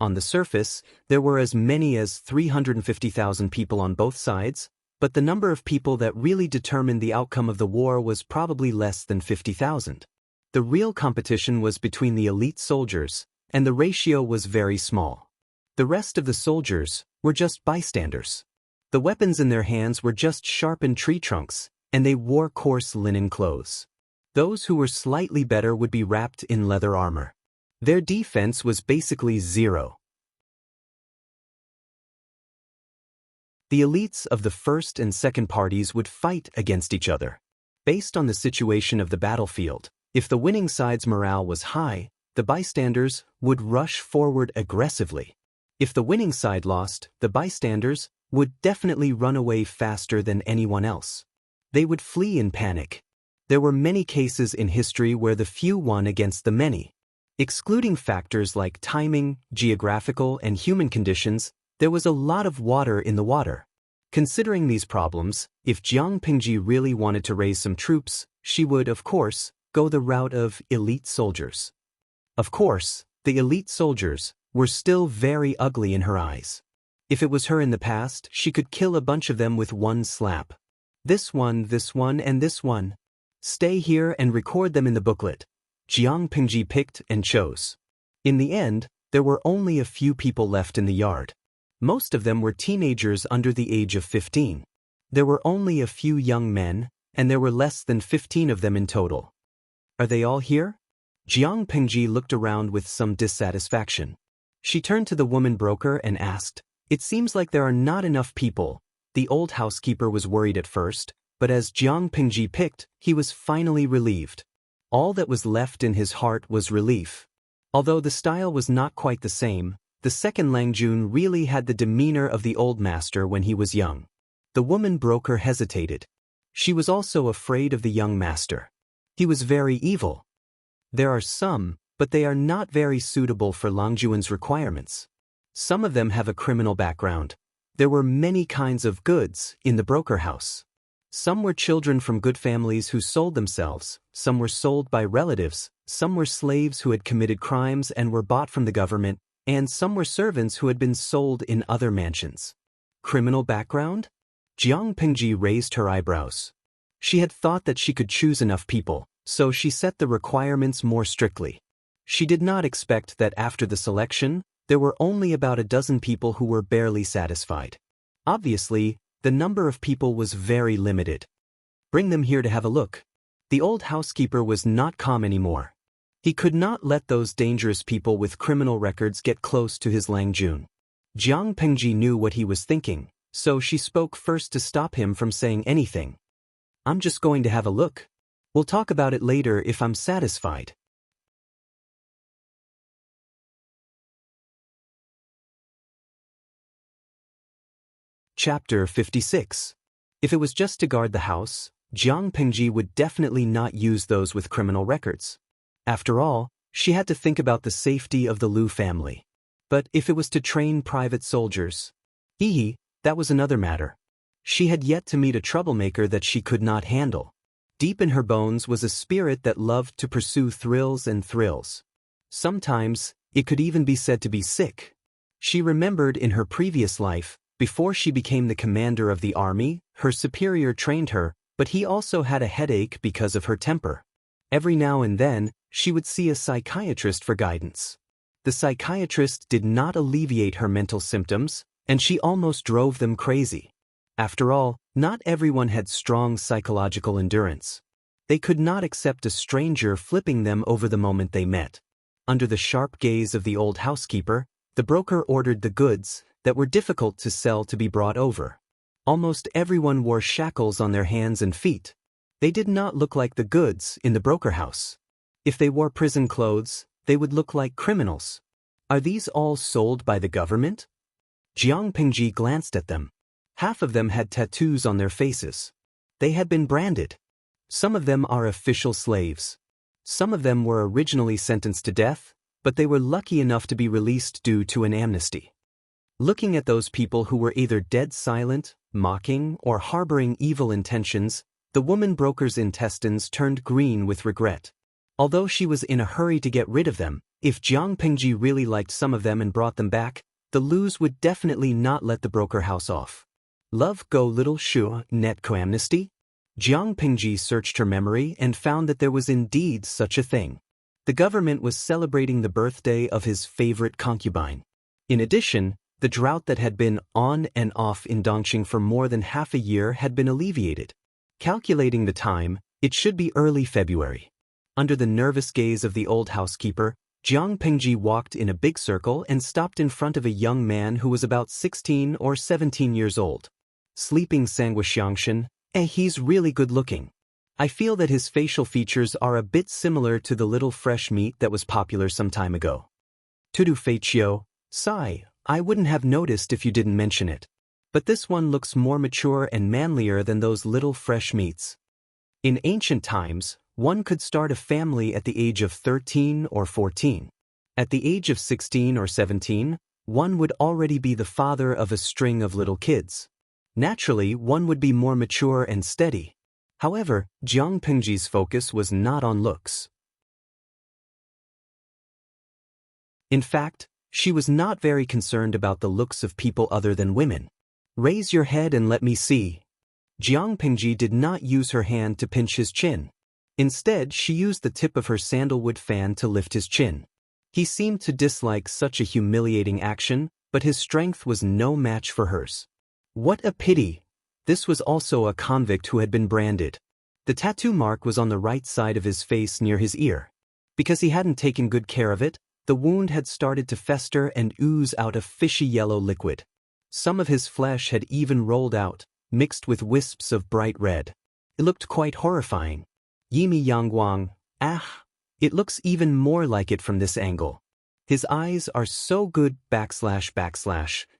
On the surface, there were as many as 350,000 people on both sides, but the number of people that really determined the outcome of the war was probably less than 50,000. The real competition was between the elite soldiers, and the ratio was very small. The rest of the soldiers were just bystanders. The weapons in their hands were just sharpened tree trunks, and they wore coarse linen clothes. Those who were slightly better would be wrapped in leather armor. Their defense was basically zero. The elites of the first and second parties would fight against each other. Based on the situation of the battlefield, if the winning side's morale was high, the bystanders would rush forward aggressively. If the winning side lost, the bystanders would definitely run away faster than anyone else. They would flee in panic. There were many cases in history where the few won against the many. Excluding factors like timing, geographical, and human conditions, there was a lot of water in the water. Considering these problems, if Jiang Pingji really wanted to raise some troops, she would, of course, go the route of elite soldiers. Of course, the elite soldiers were still very ugly in her eyes. If it was her in the past, she could kill a bunch of them with one slap. This one, and this one. Stay here and record them in the booklet. Jiang Pingji picked and chose. In the end, there were only a few people left in the yard. Most of them were teenagers under the age of 15. There were only a few young men, and there were less than 15 of them in total. Are they all here? Jiang Pingji looked around with some dissatisfaction. She turned to the woman broker and asked, "It seems like there are not enough people." The old housekeeper was worried at first, but as Jiang Pingji picked, he was finally relieved. All that was left in his heart was relief. Although the style was not quite the same, the second Langjun really had the demeanor of the old master when he was young. The woman broker hesitated. She was also afraid of the young master. He was very evil. There are some, but they are not very suitable for Langjuan's requirements. Some of them have a criminal background. There were many kinds of goods in the broker house. Some were children from good families who sold themselves, some were sold by relatives, some were slaves who had committed crimes and were bought from the government, and some were servants who had been sold in other mansions. Criminal background? Jiang Pingji raised her eyebrows. She had thought that she could choose enough people, so she set the requirements more strictly. She did not expect that after the selection, there were only about a dozen people who were barely satisfied. Obviously, the number of people was very limited. Bring them here to have a look. The old housekeeper was not calm anymore. He could not let those dangerous people with criminal records get close to his Langjun. Jiang Pingji knew what he was thinking, so she spoke first to stop him from saying anything. "I'm just going to have a look. We'll talk about it later if I'm satisfied." Chapter 56. If it was just to guard the house, Jiang Pingji would definitely not use those with criminal records. After all, she had to think about the safety of the Liu family. But if it was to train private soldiers, that was another matter. She had yet to meet a troublemaker that she could not handle. Deep in her bones was a spirit that loved to pursue thrills and thrills. Sometimes, it could even be said to be sick. She remembered in her previous life, before she became the commander of the army, her superior trained her, but he also had a headache because of her temper. Every now and then, she would see a psychiatrist for guidance. The psychiatrist did not alleviate her mental symptoms, and she almost drove them crazy. After all, not everyone had strong psychological endurance. They could not accept a stranger flipping them over the moment they met. Under the sharp gaze of the old housekeeper, the broker ordered the goods that were difficult to sell to be brought over. Almost everyone wore shackles on their hands and feet. They did not look like the goods in the broker house. If they wore prison clothes, they would look like criminals. Are these all sold by the government? Jiang Pingji glanced at them. Half of them had tattoos on their faces. They had been branded. Some of them are official slaves. Some of them were originally sentenced to death, but they were lucky enough to be released due to an amnesty. Looking at those people who were either dead silent, mocking, or harboring evil intentions, the woman broker's intestines turned green with regret. Although she was in a hurry to get rid of them, if Jiang Pingji really liked some of them and brought them back, the Lus would definitely not let the broker house off. Love go little shu net coamnesty? Jiang Pingji searched her memory and found that there was indeed such a thing. The government was celebrating the birthday of his favorite concubine. In addition, the drought that had been on and off in Dongqing for more than half a year had been alleviated. Calculating the time, it should be early February. Under the nervous gaze of the old housekeeper, Jiang Pingji walked in a big circle and stopped in front of a young man who was about 16 or 17 years old. sleeping Xianxia, he's really good looking. I feel that his facial features are a bit similar to the little fresh meat that was popular some time ago. Tudu Feichio, sigh, I wouldn't have noticed if you didn't mention it. But this one looks more mature and manlier than those little fresh meats. In ancient times, one could start a family at the age of 13 or 14. At the age of 16 or 17, one would already be the father of a string of little kids. Naturally, one would be more mature and steady. However, Jiang Pingji's focus was not on looks. In fact, she was not very concerned about the looks of people other than women. Raise your head and let me see. Jiang Pingji did not use her hand to pinch his chin. Instead, she used the tip of her sandalwood fan to lift his chin. He seemed to dislike such a humiliating action, but his strength was no match for hers. What a pity! This was also a convict who had been branded. The tattoo mark was on the right side of his face near his ear. Because he hadn't taken good care of it, the wound had started to fester and ooze out a fishy yellow liquid. Some of his flesh had even rolled out, mixed with wisps of bright red. It looked quite horrifying. Yimi Yangguang, it looks even more like it from this angle. His eyes are so good /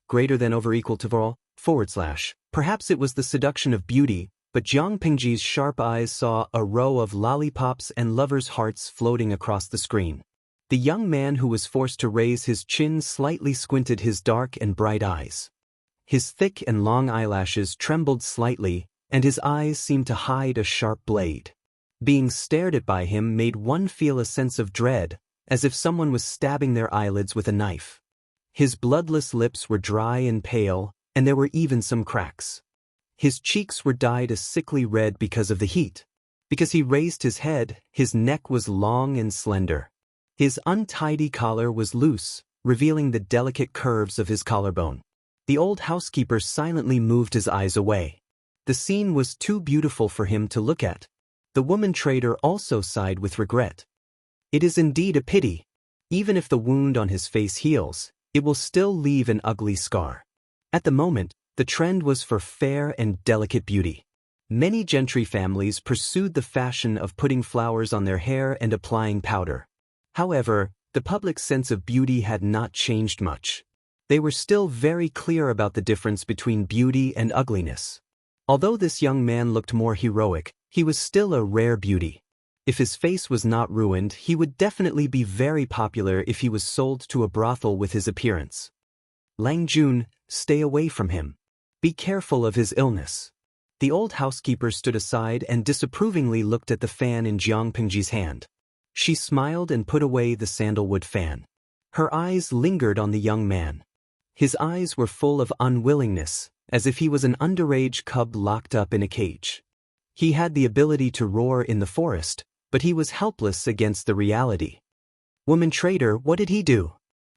greater than over equal to / Perhaps it was the seduction of beauty, but Jiang Pingji's sharp eyes saw a row of lollipops and lovers' hearts floating across the screen. The young man who was forced to raise his chin slightly squinted his dark and bright eyes. His thick and long eyelashes trembled slightly, and his eyes seemed to hide a sharp blade. Being stared at by him made one feel a sense of dread, as if someone was stabbing their eyelids with a knife. His bloodless lips were dry and pale, and there were even some cracks. His cheeks were dyed a sickly red because of the heat. Because he raised his head, his neck was long and slender. His untidy collar was loose, revealing the delicate curves of his collarbone. The old housekeeper silently moved his eyes away. The scene was too beautiful for him to look at. The woman trader also sighed with regret. It is indeed a pity. Even if the wound on his face heals, it will still leave an ugly scar. At the moment, the trend was for fair and delicate beauty. Many gentry families pursued the fashion of putting flowers on their hair and applying powder. However, the public's sense of beauty had not changed much. They were still very clear about the difference between beauty and ugliness. Although this young man looked more heroic, he was still a rare beauty. If his face was not ruined, he would definitely be very popular if he was sold to a brothel with his appearance. Lang Jun, stay away from him. Be careful of his illness. The old housekeeper stood aside and disapprovingly looked at the fan in Jiang Pingji's hand. She smiled and put away the sandalwood fan. Her eyes lingered on the young man. His eyes were full of unwillingness, as if he was an underage cub locked up in a cage. He had the ability to roar in the forest, but he was helpless against the reality. Woman trader, what did he do?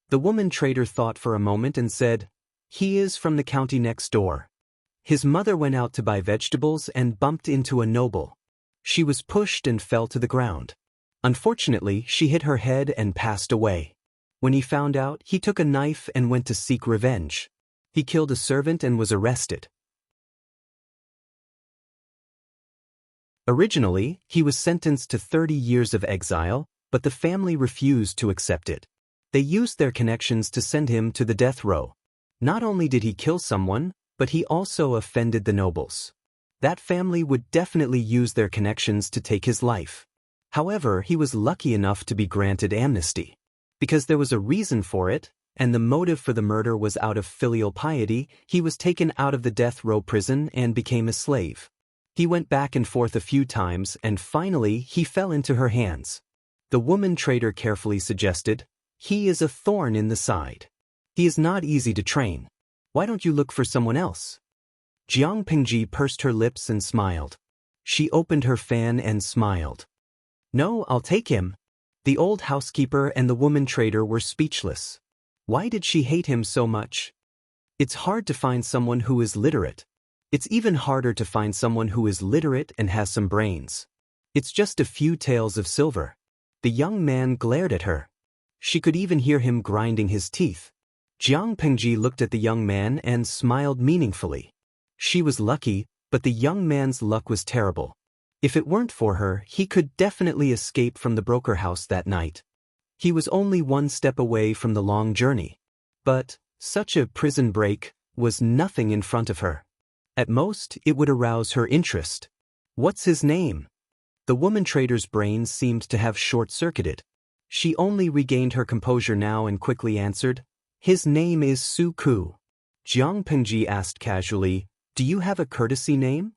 The woman trader thought for a moment and said, he is from the county next door. His mother went out to buy vegetables and bumped into a noble. She was pushed and fell to the ground. Unfortunately, she hit her head and passed away. When he found out, he took a knife and went to seek revenge. He killed a servant and was arrested. Originally, he was sentenced to 30 years of exile, but the family refused to accept it. They used their connections to send him to the death row. Not only did he kill someone, but he also offended the nobles. That family would definitely use their connections to take his life. However, he was lucky enough to be granted amnesty. Because there was a reason for it, and the motive for the murder was out of filial piety, he was taken out of the death row prison and became a slave. He went back and forth a few times and finally he fell into her hands. The woman trader carefully suggested, he is a thorn in the side. He is not easy to train. Why don't you look for someone else? Jiang Pingji pursed her lips and smiled. She opened her fan and smiled. No, I'll take him. The old housekeeper and the woman trader were speechless. Why did she hate him so much? It's hard to find someone who is literate. It's even harder to find someone who is literate and has some brains. It's just a few taels of silver. The young man glared at her. She could even hear him grinding his teeth. Jiang Pingji looked at the young man and smiled meaningfully. She was lucky, but the young man's luck was terrible. If it weren't for her, he could definitely escape from the broker house that night. He was only one step away from the long journey. But such a prison break was nothing in front of her. At most, it would arouse her interest. What's his name? The woman trader's brain seemed to have short-circuited. She only regained her composure now and quickly answered, "His name is Su Ku." Jiang Pengji asked casually, "Do you have a courtesy name?"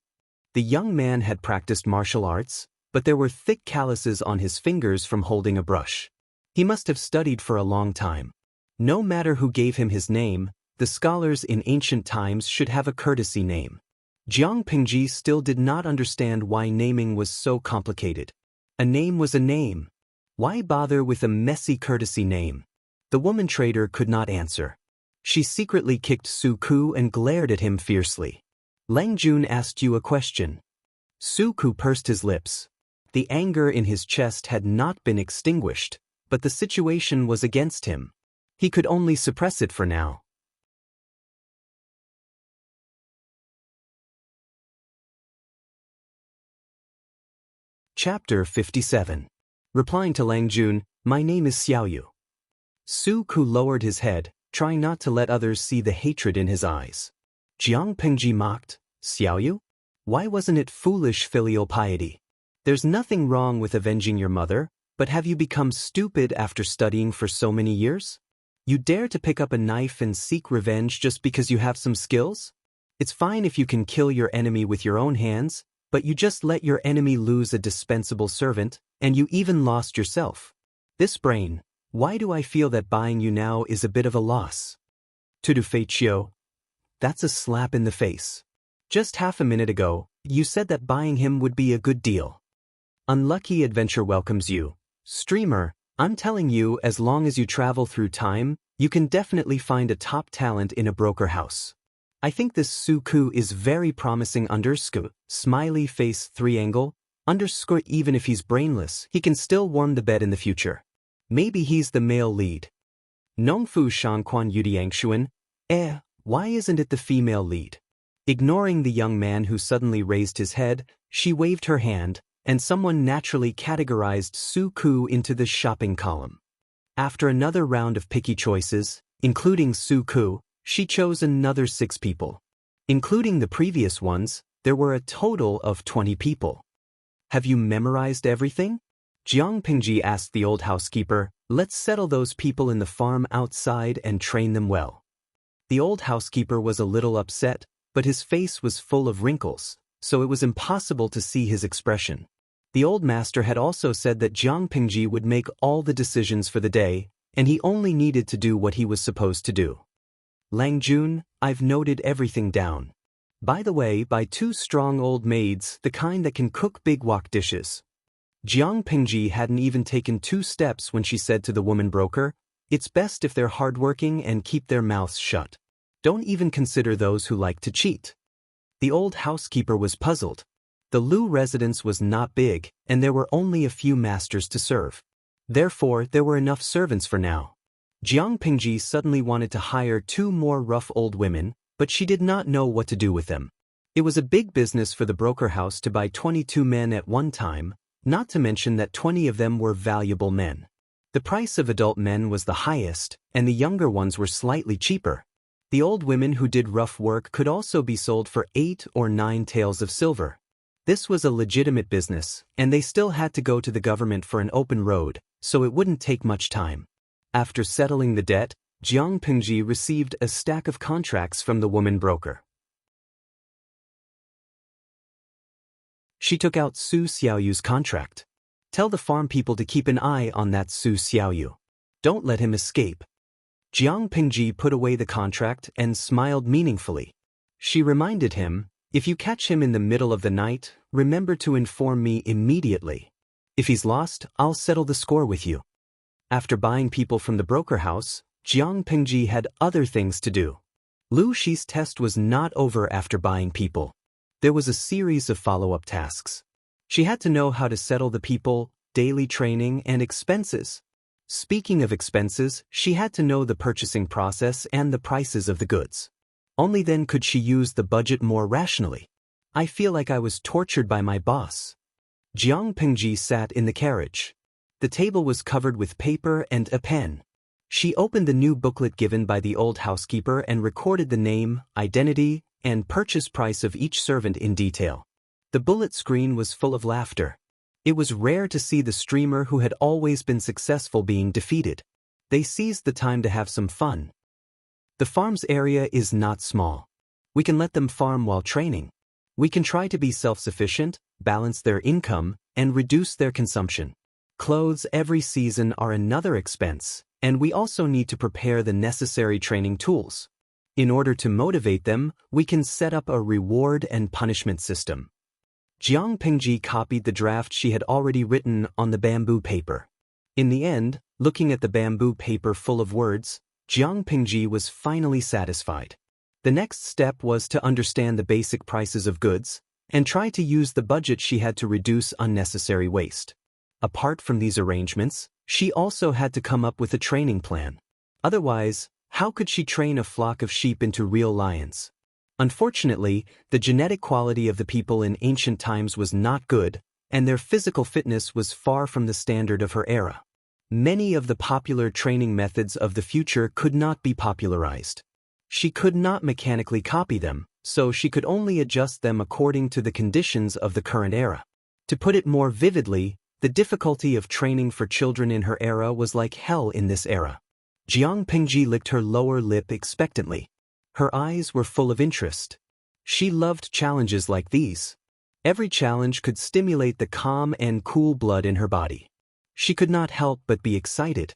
The young man had practiced martial arts, but there were thick calluses on his fingers from holding a brush. He must have studied for a long time. No matter who gave him his name, the scholars in ancient times should have a courtesy name. Jiang Pengji still did not understand why naming was so complicated. A name was a name. Why bother with a messy courtesy name? The woman trader could not answer. She secretly kicked Su Ku and glared at him fiercely. "Lang Jun asked you a question." Su Ku pursed his lips. The anger in his chest had not been extinguished, but the situation was against him. He could only suppress it for now. Chapter 57. Replying to Lang Jun, "My name is Xiaoyu." Su Ku lowered his head, trying not to let others see the hatred in his eyes. Jiang Pengji mocked, "Xiaoyu? Why wasn't it foolish filial piety? There's nothing wrong with avenging your mother, but have you become stupid after studying for so many years? You dare to pick up a knife and seek revenge just because you have some skills? It's fine if you can kill your enemy with your own hands, but you just let your enemy lose a dispensable servant, and you even lost yourself. This brain, why do I feel that buying you now is a bit of a loss?" "Tudu Feichio, that's a slap in the face. Just half a minute ago, you said that buying him would be a good deal." "Unlucky adventure welcomes you. Streamer, I'm telling you, as long as you travel through time, you can definitely find a top talent in a broker house. I think this Su Ku is very promising underscore, smiley face triangle, underscore even if he's brainless, he can still warm the bed in the future. Maybe he's the male lead." Nongfu Shanquan Yudiangshuan, why isn't it the female lead? Ignoring the young man who suddenly raised his head, she waved her hand, and someone naturally categorized Su Ku into the shopping column. After another round of picky choices, including Su Ku, she chose another 6 people. Including the previous ones, there were a total of 20 people. "Have you memorized everything?" Jiang Pengji asked the old housekeeper. "Let's settle those people in the farm outside and train them well." The old housekeeper was a little upset, but his face was full of wrinkles, so it was impossible to see his expression. The old master had also said that Jiang Pengji would make all the decisions for the day, and he only needed to do what he was supposed to do. "Lang Jun, I've noted everything down. By the way, buy 2 strong old maids, the kind that can cook big wok dishes." Jiang Pengji hadn't even taken 2 steps when she said to the woman broker, "It's best if they're hardworking and keep their mouths shut. Don't even consider those who like to cheat." The old housekeeper was puzzled. The Lu residence was not big, and there were only a few masters to serve. Therefore, there were enough servants for now. Jiang Pengji suddenly wanted to hire 2 more rough old women, but she did not know what to do with them. It was a big business for the broker house to buy 22 men at one time, not to mention that 20 of them were valuable men. The price of adult men was the highest, and the younger ones were slightly cheaper. The old women who did rough work could also be sold for 8 or 9 taels of silver. This was a legitimate business, and they still had to go to the government for an open road, so it wouldn't take much time. After settling the debt, Jiang Pengji received a stack of contracts from the woman broker. She took out Su Xiaoyu's contract. "Tell the farm people to keep an eye on that Su Xiaoyu. Don't let him escape." Jiang Pengji put away the contract and smiled meaningfully. She reminded him, "If you catch him in the middle of the night, remember to inform me immediately. If he's lost, I'll settle the score with you." After buying people from the broker house, Jiang Pengji had other things to do. Lu Shi's test was not over after buying people. There was a series of follow-up tasks. She had to know how to settle the people, daily training, and expenses. Speaking of expenses, she had to know the purchasing process and the prices of the goods. Only then could she use the budget more rationally. I feel like I was tortured by my boss. Jiang Pingji sat in the carriage. The table was covered with paper and a pen. She opened the new booklet given by the old housekeeper and recorded the name, identity, and purchase price of each servant in detail. The bullet screen was full of laughter. It was rare to see the streamer who had always been successful being defeated. They seized the time to have some fun. The farm's area is not small. We can let them farm while training. We can try to be self-sufficient, balance their income, and reduce their consumption. Clothes every season are another expense, and we also need to prepare the necessary training tools. In order to motivate them, we can set up a reward and punishment system. Jiang Pingji copied the draft she had already written on the bamboo paper. In the end, looking at the bamboo paper full of words, Jiang Pingji was finally satisfied. The next step was to understand the basic prices of goods and try to use the budget she had to reduce unnecessary waste. Apart from these arrangements, she also had to come up with a training plan. Otherwise, how could she train a flock of sheep into real lions? Unfortunately, the genetic quality of the people in ancient times was not good, and their physical fitness was far from the standard of her era. Many of the popular training methods of the future could not be popularized. She could not mechanically copy them, so she could only adjust them according to the conditions of the current era. To put it more vividly, the difficulty of training for children in her era was like hell in this era. Jiang Pingji licked her lower lip expectantly. Her eyes were full of interest. She loved challenges like these. Every challenge could stimulate the calm and cool blood in her body. She could not help but be excited.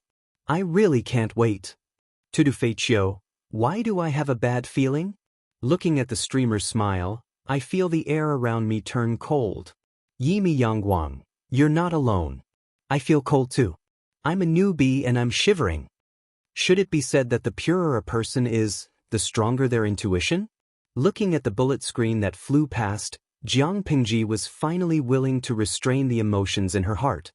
I really can't wait. Tudufeichio, why do I have a bad feeling? Looking at the streamer's smile, I feel the air around me turn cold. Yimi Yangguang, you're not alone. I feel cold too. I'm a newbie and I'm shivering. Should it be said that the purer a person is, the stronger their intuition? Looking at the bullet screen that flew past, Jiang Pingji was finally willing to restrain the emotions in her heart.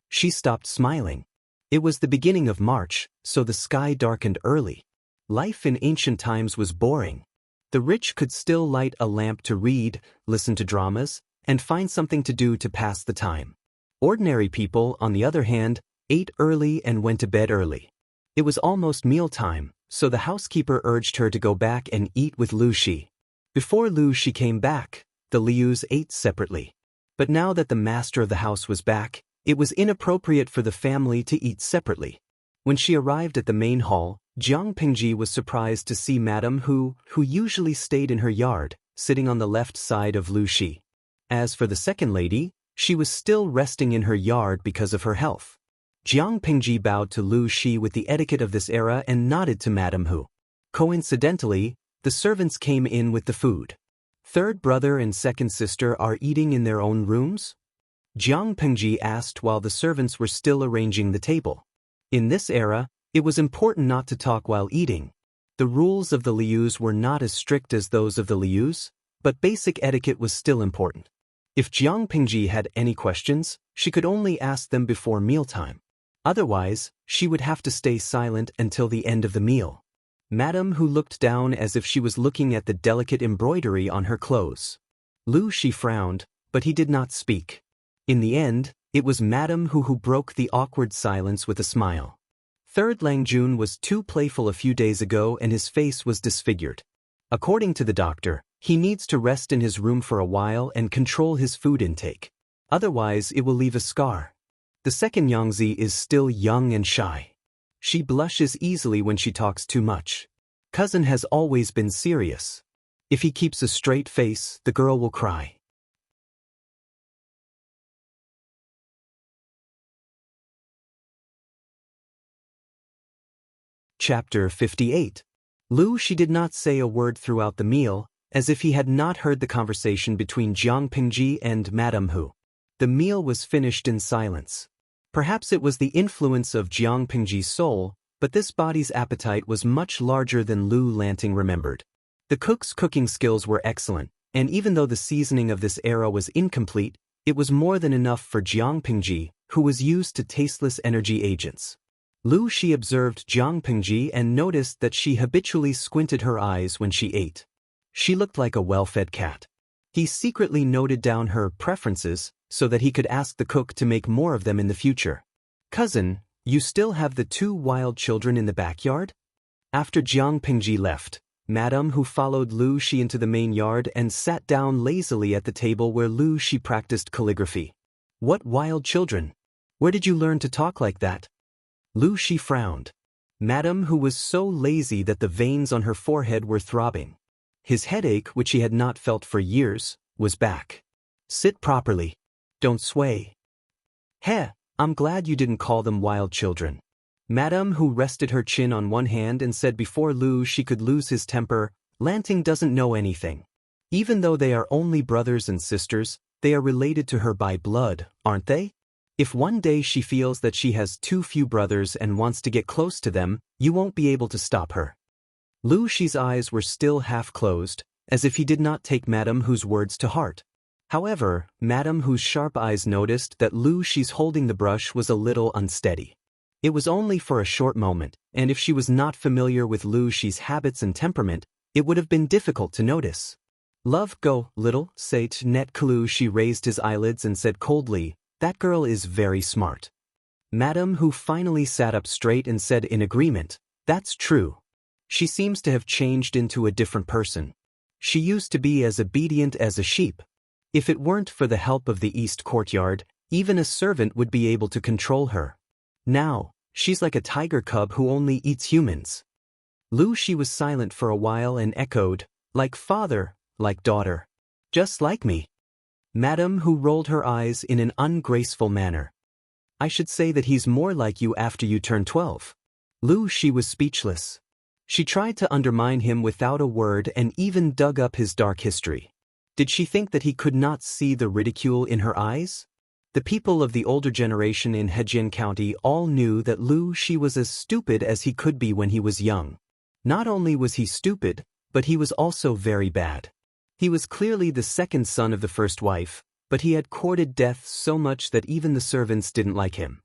She stopped smiling. It was the beginning of March, so the sky darkened early. Life in ancient times was boring. The rich could still light a lamp to read, listen to dramas, and find something to do to pass the time. Ordinary people, on the other hand, ate early and went to bed early. It was almost mealtime, so the housekeeper urged her to go back and eat with Lu Shi. Before Lu Shi came back, the Lius ate separately. But now that the master of the house was back, it was inappropriate for the family to eat separately. When she arrived at the main hall, Jiang Pingji was surprised to see Madame who usually stayed in her yard, sitting on the left side of Lu Shi. As for the second lady, she was still resting in her yard because of her health. Jiang Pingji bowed to Lu Shi with the etiquette of this era and nodded to Madame Hu. Coincidentally, the servants came in with the food. Third brother and second sister are eating in their own rooms? Jiang Pingji asked while the servants were still arranging the table. In this era, it was important not to talk while eating. The rules of the Lius were not as strict as those of the Lius, but basic etiquette was still important. If Jiang Pingji had any questions, she could only ask them before mealtime. Otherwise, she would have to stay silent until the end of the meal. Madame Hu looked down as if she was looking at the delicate embroidery on her clothes. Lu Shi frowned, but he did not speak. In the end, it was Madame Hu broke the awkward silence with a smile. Third Lang Jun was too playful a few days ago and his face was disfigured. According to the doctor, he needs to rest in his room for a while and control his food intake. Otherwise, it will leave a scar. The second Yangzi is still young and shy. She blushes easily when she talks too much. Cousin has always been serious. If he keeps a straight face, the girl will cry. Chapter 58. Lu Shi did not say a word throughout the meal, as if he had not heard the conversation between Jiang Pingji and Madame Hu. The meal was finished in silence. Perhaps it was the influence of Jiang Pingji's soul, but this body's appetite was much larger than Lu Lanting remembered. The cook's cooking skills were excellent, and even though the seasoning of this era was incomplete, it was more than enough for Jiang Pingji, who was used to tasteless energy agents. Lu Shi observed Jiang Pingji and noticed that she habitually squinted her eyes when she ate. She looked like a well-fed cat. He secretly noted down her preferences so that he could ask the cook to make more of them in the future. "Cousin, you still have the 2 wild children in the backyard?" After Jiang Pingji left, Madame Hu followed Lu Shi into the main yard and sat down lazily at the table where Lu Shi practiced calligraphy. "What wild children? Where did you learn to talk like that?" Lu Shi frowned. Madame Hu was so lazy that the veins on her forehead were throbbing. His headache, which he had not felt for years, was back. "Sit properly. Don't sway." "Heh, I'm glad you didn't call them wild children." Madame Hu rested her chin on one hand and said before Lu Shi could lose his temper, "Lanting doesn't know anything. Even though they are only brothers and sisters, they are related to her by blood, aren't they? If one day she feels that she has too few brothers and wants to get close to them, you won't be able to stop her." Lu Shi's eyes were still half closed, as if he did not take Madame Hu's words to heart. However, Madame Hu's sharp eyes noticed that Lu Shi's holding the brush was a little unsteady. It was only for a short moment, and if she was not familiar with Lu Shi's habits and temperament, it would have been difficult to notice. "Love go, little, sate net." Lu Shi raised his eyelids and said coldly, "That girl is very smart." Madame Hu finally sat up straight and said in agreement, "That's true. She seems to have changed into a different person. She used to be as obedient as a sheep. If it weren't for the help of the East Courtyard, even a servant would be able to control her. Now, she's like a tiger cub who only eats humans." Lu Shi was silent for a while and echoed, "Like father, like daughter. Just like me." Madame Hu rolled her eyes in an ungraceful manner. "I should say that he's more like you after you turn 12. Lu Shi was speechless. She tried to undermine him without a word and even dug up his dark history. Did she think that he could not see the ridicule in her eyes? The people of the older generation in Hejian County all knew that Lu Shi was as stupid as he could be when he was young. Not only was he stupid, but he was also very bad. He was clearly the second son of the first wife, but he had courted death so much that even the servants didn't like him.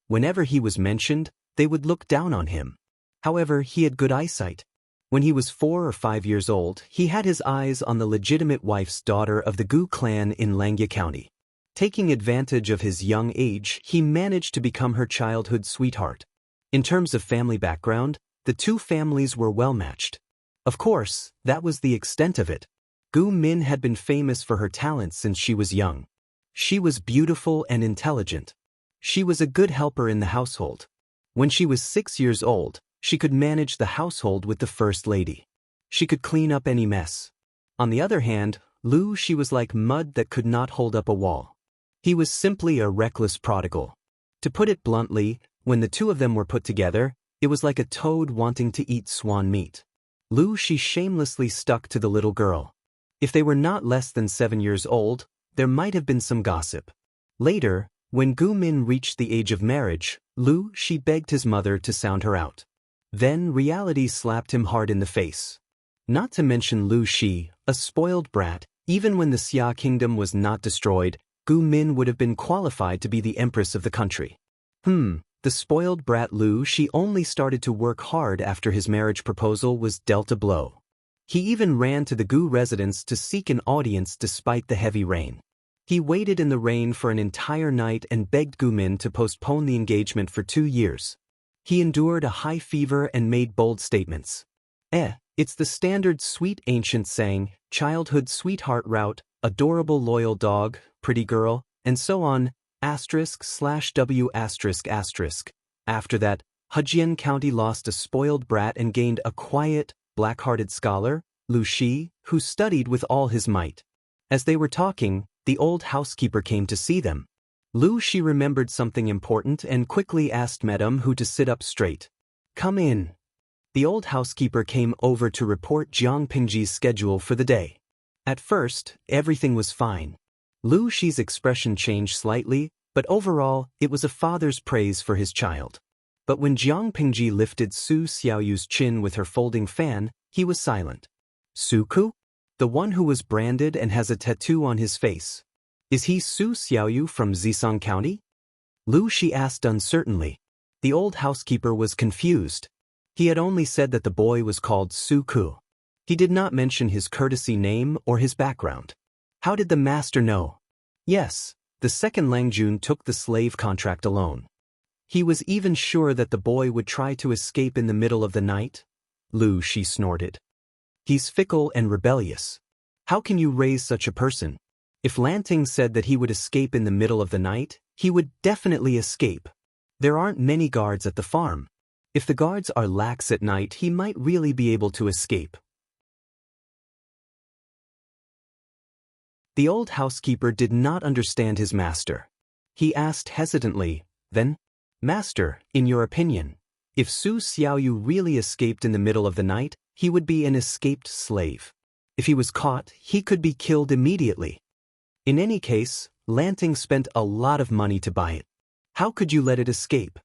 Whenever he was mentioned, they would look down on him. However, he had good eyesight. When he was 4 or 5 years old, he had his eyes on the legitimate wife's daughter of the Gu clan in Langia County. Taking advantage of his young age, he managed to become her childhood sweetheart. In terms of family background, the 2 families were well matched. Of course, that was the extent of it. Gu Min had been famous for her talents since she was young. She was beautiful and intelligent. She was a good helper in the household. When she was 6 years old, she could manage the household with the first lady. She could clean up any mess. On the other hand, Lu Shi was like mud that could not hold up a wall. He was simply a reckless prodigal. To put it bluntly, when the 2 of them were put together, it was like a toad wanting to eat swan meat. Lu Shi shamelessly stuck to the little girl. If they were not less than 7 years old, there might have been some gossip. Later, when Gu Min reached the age of marriage, Lu Shi begged his mother to sound her out. Then reality slapped him hard in the face. Not to mention Lu Shi, a spoiled brat, even when the Xia kingdom was not destroyed, Gu Min would have been qualified to be the empress of the country. The spoiled brat Lu Shi only started to work hard after his marriage proposal was dealt a blow. He even ran to the Gu residence to seek an audience despite the heavy rain. He waited in the rain for an entire night and begged Gu Min to postpone the engagement for 2 years. He endured a high fever and made bold statements. It's the standard sweet ancient saying, childhood sweetheart route, adorable loyal dog, pretty girl, and so on, */w***. After that, Hejian County lost a spoiled brat and gained a quiet, black-hearted scholar, Lu Shi, who studied with all his might. As they were talking, the old housekeeper came to see them. Lu Shi remembered something important and quickly asked Madame Hu to sit up straight. "Come in." The old housekeeper came over to report Jiang Pingji's schedule for the day. At first, everything was fine. Lu Shi's expression changed slightly, but overall, it was a father's praise for his child. But when Jiang Pingji lifted Su Xiaoyu's chin with her folding fan, he was silent. "Suku? The one who was branded and has a tattoo on his face. Is he Su Xiaoyu from Zisong County?" Lu she asked uncertainly. The old housekeeper was confused. He had only said that the boy was called Su Ku. He did not mention his courtesy name or his background. How did the master know? Yes, the second Lang Jun took the slave contract alone. He was even sure that the boy would try to escape in the middle of the night. Lu she snorted. He's fickle and rebellious. How can you raise such a person? If Lanting said that he would escape in the middle of the night, he would definitely escape. There aren't many guards at the farm. If the guards are lax at night, he might really be able to escape. The old housekeeper did not understand his master. He asked hesitantly, then, Master, in your opinion, if Su Xiaoyu really escaped in the middle of the night, he would be an escaped slave. If he was caught, he could be killed immediately. In any case, Lanting spent a lot of money to buy it. How could you let it escape?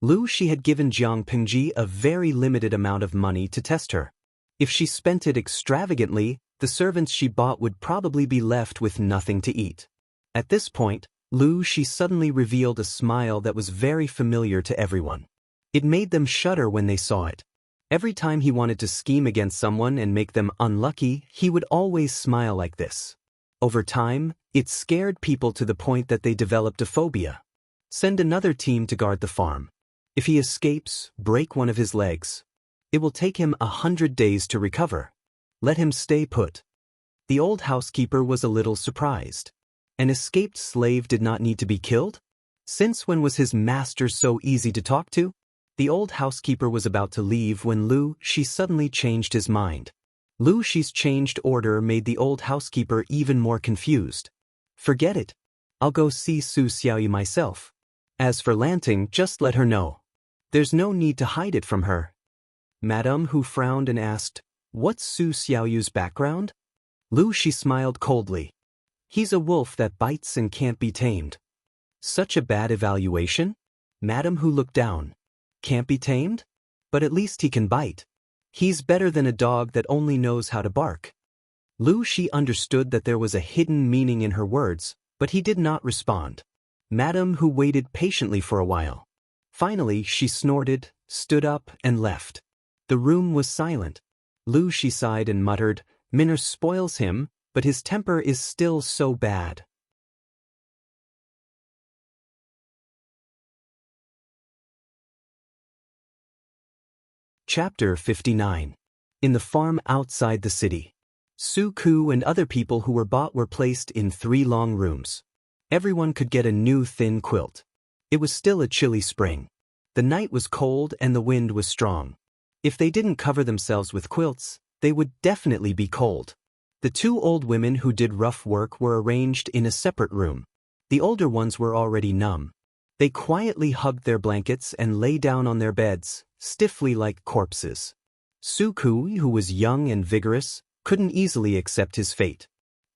Lu she had given Jiang Pingji a very limited amount of money to test her. If she spent it extravagantly, the servants she bought would probably be left with nothing to eat. At this point, Lu she suddenly revealed a smile that was very familiar to everyone. It made them shudder when they saw it. Every time he wanted to scheme against someone and make them unlucky, he would always smile like this. Over time, it scared people to the point that they developed a phobia. Send another team to guard the farm. If he escapes, break one of his legs. It will take him 100 days to recover. Let him stay put. The old housekeeper was a little surprised. An escaped slave did not need to be killed? Since when was his master so easy to talk to? The old housekeeper was about to leave when Lu she suddenly changed his mind. Lu she's changed order made the old housekeeper even more confused. Forget it. I'll go see Su Xiaoyu myself. As for Lanting, just let her know. There's no need to hide it from her. Madame Hu frowned and asked, What's Su Xiaoyu's background? Lu she smiled coldly. He's a wolf that bites and can't be tamed. Such a bad evaluation? Madame Hu looked down. Can't be tamed? But at least he can bite. He's better than a dog that only knows how to bark. Lu she understood that there was a hidden meaning in her words, but he did not respond. Madame Hu waited patiently for a while. Finally, she snorted, stood up, and left. The room was silent. Lu she sighed and muttered, Minner spoils him, but his temper is still so bad. Chapter 59. In the farm outside the city. Su Ku and other people who were bought were placed in 3 long rooms. Everyone could get a new thin quilt. It was still a chilly spring. The night was cold and the wind was strong. If they didn't cover themselves with quilts, they would definitely be cold. The 2 old women who did rough work were arranged in a separate room. The older ones were already numb. They quietly hugged their blankets and lay down on their beds, stiffly like corpses. Su Ku, who was young and vigorous, couldn't easily accept his fate.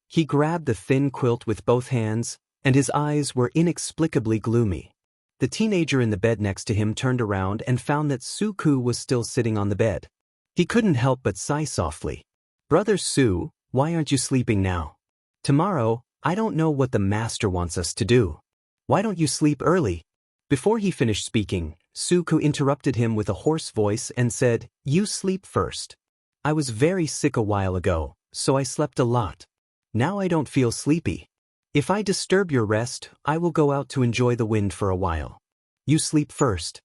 He grabbed the thin quilt with both hands, and his eyes were inexplicably gloomy. The teenager in the bed next to him turned around and found that Su Ku was still sitting on the bed. He couldn't help but sigh softly. Brother Su, why aren't you sleeping now? Tomorrow, I don't know what the master wants us to do. Why don't you sleep early? Before he finished speaking, Su Ku interrupted him with a hoarse voice and said, You sleep first. I was very sick a while ago, so I slept a lot. Now I don't feel sleepy. If I disturb your rest, I will go out to enjoy the wind for a while. You sleep first.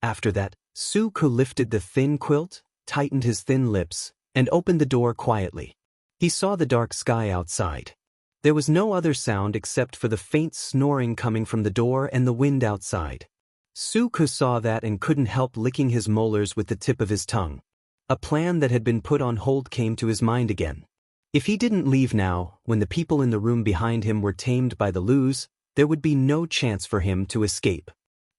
After that, Su Ku lifted the thin quilt, tightened his thin lips, and opened the door quietly. He saw the dark sky outside. There was no other sound except for the faint snoring coming from the door and the wind outside. Su Ku saw that and couldn't help licking his molars with the tip of his tongue. A plan that had been put on hold came to his mind again. If he didn't leave now, when the people in the room behind him were tamed by the Lus, there would be no chance for him to escape.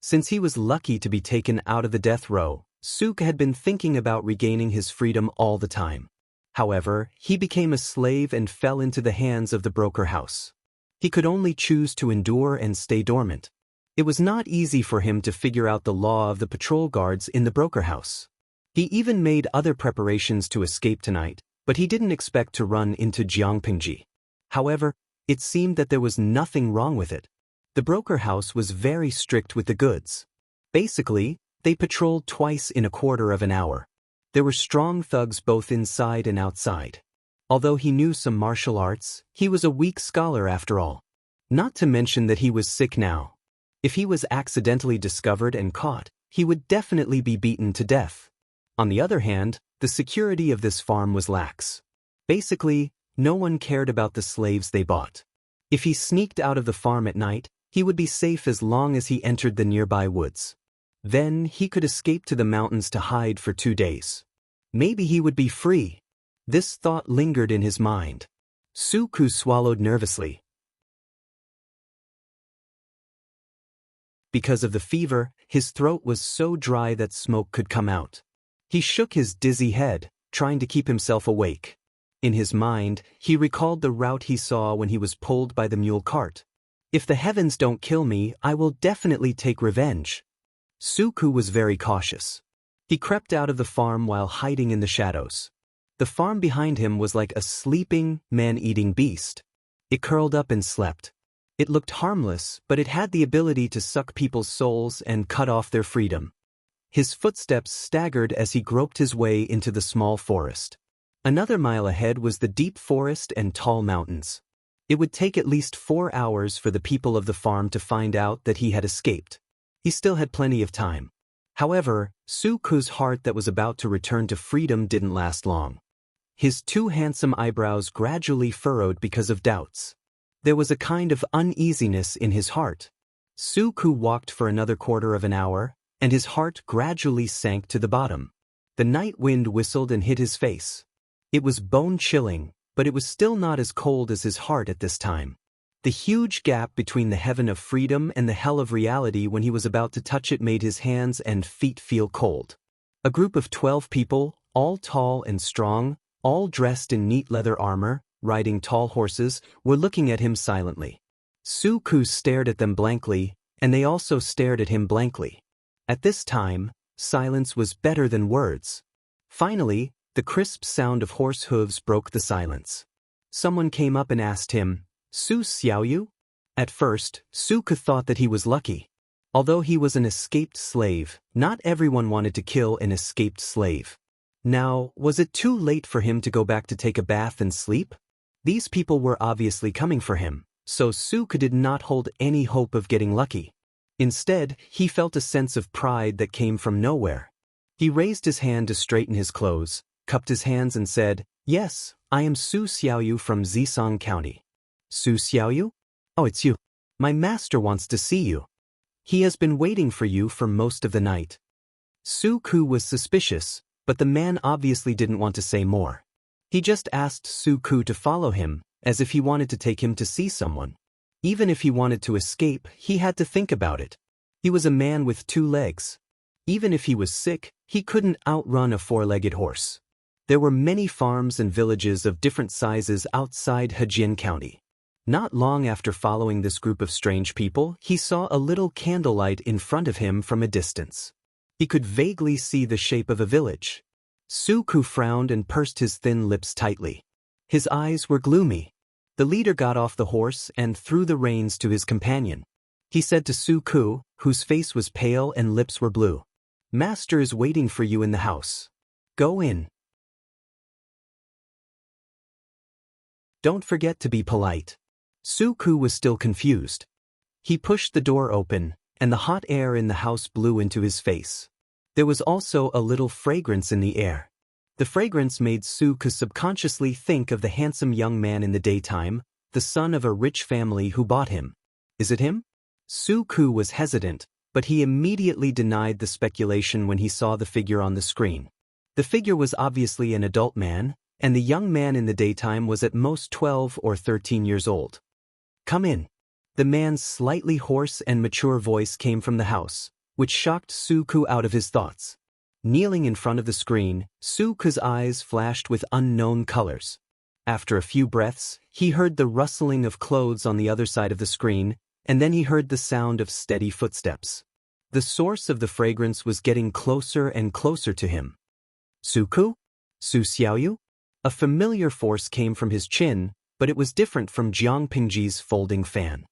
Since he was lucky to be taken out of the death row, Su Ku had been thinking about regaining his freedom all the time. However, he became a slave and fell into the hands of the broker house. He could only choose to endure and stay dormant. It was not easy for him to figure out the law of the patrol guards in the broker house. He even made other preparations to escape tonight, but he didn't expect to run into Jiang Pingji. However, it seemed that there was nothing wrong with it. The broker house was very strict with the goods. Basically, they patrolled twice in a quarter of an hour. There were strong thugs both inside and outside. Although he knew some martial arts, he was a weak scholar after all. Not to mention that he was sick now. If he was accidentally discovered and caught, he would definitely be beaten to death. On the other hand, the security of this farm was lax. Basically, no one cared about the slaves they bought. If he sneaked out of the farm at night, he would be safe as long as he entered the nearby woods. Then he could escape to the mountains to hide for 2 days. Maybe he would be free. This thought lingered in his mind. Suku swallowed nervously. Because of the fever, his throat was so dry that smoke could come out. He shook his dizzy head, trying to keep himself awake. In his mind, he recalled the route he saw when he was pulled by the mule cart. If the heavens don't kill me, I will definitely take revenge. Suku was very cautious. He crept out of the farm while hiding in the shadows. The farm behind him was like a sleeping, man-eating beast. It curled up and slept. It looked harmless, but it had the ability to suck people's souls and cut off their freedom. His footsteps staggered as he groped his way into the small forest. Another mile ahead was the deep forest and tall mountains. It would take at least 4 hours for the people of the farm to find out that he had escaped. He still had plenty of time. However, Suku's heart that was about to return to freedom didn't last long. His 2 handsome eyebrows gradually furrowed because of doubts. There was a kind of uneasiness in his heart. Suku walked for another quarter of an hour, and his heart gradually sank to the bottom. The night wind whistled and hit his face. It was bone-chilling, but it was still not as cold as his heart at this time. The huge gap between the heaven of freedom and the hell of reality when he was about to touch it made his hands and feet feel cold. A group of 12 people, all tall and strong, all dressed in neat leather armor, riding tall horses, were looking at him silently. Suku stared at them blankly, and they also stared at him blankly. At this time, silence was better than words. Finally, the crisp sound of horse hooves broke the silence. Someone came up and asked him, "Su Xiaoyu?" At first, Suku thought that he was lucky. Although he was an escaped slave, not everyone wanted to kill an escaped slave. Now, was it too late for him to go back to take a bath and sleep? These people were obviously coming for him, so Suku did not hold any hope of getting lucky. Instead, he felt a sense of pride that came from nowhere. He raised his hand to straighten his clothes, cupped his hands and said, "Yes, I am Su Xiaoyu from Zisong County." "Su Xiaoyu? Oh, it's you. My master wants to see you. He has been waiting for you for most of the night." Suku was suspicious, but the man obviously didn't want to say more. He just asked Suku to follow him, as if he wanted to take him to see someone. Even if he wanted to escape, he had to think about it. He was a man with 2 legs. Even if he was sick, he couldn't outrun a 4-legged horse. There were many farms and villages of different sizes outside Hejian County. Not long after following this group of strange people, he saw a little candlelight in front of him from a distance. He could vaguely see the shape of a village. Suku frowned and pursed his thin lips tightly. His eyes were gloomy. The leader got off the horse and threw the reins to his companion. He said to Suku, whose face was pale and lips were blue, "Master is waiting for you in the house. Go in. Don't forget to be polite." Suku was still confused. He pushed the door open, and the hot air in the house blew into his face. There was also a little fragrance in the air. The fragrance made Suku subconsciously think of the handsome young man in the daytime, the son of a rich family who bought him. Is it him? Suku was hesitant, but he immediately denied the speculation when he saw the figure on the screen. The figure was obviously an adult man, and the young man in the daytime was at most 12 or 13 years old. "Come in." The man's slightly hoarse and mature voice came from the house, which shocked Suku out of his thoughts. Kneeling in front of the screen, Suku's eyes flashed with unknown colors. After a few breaths, he heard the rustling of clothes on the other side of the screen, and then he heard the sound of steady footsteps. The source of the fragrance was getting closer and closer to him. "Suku? Su Xiaoyu?" A familiar force came from his chin, but it was different from Jiang Pingji's folding fan.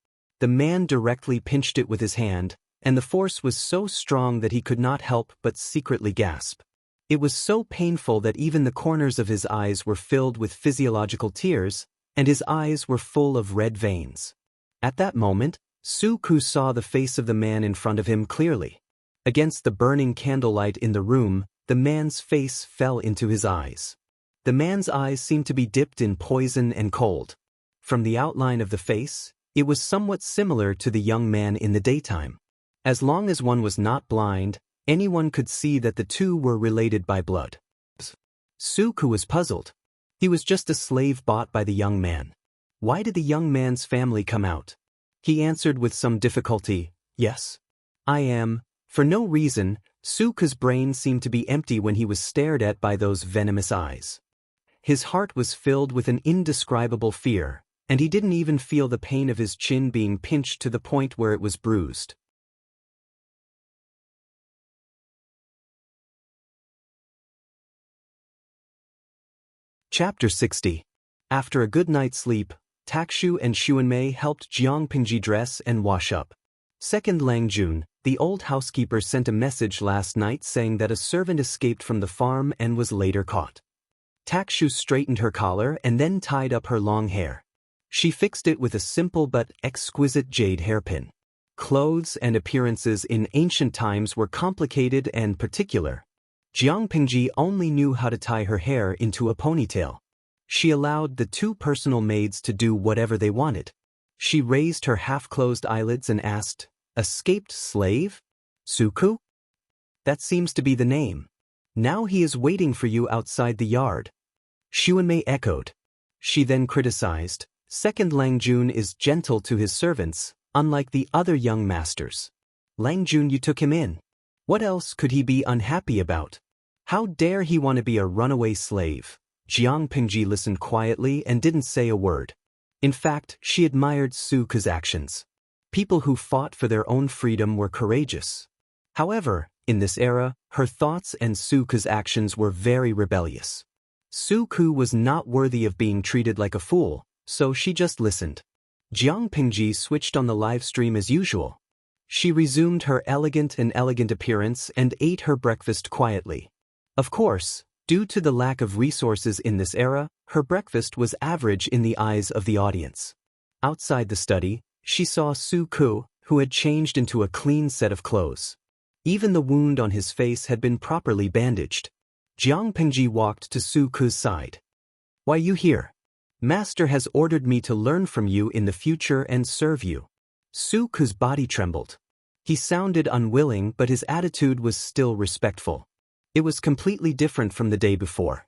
The man directly pinched it with his hand, and the force was so strong that he could not help but secretly gasp. It was so painful that even the corners of his eyes were filled with physiological tears, and his eyes were full of red veins. At that moment, Su-ku saw the face of the man in front of him clearly. Against the burning candlelight in the room, the man's face fell into his eyes. The man's eyes seemed to be dipped in poison and cold. From the outline of the face, it was somewhat similar to the young man in the daytime. As long as one was not blind, anyone could see that the two were related by blood. Su-ku was puzzled. He was just a slave bought by the young man. Why did the young man's family come out? He answered with some difficulty, "Yes, I am." For no reason, Su-ku's brain seemed to be empty when he was stared at by those venomous eyes. His heart was filled with an indescribable fear, and he didn't even feel the pain of his chin being pinched to the point where it was bruised. Chapter 60. After a good night's sleep, Takshu and Xuanmei helped Jiang Pingji dress and wash up. Second Lang Jun, the old housekeeper, sent a message last night saying that a servant escaped from the farm and was later caught. Takshu straightened her collar and then tied up her long hair. She fixed it with a simple but exquisite jade hairpin. Clothes and appearances in ancient times were complicated and particular. Jiang Pingji only knew how to tie her hair into a ponytail. She allowed the two personal maids to do whatever they wanted. She raised her half-closed eyelids and asked, "Escaped slave? Su-ku? That seems to be the name. Now he is waiting for you outside the yard." Xuanmei echoed. She then criticized, "Second Lang Jun is gentle to his servants, unlike the other young masters. Lang Jun, you took him in. What else could he be unhappy about? How dare he want to be a runaway slave?" Jiang Pingji listened quietly and didn't say a word. In fact, she admired Su-ku's actions. People who fought for their own freedom were courageous. However, in this era, her thoughts and Su-ku's actions were very rebellious. Su-ku was not worthy of being treated like a fool, so she just listened. Jiang Pingji switched on the live stream as usual. She resumed her elegant appearance and ate her breakfast quietly. Of course, due to the lack of resources in this era, her breakfast was average in the eyes of the audience. Outside the study, she saw Su-ku, who had changed into a clean set of clothes. Even the wound on his face had been properly bandaged. Jiang Pingji walked to Su-ku's side. "Why you here? Master has ordered me to learn from you in the future and serve you." Su-ku's body trembled. He sounded unwilling, but his attitude was still respectful. It was completely different from the day before.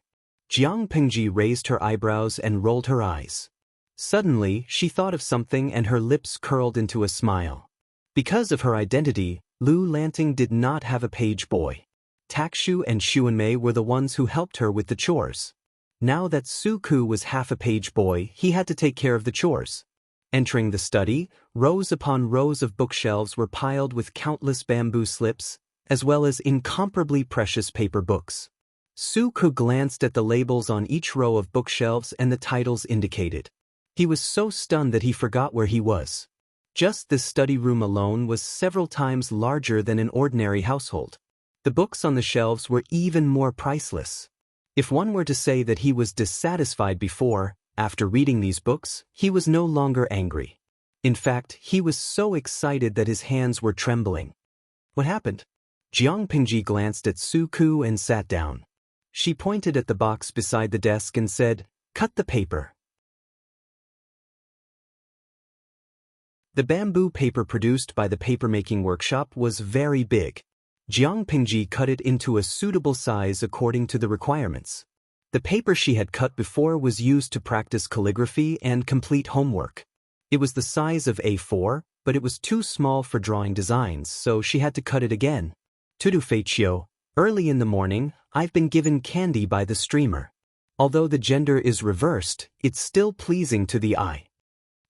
Jiang Pingji raised her eyebrows and rolled her eyes. Suddenly, she thought of something and her lips curled into a smile. Because of her identity, Lu Lanting did not have a page boy. Takshu and Xuanmei were the ones who helped her with the chores. Now that Su-ku was half a page boy, he had to take care of the chores. Entering the study, rows upon rows of bookshelves were piled with countless bamboo slips, as well as incomparably precious paper books. Su-ku glanced at the labels on each row of bookshelves and the titles indicated. He was so stunned that he forgot where he was. Just this study room alone was several times larger than an ordinary household. The books on the shelves were even more priceless. If one were to say that he was dissatisfied before, after reading these books, he was no longer angry. In fact, he was so excited that his hands were trembling. What happened? Jiang Pingji glanced at Su-ku and sat down. She pointed at the box beside the desk and said, "Cut the paper." The bamboo paper produced by the papermaking workshop was very big. Jiang Pingji cut it into a suitable size according to the requirements. The paper she had cut before was used to practice calligraphy and complete homework. It was the size of A4, but it was too small for drawing designs, so she had to cut it again. Tudu Feichio, early in the morning, I've been given candy by the streamer. Although the gender is reversed, it's still pleasing to the eye.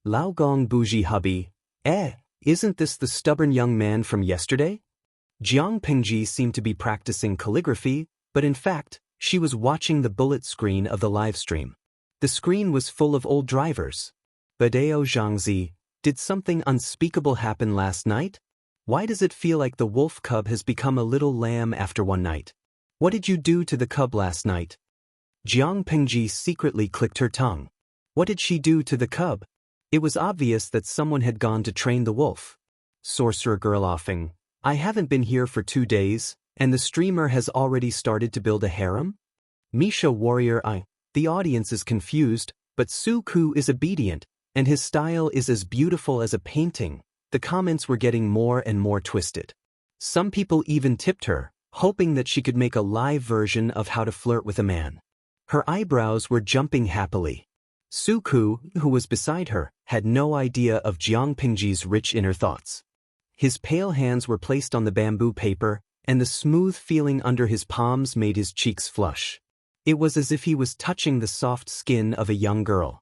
Lao Gong Bougie hubby, isn't this the stubborn young man from yesterday? Jiang Pingji seemed to be practicing calligraphy, but in fact, she was watching the bullet screen of the live stream. The screen was full of old drivers. Badeo Zhangzi, Did something unspeakable happen last night? Why does it feel like the wolf cub has become a little lamb after one night? What did you do to the cub last night? Jiang Pingji secretly clicked her tongue. What did she do to the cub? It was obvious that someone had gone to train the wolf. Sorcerer girl offing. I haven't been here for 2 days, and the streamer has already started to build a harem? Misha warrior The audience is confused, but Su Ku is obedient, and his style is as beautiful as a painting. The comments were getting more and more twisted. Some people even tipped her, hoping that she could make a live version of how to flirt with a man. Her eyebrows were jumping happily. Su Ku, who was beside her, had no idea of Jiang Pingji's rich inner thoughts. His pale hands were placed on the bamboo paper, and the smooth feeling under his palms made his cheeks flush. It was as if he was touching the soft skin of a young girl.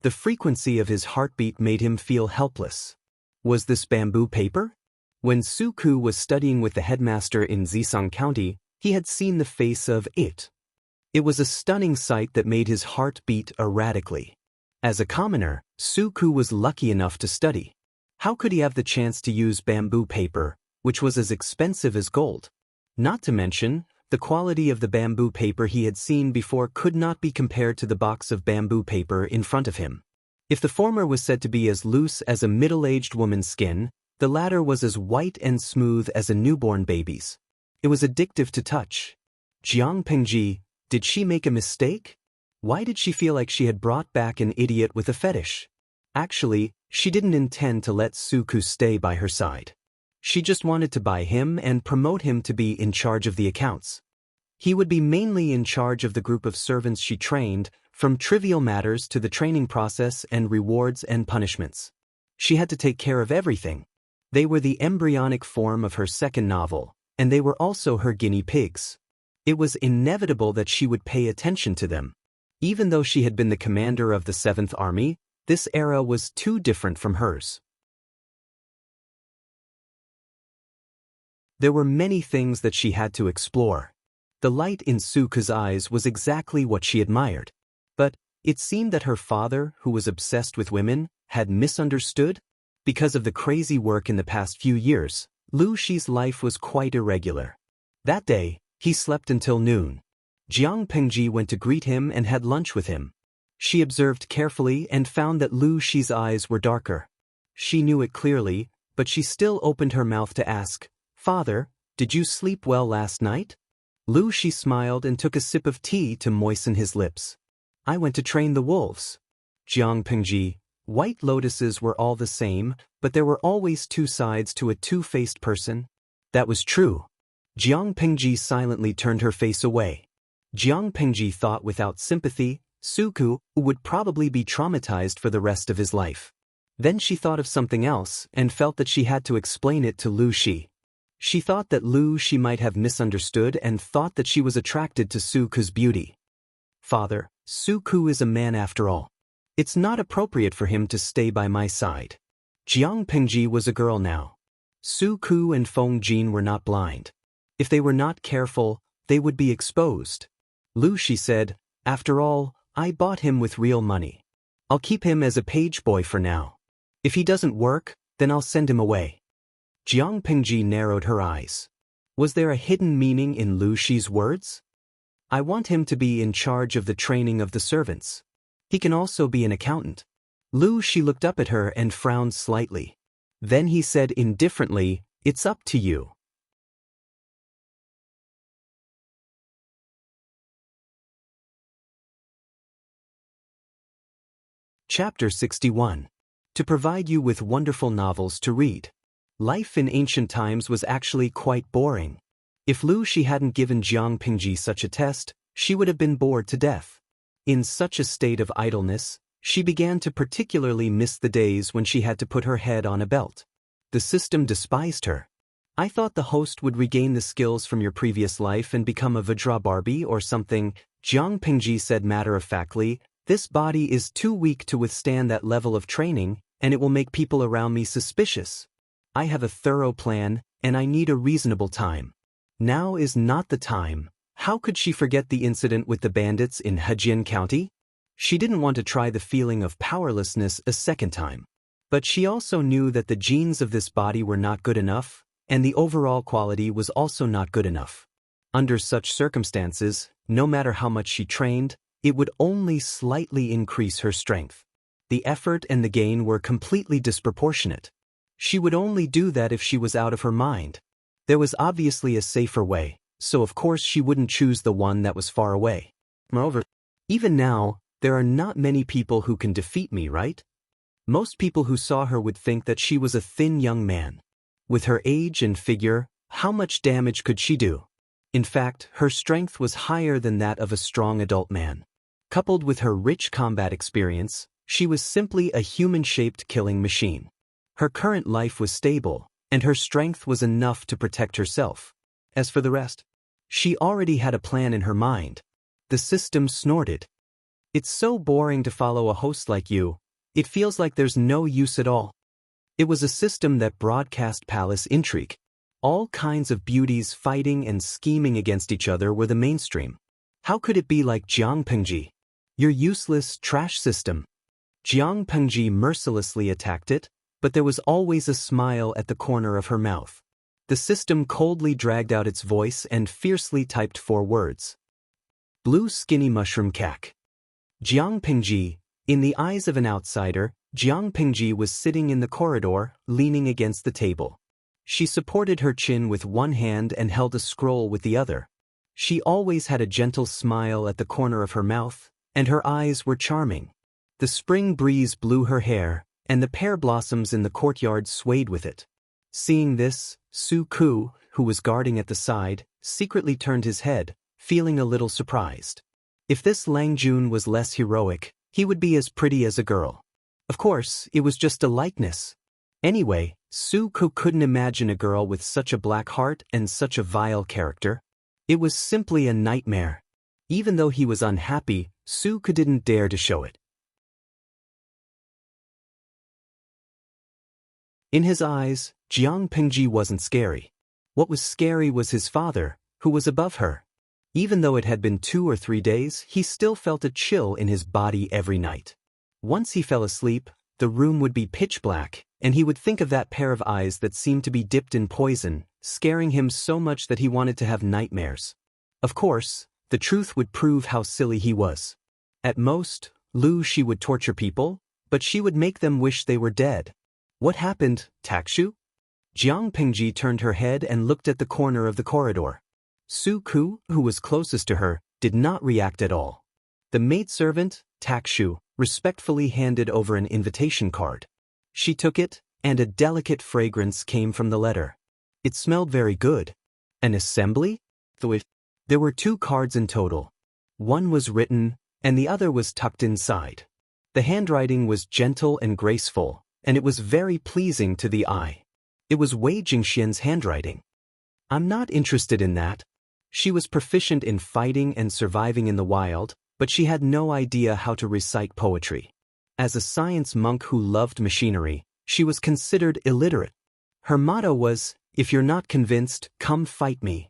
The frequency of his heartbeat made him feel helpless. Was this bamboo paper? When Su Ku was studying with the headmaster in Zisang County, he had seen the face of it. It was a stunning sight that made his heart beat erratically. As a commoner, Su Ku was lucky enough to study. How could he have the chance to use bamboo paper, which was as expensive as gold? Not to mention, the quality of the bamboo paper he had seen before could not be compared to the box of bamboo paper in front of him. If the former was said to be as loose as a middle-aged woman's skin, the latter was as white and smooth as a newborn baby's. It was addictive to touch. Jiang Pingji, did she make a mistake? Why did she feel like she had brought back an idiot with a fetish? Actually, she didn't intend to let Su Ku stay by her side. She just wanted to buy him and promote him to be in charge of the accounts. He would be mainly in charge of the group of servants she trained, from trivial matters to the training process and rewards and punishments. She had to take care of everything. They were the embryonic form of her second novel, and they were also her guinea pigs. It was inevitable that she would pay attention to them. Even though she had been the commander of the 7th Army, this era was too different from hers. There were many things that she had to explore. The light in Su Ku's eyes was exactly what she admired. But it seemed that her father, who was obsessed with women, had misunderstood. Because of the crazy work in the past few years, Lu Shi's life was quite irregular. That day, he slept until noon. Jiang Pingji went to greet him and had lunch with him. She observed carefully and found that Lu Shi's eyes were darker. She knew it clearly, but she still opened her mouth to ask, "Father, did you sleep well last night?" Lu Shi smiled and took a sip of tea to moisten his lips. "I went to train the wolves." Jiang Pingji, white lotuses were all the same, but there were always two sides to a two-faced person. That was true. Jiang Pingji silently turned her face away. Jiang Pingji thought without sympathy, Su Ku would probably be traumatized for the rest of his life. Then she thought of something else and felt that she had to explain it to Lu Shi. She thought that Lu Shi might have misunderstood and thought that she was attracted to Su Ku's beauty. "Father, Su Ku is a man after all. It's not appropriate for him to stay by my side." Jiang Pingji was a girl now. Su Ku and Feng Jin were not blind. If they were not careful, they would be exposed. Lu Shi said, "After all, I bought him with real money. I'll keep him as a page boy for now. If he doesn't work, then I'll send him away." Jiang Pingji narrowed her eyes. Was there a hidden meaning in Lu Shi's words? "I want him to be in charge of the training of the servants. He can also be an accountant." Lu Shi looked up at her and frowned slightly. Then he said indifferently, "It's up to you." Chapter 61. To provide you with wonderful novels to read. Life in ancient times was actually quite boring. If Lu Shi hadn't given Jiang Pingji such a test, she would have been bored to death. In such a state of idleness, she began to particularly miss the days when she had to put her head on a belt. The system despised her. "I thought the host would regain the skills from your previous life and become a Vajra Barbie or something," Jiang Pingji said matter-of-factly. "This body is too weak to withstand that level of training, and it will make people around me suspicious. I have a thorough plan, and I need a reasonable time. Now is not the time." How could she forget the incident with the bandits in Hejian County? She didn't want to try the feeling of powerlessness a second time. But she also knew that the genes of this body were not good enough, and the overall quality was also not good enough. Under such circumstances, no matter how much she trained, it would only slightly increase her strength. The effort and the gain were completely disproportionate. She would only do that if she was out of her mind. There was obviously a safer way, so of course she wouldn't choose the one that was far away. Moreover, even now, there are not many people who can defeat me, right? Most people who saw her would think that she was a thin young man. With her age and figure, how much damage could she do? In fact, her strength was higher than that of a strong adult man. Coupled with her rich combat experience, she was simply a human-shaped killing machine. Her current life was stable, and her strength was enough to protect herself. As for the rest, she already had a plan in her mind. The system snorted. It's so boring to follow a host like you. It feels like there's no use at all. It was a system that broadcast palace intrigue. All kinds of beauties fighting and scheming against each other were the mainstream. How could it be like Jiang Pengji? Your useless trash system. Jiang Pengji mercilessly attacked it, but there was always a smile at the corner of her mouth. The system coldly dragged out its voice and fiercely typed 4 words. Blue skinny mushroom cack. Jiang Pengji. In the eyes of an outsider, Jiang Pengji was sitting in the corridor, leaning against the table. She supported her chin with one hand and held a scroll with the other. She always had a gentle smile at the corner of her mouth, and her eyes were charming. The spring breeze blew her hair, and the pear blossoms in the courtyard swayed with it. Seeing this, Su Ku, who was guarding at the side, secretly turned his head, feeling a little surprised. If this Lang Jun was less heroic, he would be as pretty as a girl. Of course, it was just a likeness. Anyway, Su Ku couldn't imagine a girl with such a black heart and such a vile character. It was simply a nightmare. Even though he was unhappy, Su Ku didn't dare to show it. In his eyes, Jiang Pengji wasn't scary. What was scary was his father, who was above her. Even though it had been 2 or 3 days, he still felt a chill in his body every night. Once he fell asleep, the room would be pitch black, and he would think of that pair of eyes that seemed to be dipped in poison, scaring him so much that he wanted to have nightmares. Of course, the truth would prove how silly he was. At most, she would torture people, but she would make them wish they were dead. What happened, Takshu? Jiang Pengji turned her head and looked at the corner of the corridor. Su Ku, who was closest to her, did not react at all. The maidservant, Takshu, respectfully handed over an invitation card. She took it, and a delicate fragrance came from the letter. It smelled very good. An assembly? There were 2 cards in total. One was written, and the other was tucked inside. The handwriting was gentle and graceful, and it was very pleasing to the eye. It was Wei Jingxian's handwriting. I'm not interested in that. She was proficient in fighting and surviving in the wild, but she had no idea how to recite poetry. As a science monk who loved machinery, she was considered illiterate. Her motto was, "If you're not convinced, come fight me."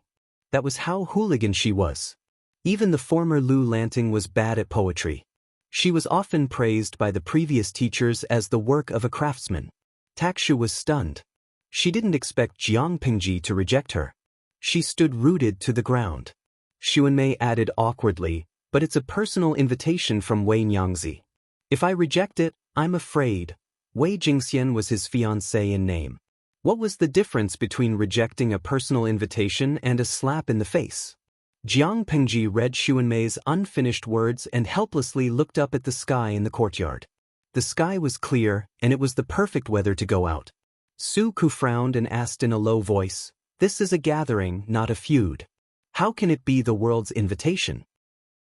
That was how hooligan she was. Even the former Lu Lanting was bad at poetry. She was often praised by the previous teachers as the work of a craftsman. Takshu was stunned. She didn't expect Jiang Pengji to reject her. She stood rooted to the ground. Xuanmei added awkwardly, "But it's a personal invitation from Wei Nyangzi. If I reject it, I'm afraid." Wei Jingxian was his fiancée in name. What was the difference between rejecting a personal invitation and a slap in the face? Jiang Pengji read Xuanmei's unfinished words and helplessly looked up at the sky in the courtyard. The sky was clear, and it was the perfect weather to go out. Su Ku frowned and asked in a low voice, "This is a gathering, not a feud. How can it be the world's invitation?"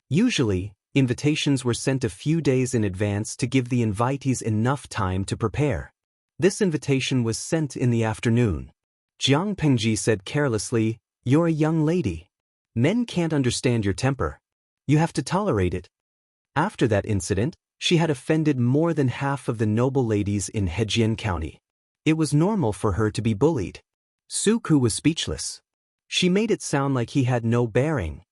Usually, invitations were sent a few days in advance to give the invitees enough time to prepare. This invitation was sent in the afternoon. Jiang Pengji said carelessly, "You're a young lady. Men can't understand your temper. You have to tolerate it." After that incident, she had offended more than half of the noble ladies in Hejian County. It was normal for her to be bullied. Su Ku was speechless. She made it sound like he had no bearing.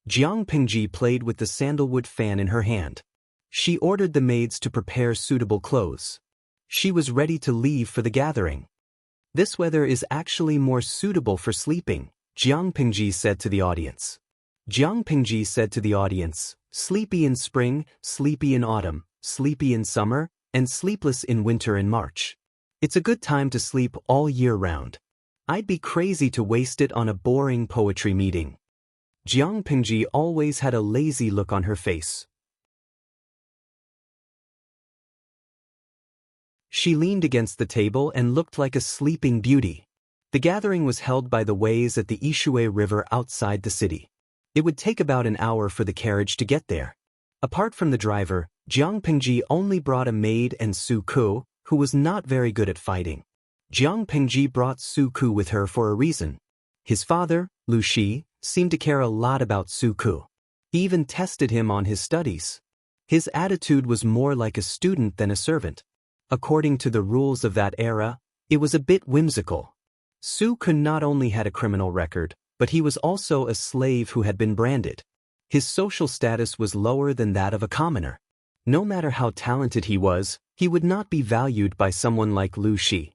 Jiang Pengji played with the sandalwood fan in her hand. She ordered the maids to prepare suitable clothes. She was ready to leave for the gathering. "This weather is actually more suitable for sleeping," Jiang Pingji said to the audience. Jiang Pingji said to the audience, "Sleepy in spring, sleepy in autumn, sleepy in summer, and sleepless in winter and March. It's a good time to sleep all year round. I'd be crazy to waste it on a boring poetry meeting." Jiang Pingji always had a lazy look on her face. She leaned against the table and looked like a sleeping beauty. The gathering was held by the ways at the Ishui River outside the city. It would take about an hour for the carriage to get there. Apart from the driver, Jiang Pingji only brought a maid and Su Ku, who was not very good at fighting. Jiang Pingji brought Su Ku with her for a reason. His father, Lu Shi, seemed to care a lot about Su Ku. He even tested him on his studies. His attitude was more like a student than a servant. According to the rules of that era, it was a bit whimsical. Su Ku not only had a criminal record, but he was also a slave who had been branded. His social status was lower than that of a commoner. No matter how talented he was, he would not be valued by someone like Lu Shi.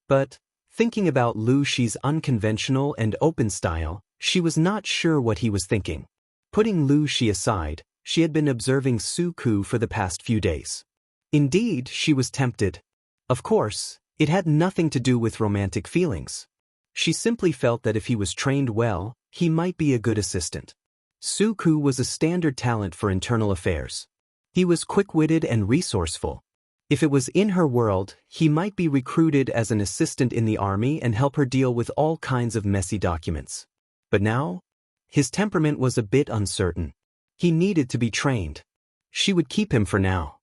But, thinking about Lu Shi's unconventional and open style, she was not sure what he was thinking. Putting Lu Shi aside, she had been observing Su Ku for the past few days. Indeed, she was tempted. Of course, it had nothing to do with romantic feelings. She simply felt that if he was trained well, he might be a good assistant. Su Ku was a standard talent for internal affairs. He was quick-witted and resourceful. If it was in her world, he might be recruited as an assistant in the army and help her deal with all kinds of messy documents. But now, his temperament was a bit uncertain. He needed to be trained. She would keep him for now.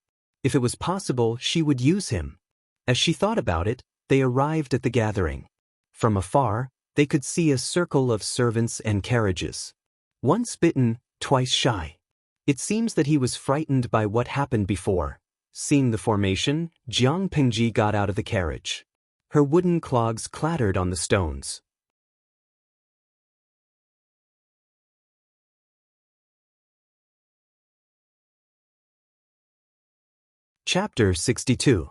If it was possible, she would use him. As she thought about it, they arrived at the gathering. From afar, they could see a circle of servants and carriages. Once bitten, twice shy. It seems that he was frightened by what happened before. Seeing the formation, Jiang Pingji got out of the carriage. Her wooden clogs clattered on the stones. Chapter 62.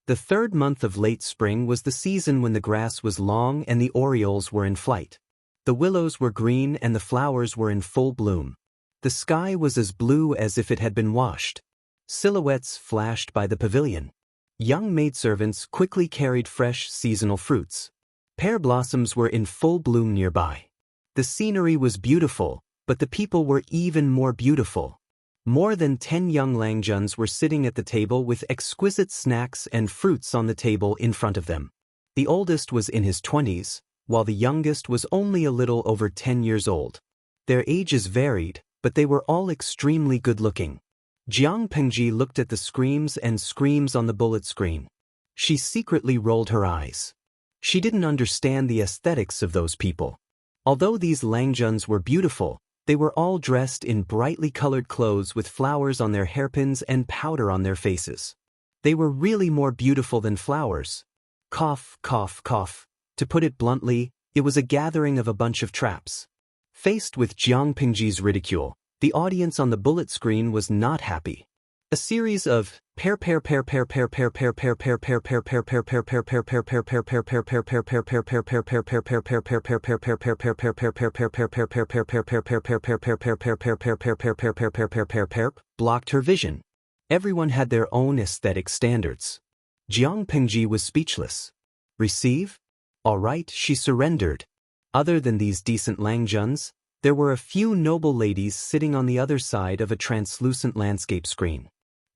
The third month of late spring was the season when the grass was long and the orioles were in flight. The willows were green and the flowers were in full bloom. The sky was as blue as if it had been washed. Silhouettes flashed by the pavilion. Young maidservants quickly carried fresh seasonal fruits. Pear blossoms were in full bloom nearby. The scenery was beautiful, but the people were even more beautiful. More than 10 young Langjuns were sitting at the table with exquisite snacks and fruits on the table in front of them. The oldest was in his 20s, while the youngest was only a little over 10 years old. Their ages varied, but they were all extremely good-looking. Jiang Pingji looked at the screams and screams on the bullet screen. She secretly rolled her eyes. She didn't understand the aesthetics of those people. Although these Langjuns were beautiful, they were all dressed in brightly colored clothes with flowers on their hairpins and powder on their faces. They were really more beautiful than flowers. Cough, cough, cough. To put it bluntly, it was a gathering of a bunch of traps. Faced with Jiang Pingji's ridicule, the audience on the bullet screen was not happy. A series of blocked her vision. Everyone had their own aesthetic standards. Jiang Pingji was speechless. Receive? All right, she surrendered. Other than these decent Langjuns, there were a few noble ladies sitting on the other side of a translucent landscape screen.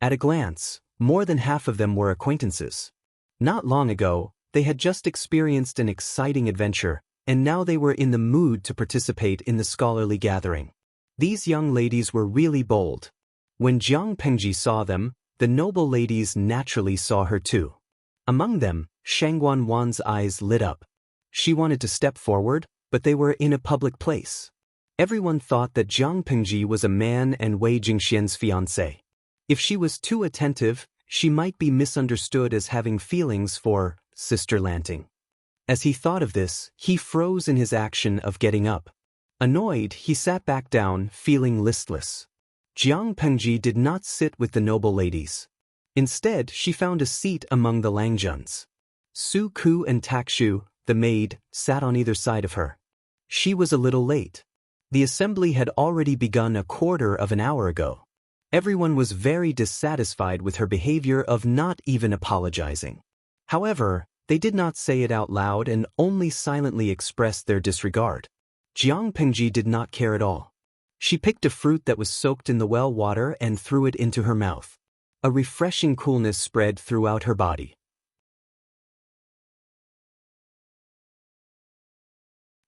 At a glance, more than half of them were acquaintances. Not long ago, they had just experienced an exciting adventure, and now they were in the mood to participate in the scholarly gathering. These young ladies were really bold. When Jiang Pingji saw them, the noble ladies naturally saw her too. Among them, Shangguan Wan's eyes lit up. She wanted to step forward, but they were in a public place. Everyone thought that Jiang Pingji was a man and Wei Jingxian's fiancé. If she was too attentive, she might be misunderstood as having feelings for Sister Lanting. As he thought of this, he froze in his action of getting up. Annoyed, he sat back down, feeling listless. Jiang Pingji did not sit with the noble ladies. Instead, she found a seat among the Langjuns. Su Ku and Takshu, the maid, sat on either side of her. She was a little late. The assembly had already begun a quarter of an hour ago. Everyone was very dissatisfied with her behavior of not even apologizing. However, they did not say it out loud and only silently expressed their disregard. Jiang Pingji did not care at all. She picked a fruit that was soaked in the well water and threw it into her mouth. A refreshing coolness spread throughout her body.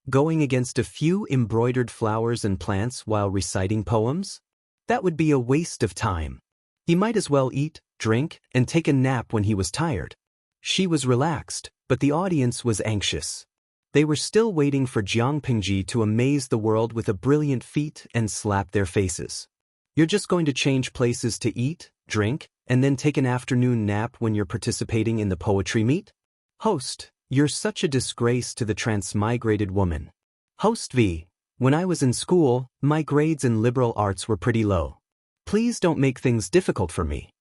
Going against a few embroidered flowers and plants while reciting poems? That would be a waste of time. He might as well eat, drink, and take a nap when he was tired. She was relaxed, but the audience was anxious. They were still waiting for Jiang Pingji to amaze the world with a brilliant feat and slap their faces. You're just going to change places to eat, drink, and then take an afternoon nap when you're participating in the poetry meet? Host, you're such a disgrace to the transmigrated woman. Host V, when I was in school, my grades in liberal arts were pretty low. Please don't make things difficult for me.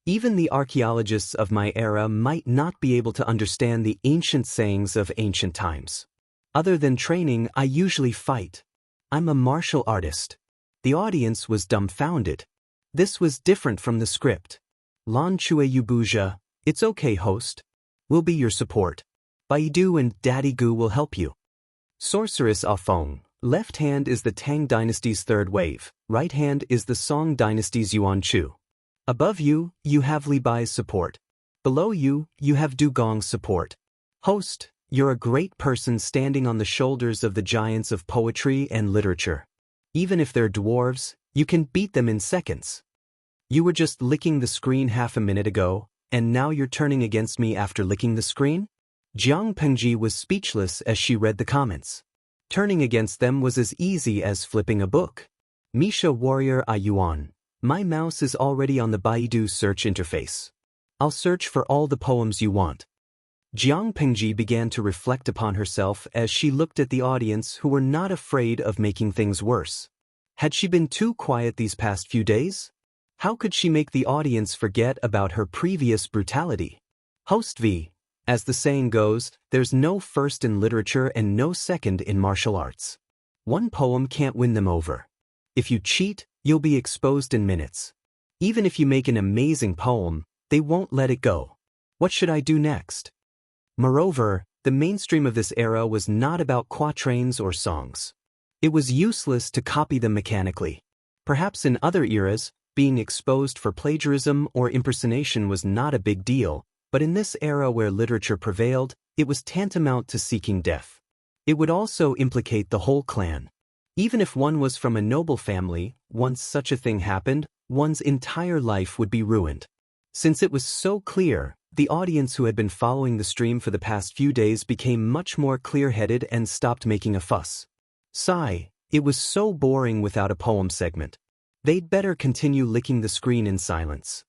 Even the archaeologists of my era might not be able to understand the ancient sayings of ancient times. Other than training, I usually fight. I'm a martial artist. The audience was dumbfounded. This was different from the script. Lan Chue Yubuja, it's okay, host. We'll be your support. Baidu and Daddy Gu will help you. Sorceress Afeng, left hand is the Tang dynasty's third wave, right hand is the Song dynasty's Yuan Chu. Above you, you have Li Bai's support. Below you, you have Du Gong's support. Host, you're a great person standing on the shoulders of the giants of poetry and literature. Even if they're dwarves, you can beat them in seconds. You were just licking the screen half a minute ago, and now you're turning against me after licking the screen? Jiang Pengji was speechless as she read the comments. Turning against them was as easy as flipping a book. Misha Warrior Ayuan. My mouse is already on the Baidu search interface. I'll search for all the poems you want. Jiang Pingji began to reflect upon herself as she looked at the audience who were not afraid of making things worse. Had she been too quiet these past few days? How could she make the audience forget about her previous brutality? Host V, as the saying goes, there's no first in literature and no second in martial arts. One poem can't win them over. If you cheat, you'll be exposed in minutes. Even if you make an amazing poem, they won't let it go. What should I do next? Moreover, the mainstream of this era was not about quatrains or songs. It was useless to copy them mechanically. Perhaps in other eras, being exposed for plagiarism or impersonation was not a big deal, but in this era where literature prevailed, it was tantamount to seeking death. It would also implicate the whole clan. Even if one was from a noble family, once such a thing happened, one's entire life would be ruined. Since it was so clear, the audience who had been following the stream for the past few days became much more clear-headed and stopped making a fuss. Sigh, it was so boring without a poem segment. They'd better continue licking the screen in silence.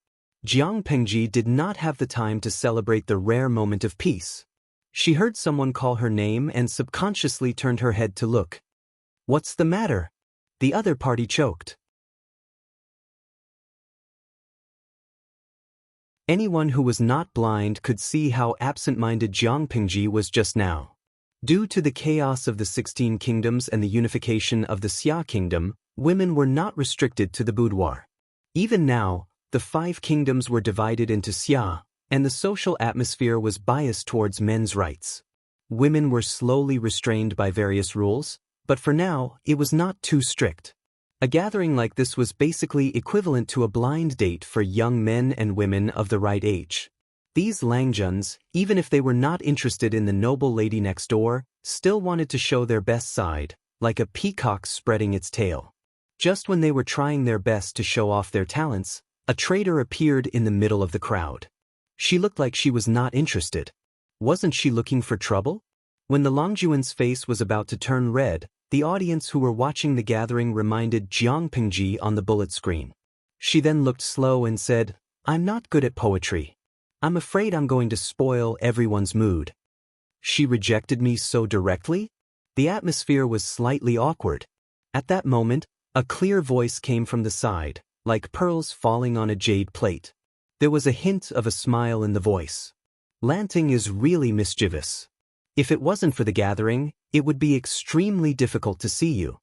Jiang Pengji did not have the time to celebrate the rare moment of peace. She heard someone call her name and subconsciously turned her head to look. What's the matter? The other party choked. Anyone who was not blind could see how absent-minded Jiang Pingji was just now. Due to the chaos of the 16 kingdoms and the unification of the Xia kingdom, women were not restricted to the boudoir. Even now, the 5 kingdoms were divided into Xia, and the social atmosphere was biased towards men's rights. Women were slowly restrained by various rules, but for now, it was not too strict. A gathering like this was basically equivalent to a blind date for young men and women of the right age. These Langjuns, even if they were not interested in the noble lady next door, still wanted to show their best side, like a peacock spreading its tail. Just when they were trying their best to show off their talents, a traitor appeared in the middle of the crowd. She looked like she was not interested. Wasn't she looking for trouble? When the Longjuan's face was about to turn red, the audience who were watching the gathering reminded Jiang Pingji on the bullet screen. She then looked slow and said, I'm not good at poetry. I'm afraid I'm going to spoil everyone's mood. She rejected me so directly? The atmosphere was slightly awkward. At that moment, a clear voice came from the side, like pearls falling on a jade plate. There was a hint of a smile in the voice. Lanting is really mischievous. If it wasn't for the gathering, it would be extremely difficult to see you.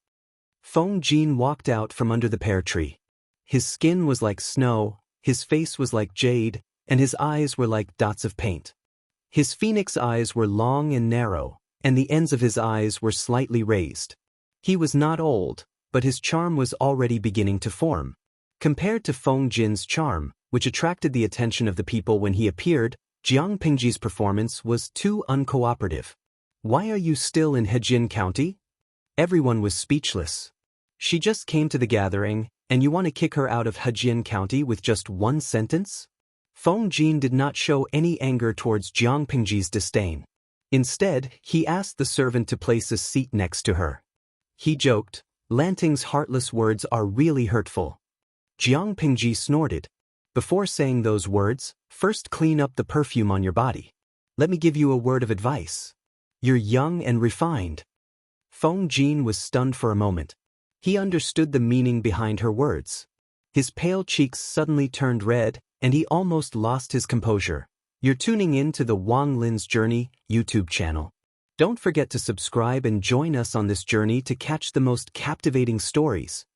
Feng Jin walked out from under the pear tree. His skin was like snow, his face was like jade, and his eyes were like dots of paint. His phoenix eyes were long and narrow, and the ends of his eyes were slightly raised. He was not old, but his charm was already beginning to form. Compared to Feng Jin's charm, which attracted the attention of the people when he appeared, Jiang Pingji's performance was too uncooperative. "Why are you still in Hejin County?" Everyone was speechless. She just came to the gathering, and you want to kick her out of Hejin County with just one sentence? Feng Jin did not show any anger towards Jiang Pingji's disdain. Instead, he asked the servant to place a seat next to her. He joked, "Lanting's heartless words are really hurtful." Jiang Pingji snorted. "Before saying those words, first clean up the perfume on your body. Let me give you a word of advice. You're young and refined." Feng Jin was stunned for a moment. He understood the meaning behind her words. His pale cheeks suddenly turned red, and he almost lost his composure. You're tuning in to the Wang Lin's Journey YouTube channel. Don't forget to subscribe and join us on this journey to catch the most captivating stories.